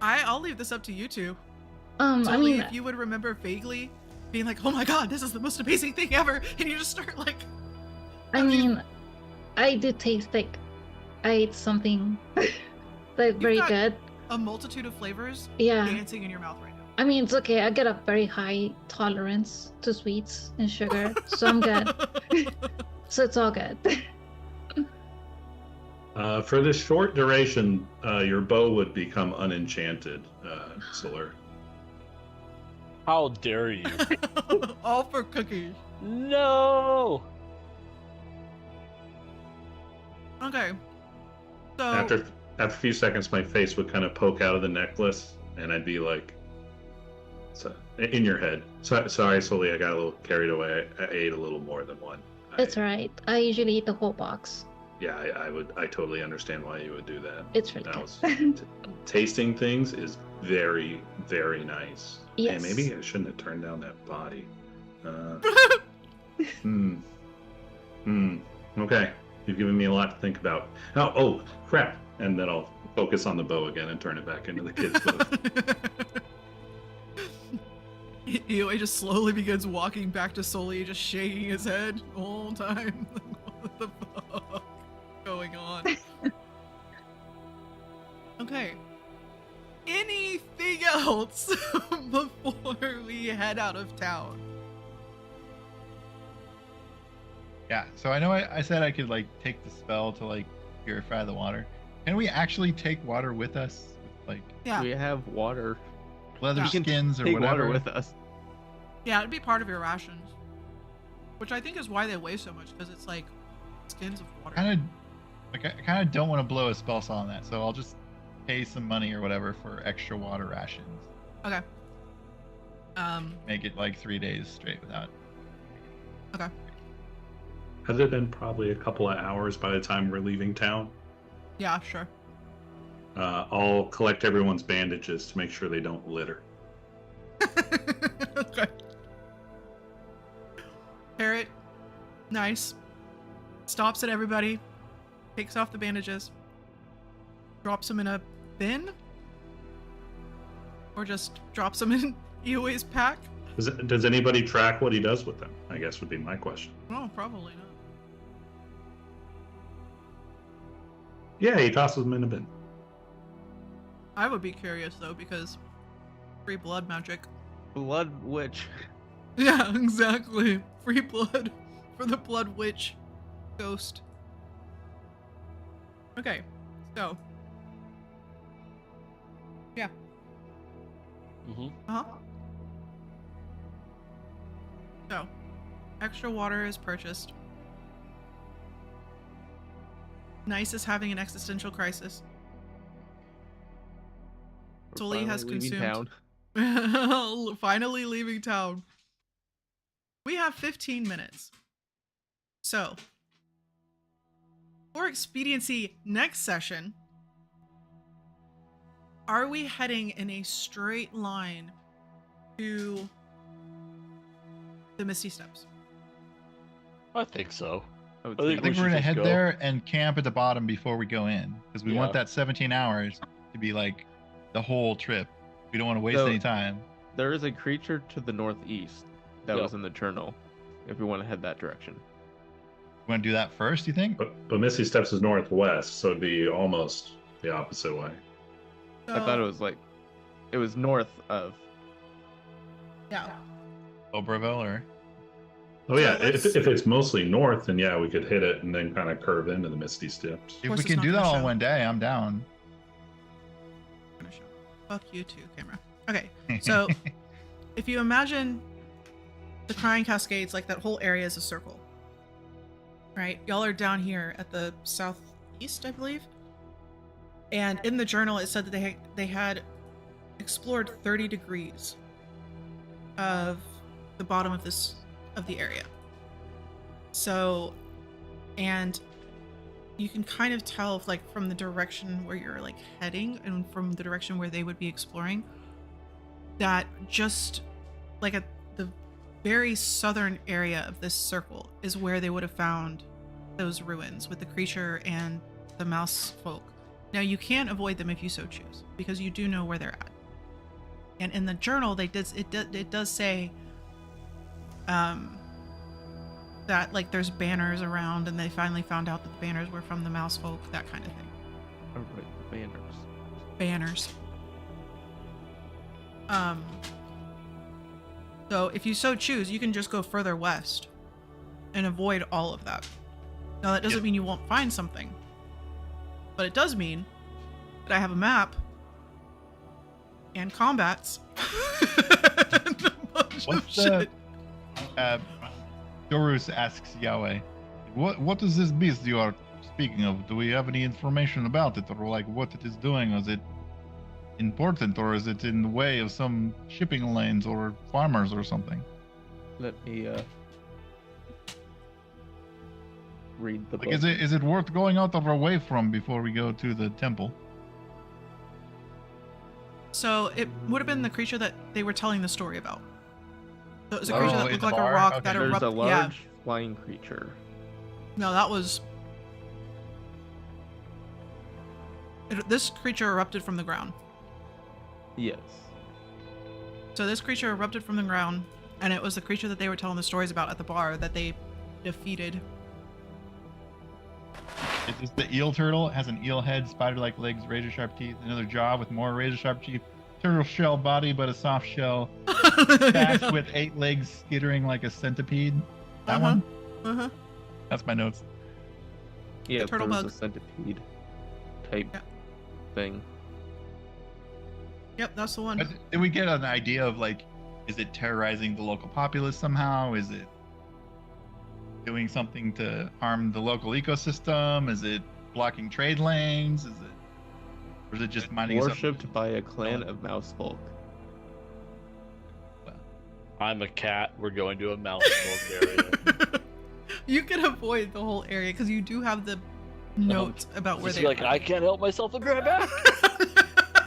I'll leave this up to you two. I Totally, mean, if you would remember vaguely being like, oh my god, this is the most amazing thing ever, and you just start like... I did taste like I ate something like very got- good. a multitude of flavors Yeah. dancing in your mouth right now. I mean, it's okay. I get a very high tolerance to sweets and sugar, so I'm good. So it's all good. For this short duration, your bow would become unenchanted, Solar. How dare you? All for cookies. No! Okay. So After a few seconds, my face would kind of poke out of the necklace, and I'd be like, so, in your head. Sorry, Soli, I got a little carried away. I ate a little more than one. It's alright. I usually eat the whole box. Yeah, I totally understand why you would do that. It's really That was, good. tasting things is very, very nice. Yes. Hey, maybe I shouldn't have turned down that body. Okay, you've given me a lot to think about. Oh, crap. And then I'll focus on the bow again and turn it back into the kid's bow. Eoi just slowly begins walking back to Soli, just shaking his head the whole time. What the fuck going on? Okay. Anything else before we head out of town? Yeah, so I know I said I could like take the spell to like purify the water. Can we actually take water with us? Like Yeah. We have water. leather We can skins or Take whatever? water with us. Yeah, it'd be part of your rations. Which I think is why they weigh so much, because it's like skins of water. I kind of don't want to blow a spell slot on that, so I'll just pay some money or whatever for extra water rations. Okay. Make it like 3 days straight without. Okay. Has it been probably a couple of hours by the time we're leaving town? Yeah, sure. I'll collect everyone's bandages to make sure they don't litter. Okay. Parrot, nice. Stops at everybody, takes off the bandages, drops them in a bin, or just drops them in Eoway's pack. Does anybody track what he does with them? I guess would be my question. Oh, probably not. Yeah, he tosses them in a bin. I would be curious though, because free blood magic. Blood witch. Yeah, exactly. Free blood for the blood witch ghost. Okay, so. Yeah. Mm-hmm. Uh-huh. So, extra water is purchased. Nice is having an existential crisis. We're Sully has finally leaving consumed. town. Finally leaving town. We have 15 minutes. So, for expediency next session, are we heading in a straight line to the Misty Steps? I think so. I would I say think I think we we're should gonna just head go. there and camp at the bottom before we go in, because we want Yeah. that 17 hours to be like the whole trip. We don't want to waste So- any time. there is a creature to the northeast that Yep. was in the journal. If we want to head that direction. You want to do that first? You think? But Misty Steps is northwest, so it'd be almost the opposite way. I thought it was north of. Yeah. Obrivail or? Oh yeah, So let's- if it's mostly north, then yeah, we could hit it and then kind of curve into the Misty Steps. If course we it's can not do that gonna all show. in one day, I'm down. Gonna show. Fuck you too, camera. Okay, so if you imagine the Crying Cascades, like that whole area is a circle, right? Y'all are down here at the southeast, I believe. And in the journal, it said that they had explored 30 degrees of the bottom of the area. So, and you can kind of tell, like, from the direction where you're like heading and from the direction where they would be exploring, that just like at the very southern area of this circle is where they would have found those ruins with the creature and the mouse folk. Now you can avoid them if you so choose, because you do know where they're at. And in the journal, it does say that like there's banners around, and they finally found out that the banners were from the mouse folk, that kind of thing. Oh, right, the banners. Banners. So if you so choose, you can just go further west and avoid all of that. Now that doesn't mean you won't find something, but it does mean that I have a map and combats and a bunch of What's shit. Dorus asks Yahweh, what is this beast you are speaking of? Do we have any information about it, or like what it is doing? Is it important, or is it in the way of some shipping lanes or farmers or something? Let me read the Like, book. is it worth going out of our way from before we go to the temple? So it would have been the creature that they were telling the story about. So it was a Oh, creature that in looked the like bar? a rock Okay. that There's erupted. a large Yeah. flying creature. No, that was. This creature erupted from the ground. Yes. So this creature erupted from the ground, and it was the creature that they were telling the stories about at the bar that they defeated. It is the eel turtle. It has an eel head, spider-like legs, razor-sharp teeth, another jaw with more razor-sharp teeth, turtle shell body but a soft shell, back with 8 legs skittering like a centipede. That Uh-huh. one? Uh-huh. That's my notes. Yeah, The turtle there was bug. a centipede type Yeah. thing. Yep, that's the one. Did we get an idea of, like, is it terrorizing the local populace somehow? Is it doing something to harm the local ecosystem? Is it blocking trade lanes? Or is it just minding its own Worshipped by a clan of mouse folk. I'm a cat. We're going to a mouse folk area. You can avoid the whole area because you do have the note about where Just they be like, are. I can't help myself and grab back.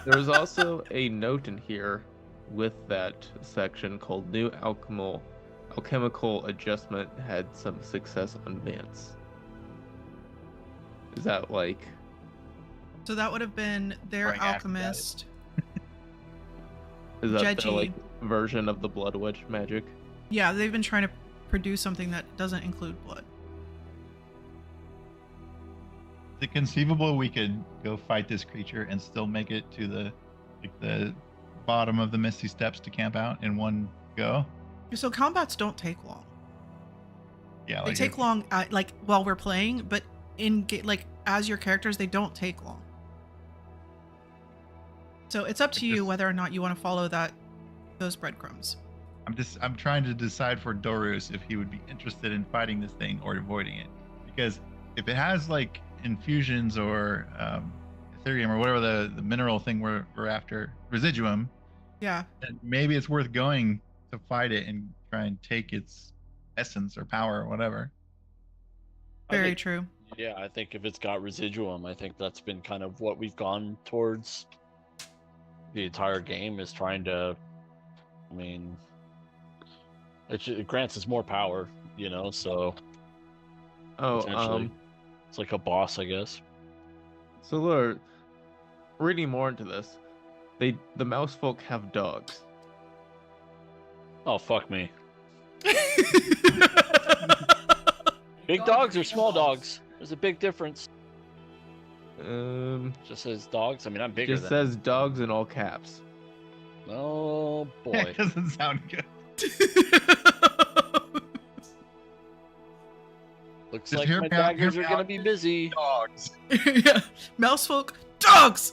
There's also a note in here with that section called New Alchemical Adjustment had some success on Vance. Is that like... So that would have been their Going after that. alchemist. Is that their Jeji. like version of the Blood Witch magic? Yeah, they've been trying to produce something that doesn't include blood. Is it conceivable we could go fight this creature and still make it to the bottom of the Misty Steps to camp out in one go? So combats don't take long. Yeah, They take long, like while we're playing, but like as your characters, they don't take long. So it's up to you whether or not you want to follow those breadcrumbs. I'm trying to decide for Dorus if he would be interested in fighting this thing or avoiding it, because if it has like infusions or Ethereum or whatever the mineral thing we're after, residuum, Yeah. then maybe it's worth going to fight it and try and take its essence or power or whatever. Very think- true. Yeah, I think if it's got residuum, I think that's been kind of what we've gone towards the entire game, is trying to, I mean, it grants us more power, you know, so Oh, potentially it's like a boss, I guess. so Lord, reading more into this, the mouse folk have dogs. Oh, fuck me. Big dogs or small dogs? There's a big difference. Just says dogs. I mean, I'm bigger Just than. says dogs in all caps. Oh boy. It doesn't sound good. Looks Just like hear my me out, daggers hear are me gonna out. be busy. Dogs. Yeah. Mouse folk, dogs!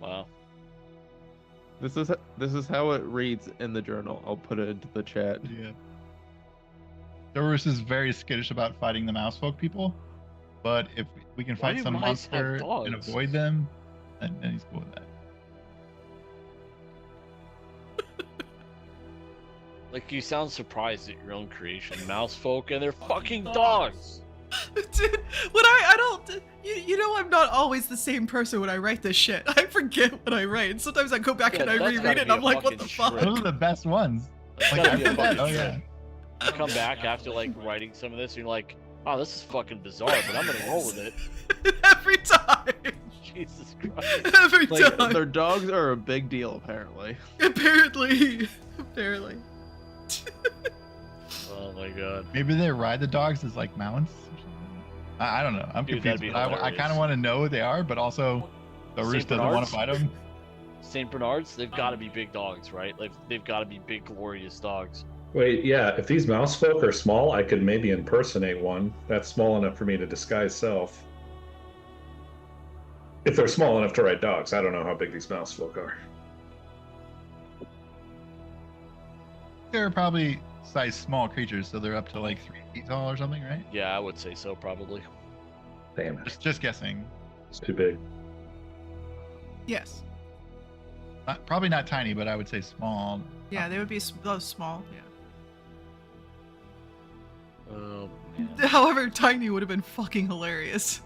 Wow. This is how it reads in the journal. I'll put it into the chat. Yeah. Dorus is very skittish about fighting the mouse folk people, but if we can Why fight do some mice have monster and dogs? avoid them, then he's cool with that. Like, you sound surprised at your own creation, mouse folk, and they're fucking dogs. Dude, when I don't, you know, I'm not always the same person when I write this shit. I forget what I write. And sometimes I go back Yeah, and I that's reread gotta it and be I'm a like, what the fucking fuck? shred. Those are the best ones. That's Like gotta be a after that, fucking oh shred. yeah. You come back after like writing some of this, and you're like, oh, this is fucking bizarre, but I'm gonna roll with it. Every time. Jesus Christ. Every Like time. their dogs are a big deal, apparently. Apparently. Oh my god. Maybe they ride the dogs as like mounts. Or something. I don't know. I'm Dude, confused. that'd be But I hilarious. kind of want to know what they are, but also Dorus Saint doesn't want Bernards? to fight them. St. Bernards, they've got to be big dogs, right? Like, they've got to be big, glorious dogs. Wait, yeah, if these mouse folk are small, I could maybe impersonate one. That's small enough for me to disguise self. If they're small enough to ride dogs, I don't know how big these mouse folk are. They're probably size small creatures, so they're up to like 3 feet tall or something, right? Yeah, I would say so, probably. Damn it, Just guessing. it's too big. Yes. Probably not tiny, but I would say small. Yeah, they would be small. Yeah. Oh, man. However, tiny would have been fucking hilarious.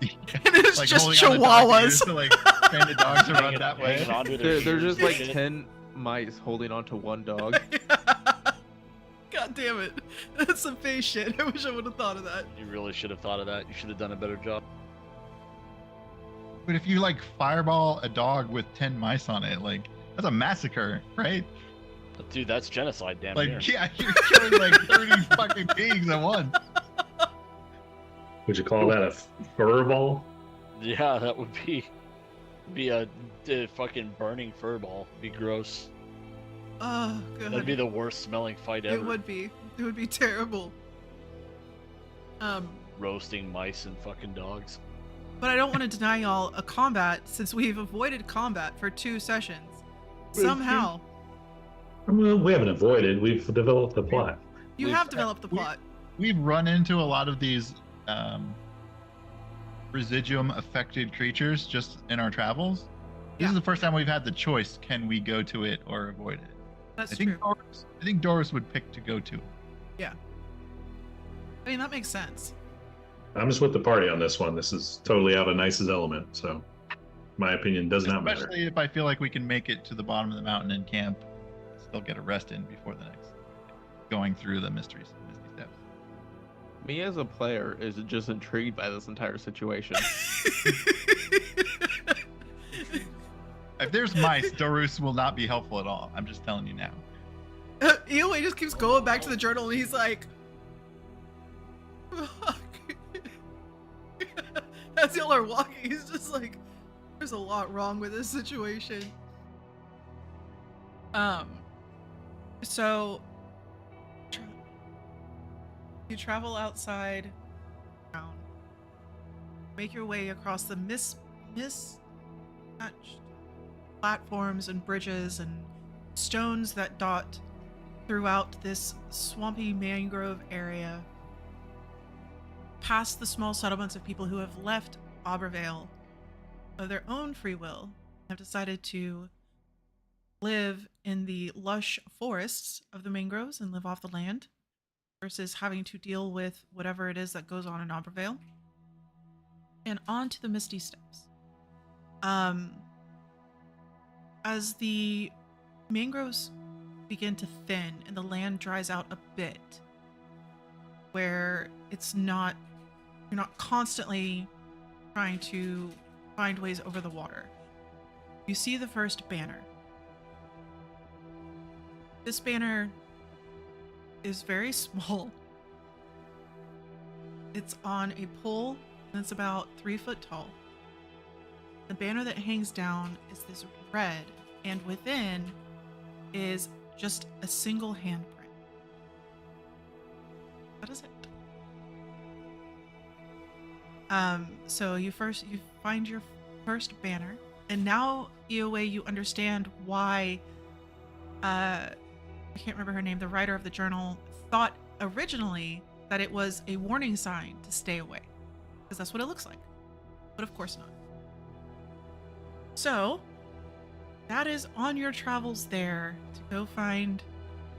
Yeah. And it's Like just holding on to dog ears chihuahuas. to, like train the dogs to run Hanging- that way. hanging onto their They're ears just and like shit. 10 mice holding onto one dog. God damn it. That's some face shit. I wish I would have thought of that. You really should have thought of that. You should have done a better job. But if you like fireball a dog with 10 mice on it, like that's a massacre, right? But dude, that's genocide, damn Like, near. yeah, you're killing like 30 fucking beings at once. Would you call that a furball? Yeah, that would be a fucking burning furball. Be gross. Oh, god. That'd be the worst smelling fight ever. It would be. It would be terrible. Roasting mice and fucking dogs. But I don't want to deny y'all a combat since we've avoided combat for 2 sessions. Somehow. Well, we haven't avoided. We've developed a plot. You have developed the plot. We've run into a lot of these residuum affected creatures just in our travels. This is the first time we've had the choice: can we go to it or avoid it? That's true. I think Doris would pick to go to it. Yeah. I mean, that makes sense. I'm just with the party on this one. This is totally out of Nice's element, so my opinion does not matter. Especially if I feel like we can make it to the bottom of the mountain and camp, still get a rest in before the next going through the misty steps. Me as a player is just intrigued by this entire situation. If there's mice, Dorus will not be helpful at all. I'm just telling you now. Eowyn just keeps going back to the journal, and he's like, fuck. As y'all are walking, he's just like, there's a lot wrong with this situation. So you travel outside town, make your way across the mismatched platforms and bridges and stones that dot throughout this swampy mangrove area, past the small settlements of people who have left Obrivail of their own free will, have decided to live in the lush forests of the mangroves and live off the land versus having to deal with whatever it is that goes on in Obrivail. And on to the misty steps. As the mangroves begin to thin and the land dries out a bit, where you're not constantly trying to find ways over the water, you see the first banner. This banner is very small. It's on a pole and it's about 3 foot tall. The banner that hangs down is this red, and within is just a single handprint. That is it. So you find your first banner, and now, Eowyn, you understand why I can't remember her name, the writer of the journal, thought originally that it was a warning sign to stay away, because that's what it looks like. But of course not. So that is on your travels there to go find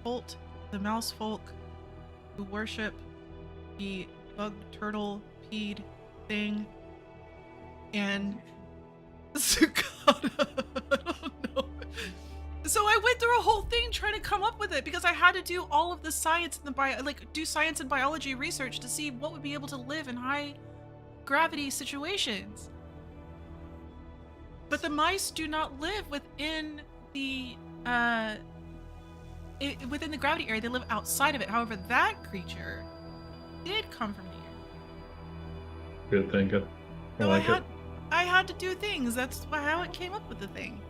Holt, the mouse folk who worship the bug turtle peed thing, and Zucata. I don't know. So I went through a whole thing trying to come up with it because I had to do all of the science and do science and biology research to see what would be able to live in high gravity situations. But the mice do not live within the within the gravity area. They live outside of it. However, that creature did come from the air. Good thinking. So I had to do things. That's how it came up with the thing.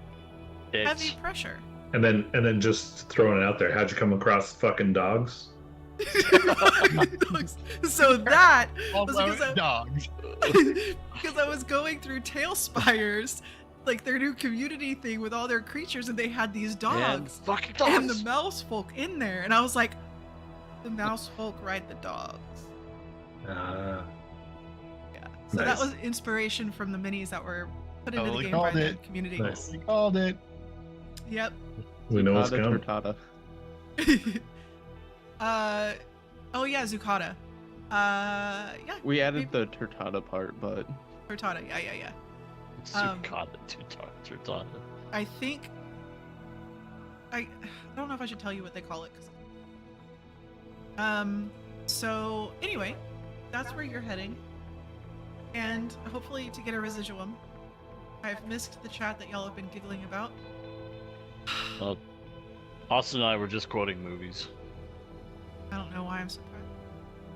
Heavy pressure. And then just throwing it out there. How'd you come across fucking dogs? So that was dogs. because I was going through Tail Spires, like their new community thing with all their creatures, and they had these dogs fucking dogs. and the mouse folk in there, and I was like, the mouse folk ride the dogs. Yeah. So Nice. that was inspiration from the minis that were put into the we game called by the it. community. Nice. We called it. Yep. We know what's coming. Turtada. Oh yeah, Zucata. Yeah. We added the Turtada part, but Turtada. Yeah. Zucata, Turtada. I think I don't know if I should tell you what they call it. So anyway, that's where you're heading, and hopefully to get a residuum. I've missed the chat that y'all have been giggling about. Austin and I were just quoting movies. I don't know why I'm surprised.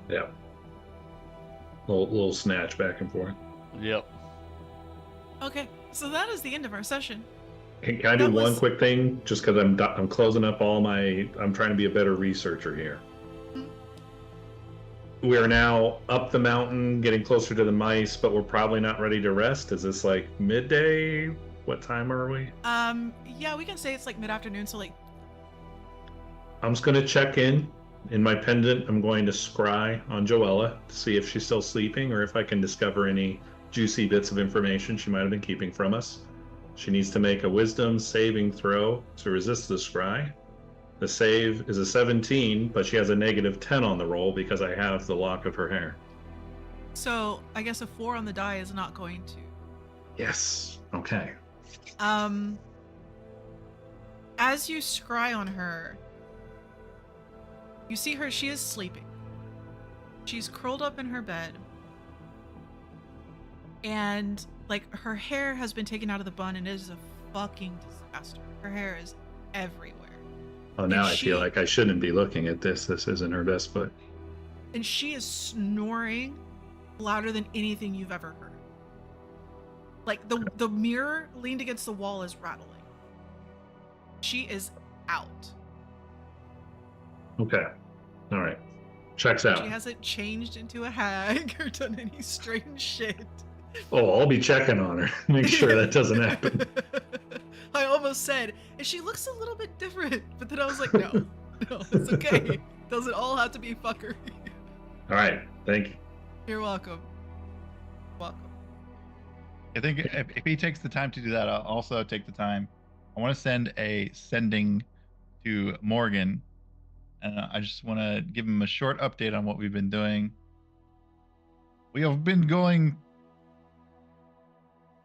Yeah. Little snatch back and forth. Yep. Okay, so that is the end of our session. Can I do That one was- quick thing? Just because I'm closing up all my. I'm trying to be a better researcher here. We are now up the mountain, getting closer to the mice, but we're probably not ready to rest. Is this like midday? What time are we? Yeah, we can say it's like mid-afternoon, so like I'm just gonna check in In my pendant, I'm going to scry on Joella to see if she's still sleeping or if I can discover any juicy bits of information she might have been keeping from us. She needs to make a wisdom saving throw to resist the scry. The save is a 17, but she has a -10 on the roll because I have the lock of her hair. So I guess a 4 on the die is not going to. Yes. Okay. As you scry on her, you see her, she is sleeping. She's curled up in her bed. And like her hair has been taken out of the bun and it is a fucking disaster. Her hair is everywhere. Oh, now And I feel like I shouldn't be looking at this. This isn't her best foot. And she is snoring louder than anything you've ever heard. Like the mirror leaned against the wall is rattling. She is out. Okay. All right. Checks out. She hasn't changed into a hag or done any strange shit. Oh, I'll be checking on her. Make sure that doesn't happen. I almost said, and she looks a little bit different, but then I was like, no, it's okay. Doesn't all have to be fuckery. All right. Thank you. You're welcome. Welcome. I think if he takes the time to do that, I'll also take the time. I want to send a sending to Morgan, and I just want to give him a short update on what we've been doing. We have been going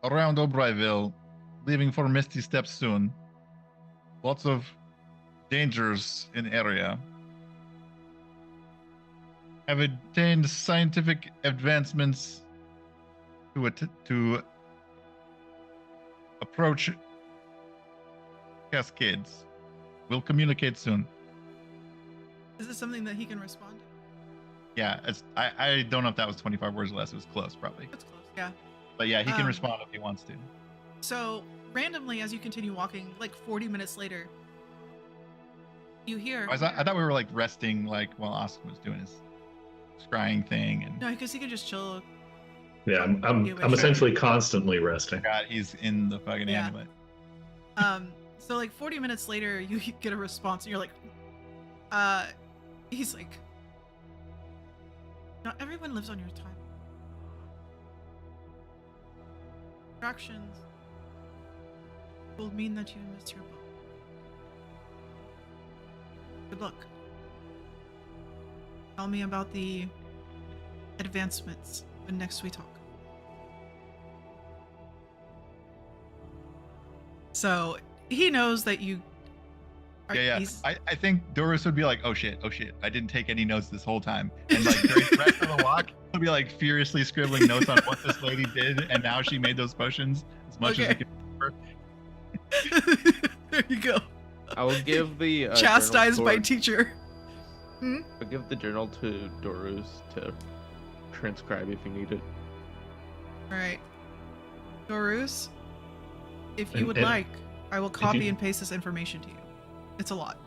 around Obrivail, leaving for Misty Steps soon. Lots of dangers in area. Have attained scientific advancements to approach cascades. We'll communicate soon. Is this something that he can respond to? Yeah, I don't know if that was 25 words or less. It was close, probably. That's close, yeah. But yeah, he can respond if he wants to. So, randomly, as you continue walking, like 40 minutes later, you hear... I thought we were like resting, like while Oscar was doing his scrying thing, and No, because he can just chill. Yeah, I'm essentially constantly resting. God, he's in the fucking Yeah. amulet. So like 40 minutes later, you get a response, and you're like, he's like, not everyone lives on your time. Distractions will mean that you miss your book. Good luck. Tell me about the advancements when next we talk. So he knows that you are, Yeah. he's- I think Doris would be like, oh shit, I didn't take any notes this whole time. And like during the rest of the walk, he'll be like furiously scribbling notes on what this lady did and now she made those potions as much as he Okay. can remember. There you go. I will give the Chastised by journal teacher. I'll give the journal to Dorus to transcribe if you need it. All right, Dorus, if you And- would and like, I will copy you- and paste this information to you. It's a lot.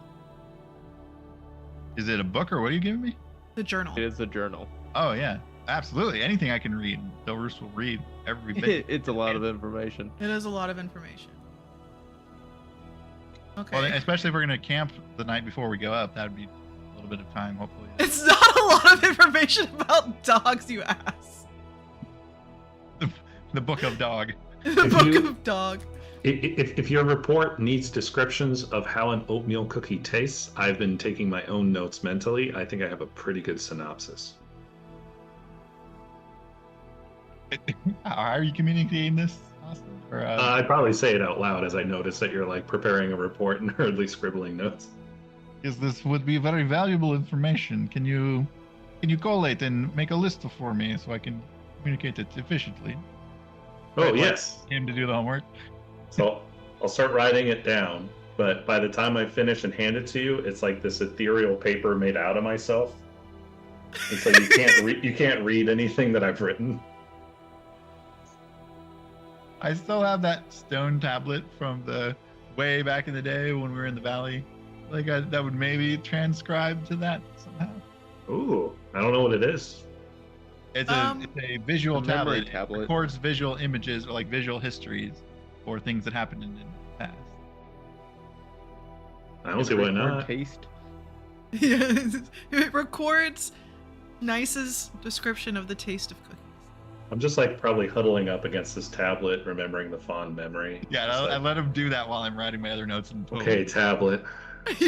Is it a book or what are you giving me? The journal. It is a journal. Oh yeah, absolutely. Anything I can read, Doris will read every bit. It's a lot of information. It is a lot of information. Okay. Well, especially if we're gonna camp the night before we go up, that'd be a little bit of time, hopefully. It's not a lot of information about dogs, you ass. The Book of Dog. The If book you- of dog. If your report needs descriptions of how an oatmeal cookie tastes, I've been taking my own notes mentally. I think I have a pretty good synopsis. How are you communicating this, Austin? Or, I'd probably say it out loud as I notice that you're like preparing a report and hurriedly scribbling notes. because this would be very valuable information. Can you collate and make a list for me so I can communicate it efficiently? Oh, Right, yes. Him to do the homework. So I'll start writing it down, but by the time I finish and hand it to you, it's like this ethereal paper made out of myself. And so you can't read anything that I've written. I still have that stone tablet from the way back in the day when we were in the valley. Like that would maybe transcribe to that somehow. Ooh, I don't know what it is. It's Um, it's a visual A memory tablet. tablet. It records visual images or like visual histories or things that happened in the past. I don't see why Record not. Taste. Yeah, it records Nice's description of the taste of cookies. I'm just like probably huddling up against this tablet, remembering the fond memory. Yeah, It's I like, let him do that while I'm writing my other notes. And okay, tablet.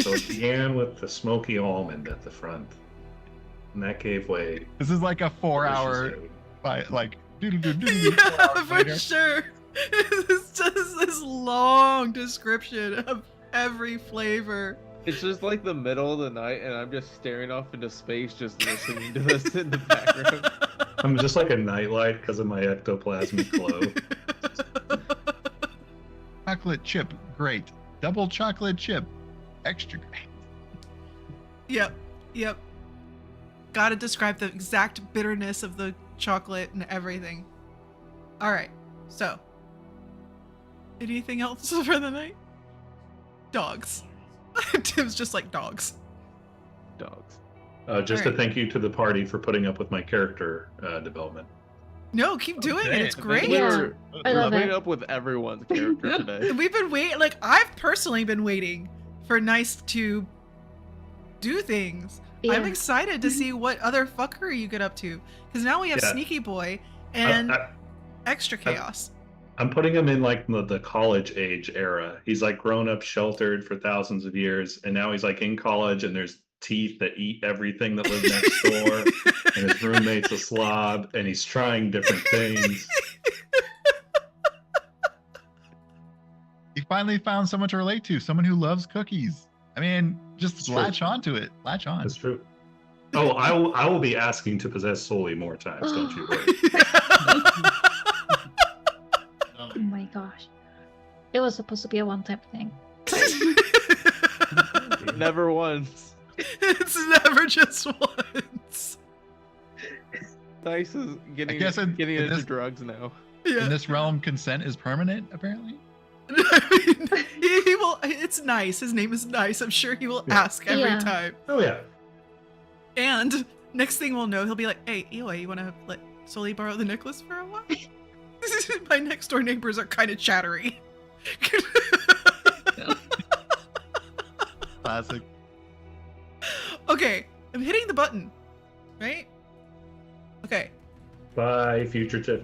So it began with the smoky almond at the front, and that gave way. This is like a 4-hour, deliciously. by like, Yeah, for sure. It's just this long description of every flavor. It's just like the middle of the night, and I'm just staring off into space, just listening to this in the background. I'm just like a nightlight because of my ectoplasmic glow. Chocolate chip, great. Double chocolate chip, extra great. Yep. Gotta describe the exact bitterness of the chocolate and everything. Alright, so. Anything else for the night? Dogs. Tim's just like dogs. Dogs. Just Alright. a thank you to the party for putting up with my character development. No, keep doing it. It's I think great. We Yeah. were I love putting it. up with everyone's character today. We've been waiting, like, I've personally been waiting for Nice to do things. I'm Yeah. excited to see what other fuckery you get up to. Because now we have Yeah. Sneaky Boy and I- Extra Chaos. I'm putting him in like the college age era. He's like grown up, sheltered for thousands of years, and now he's like in college, and there's teeth that eat everything that live next door, and his roommate's a slob, and he's trying different things. You finally found someone to relate to, someone who loves cookies. I mean, just It's true. latch onto it. Latch on. That's true. Oh, I will be asking to possess Sully more times. Don't you worry. Oh my gosh. It was supposed to be a one-time thing. Never once. It's never just once. Nice is getting guess in into this- drugs now. Yeah. In this realm, consent is permanent, apparently. I mean, he will. It's Nice. His name is Nice. I'm sure he will ask every Yeah. time. Oh yeah. And next thing we'll know, he'll be like, "Hey, Eli, you want to let Sully borrow the necklace for a while?" My next door neighbors are kind of chattery. Classic. Okay, I'm hitting the button, right? Okay. Bye, future Tiff.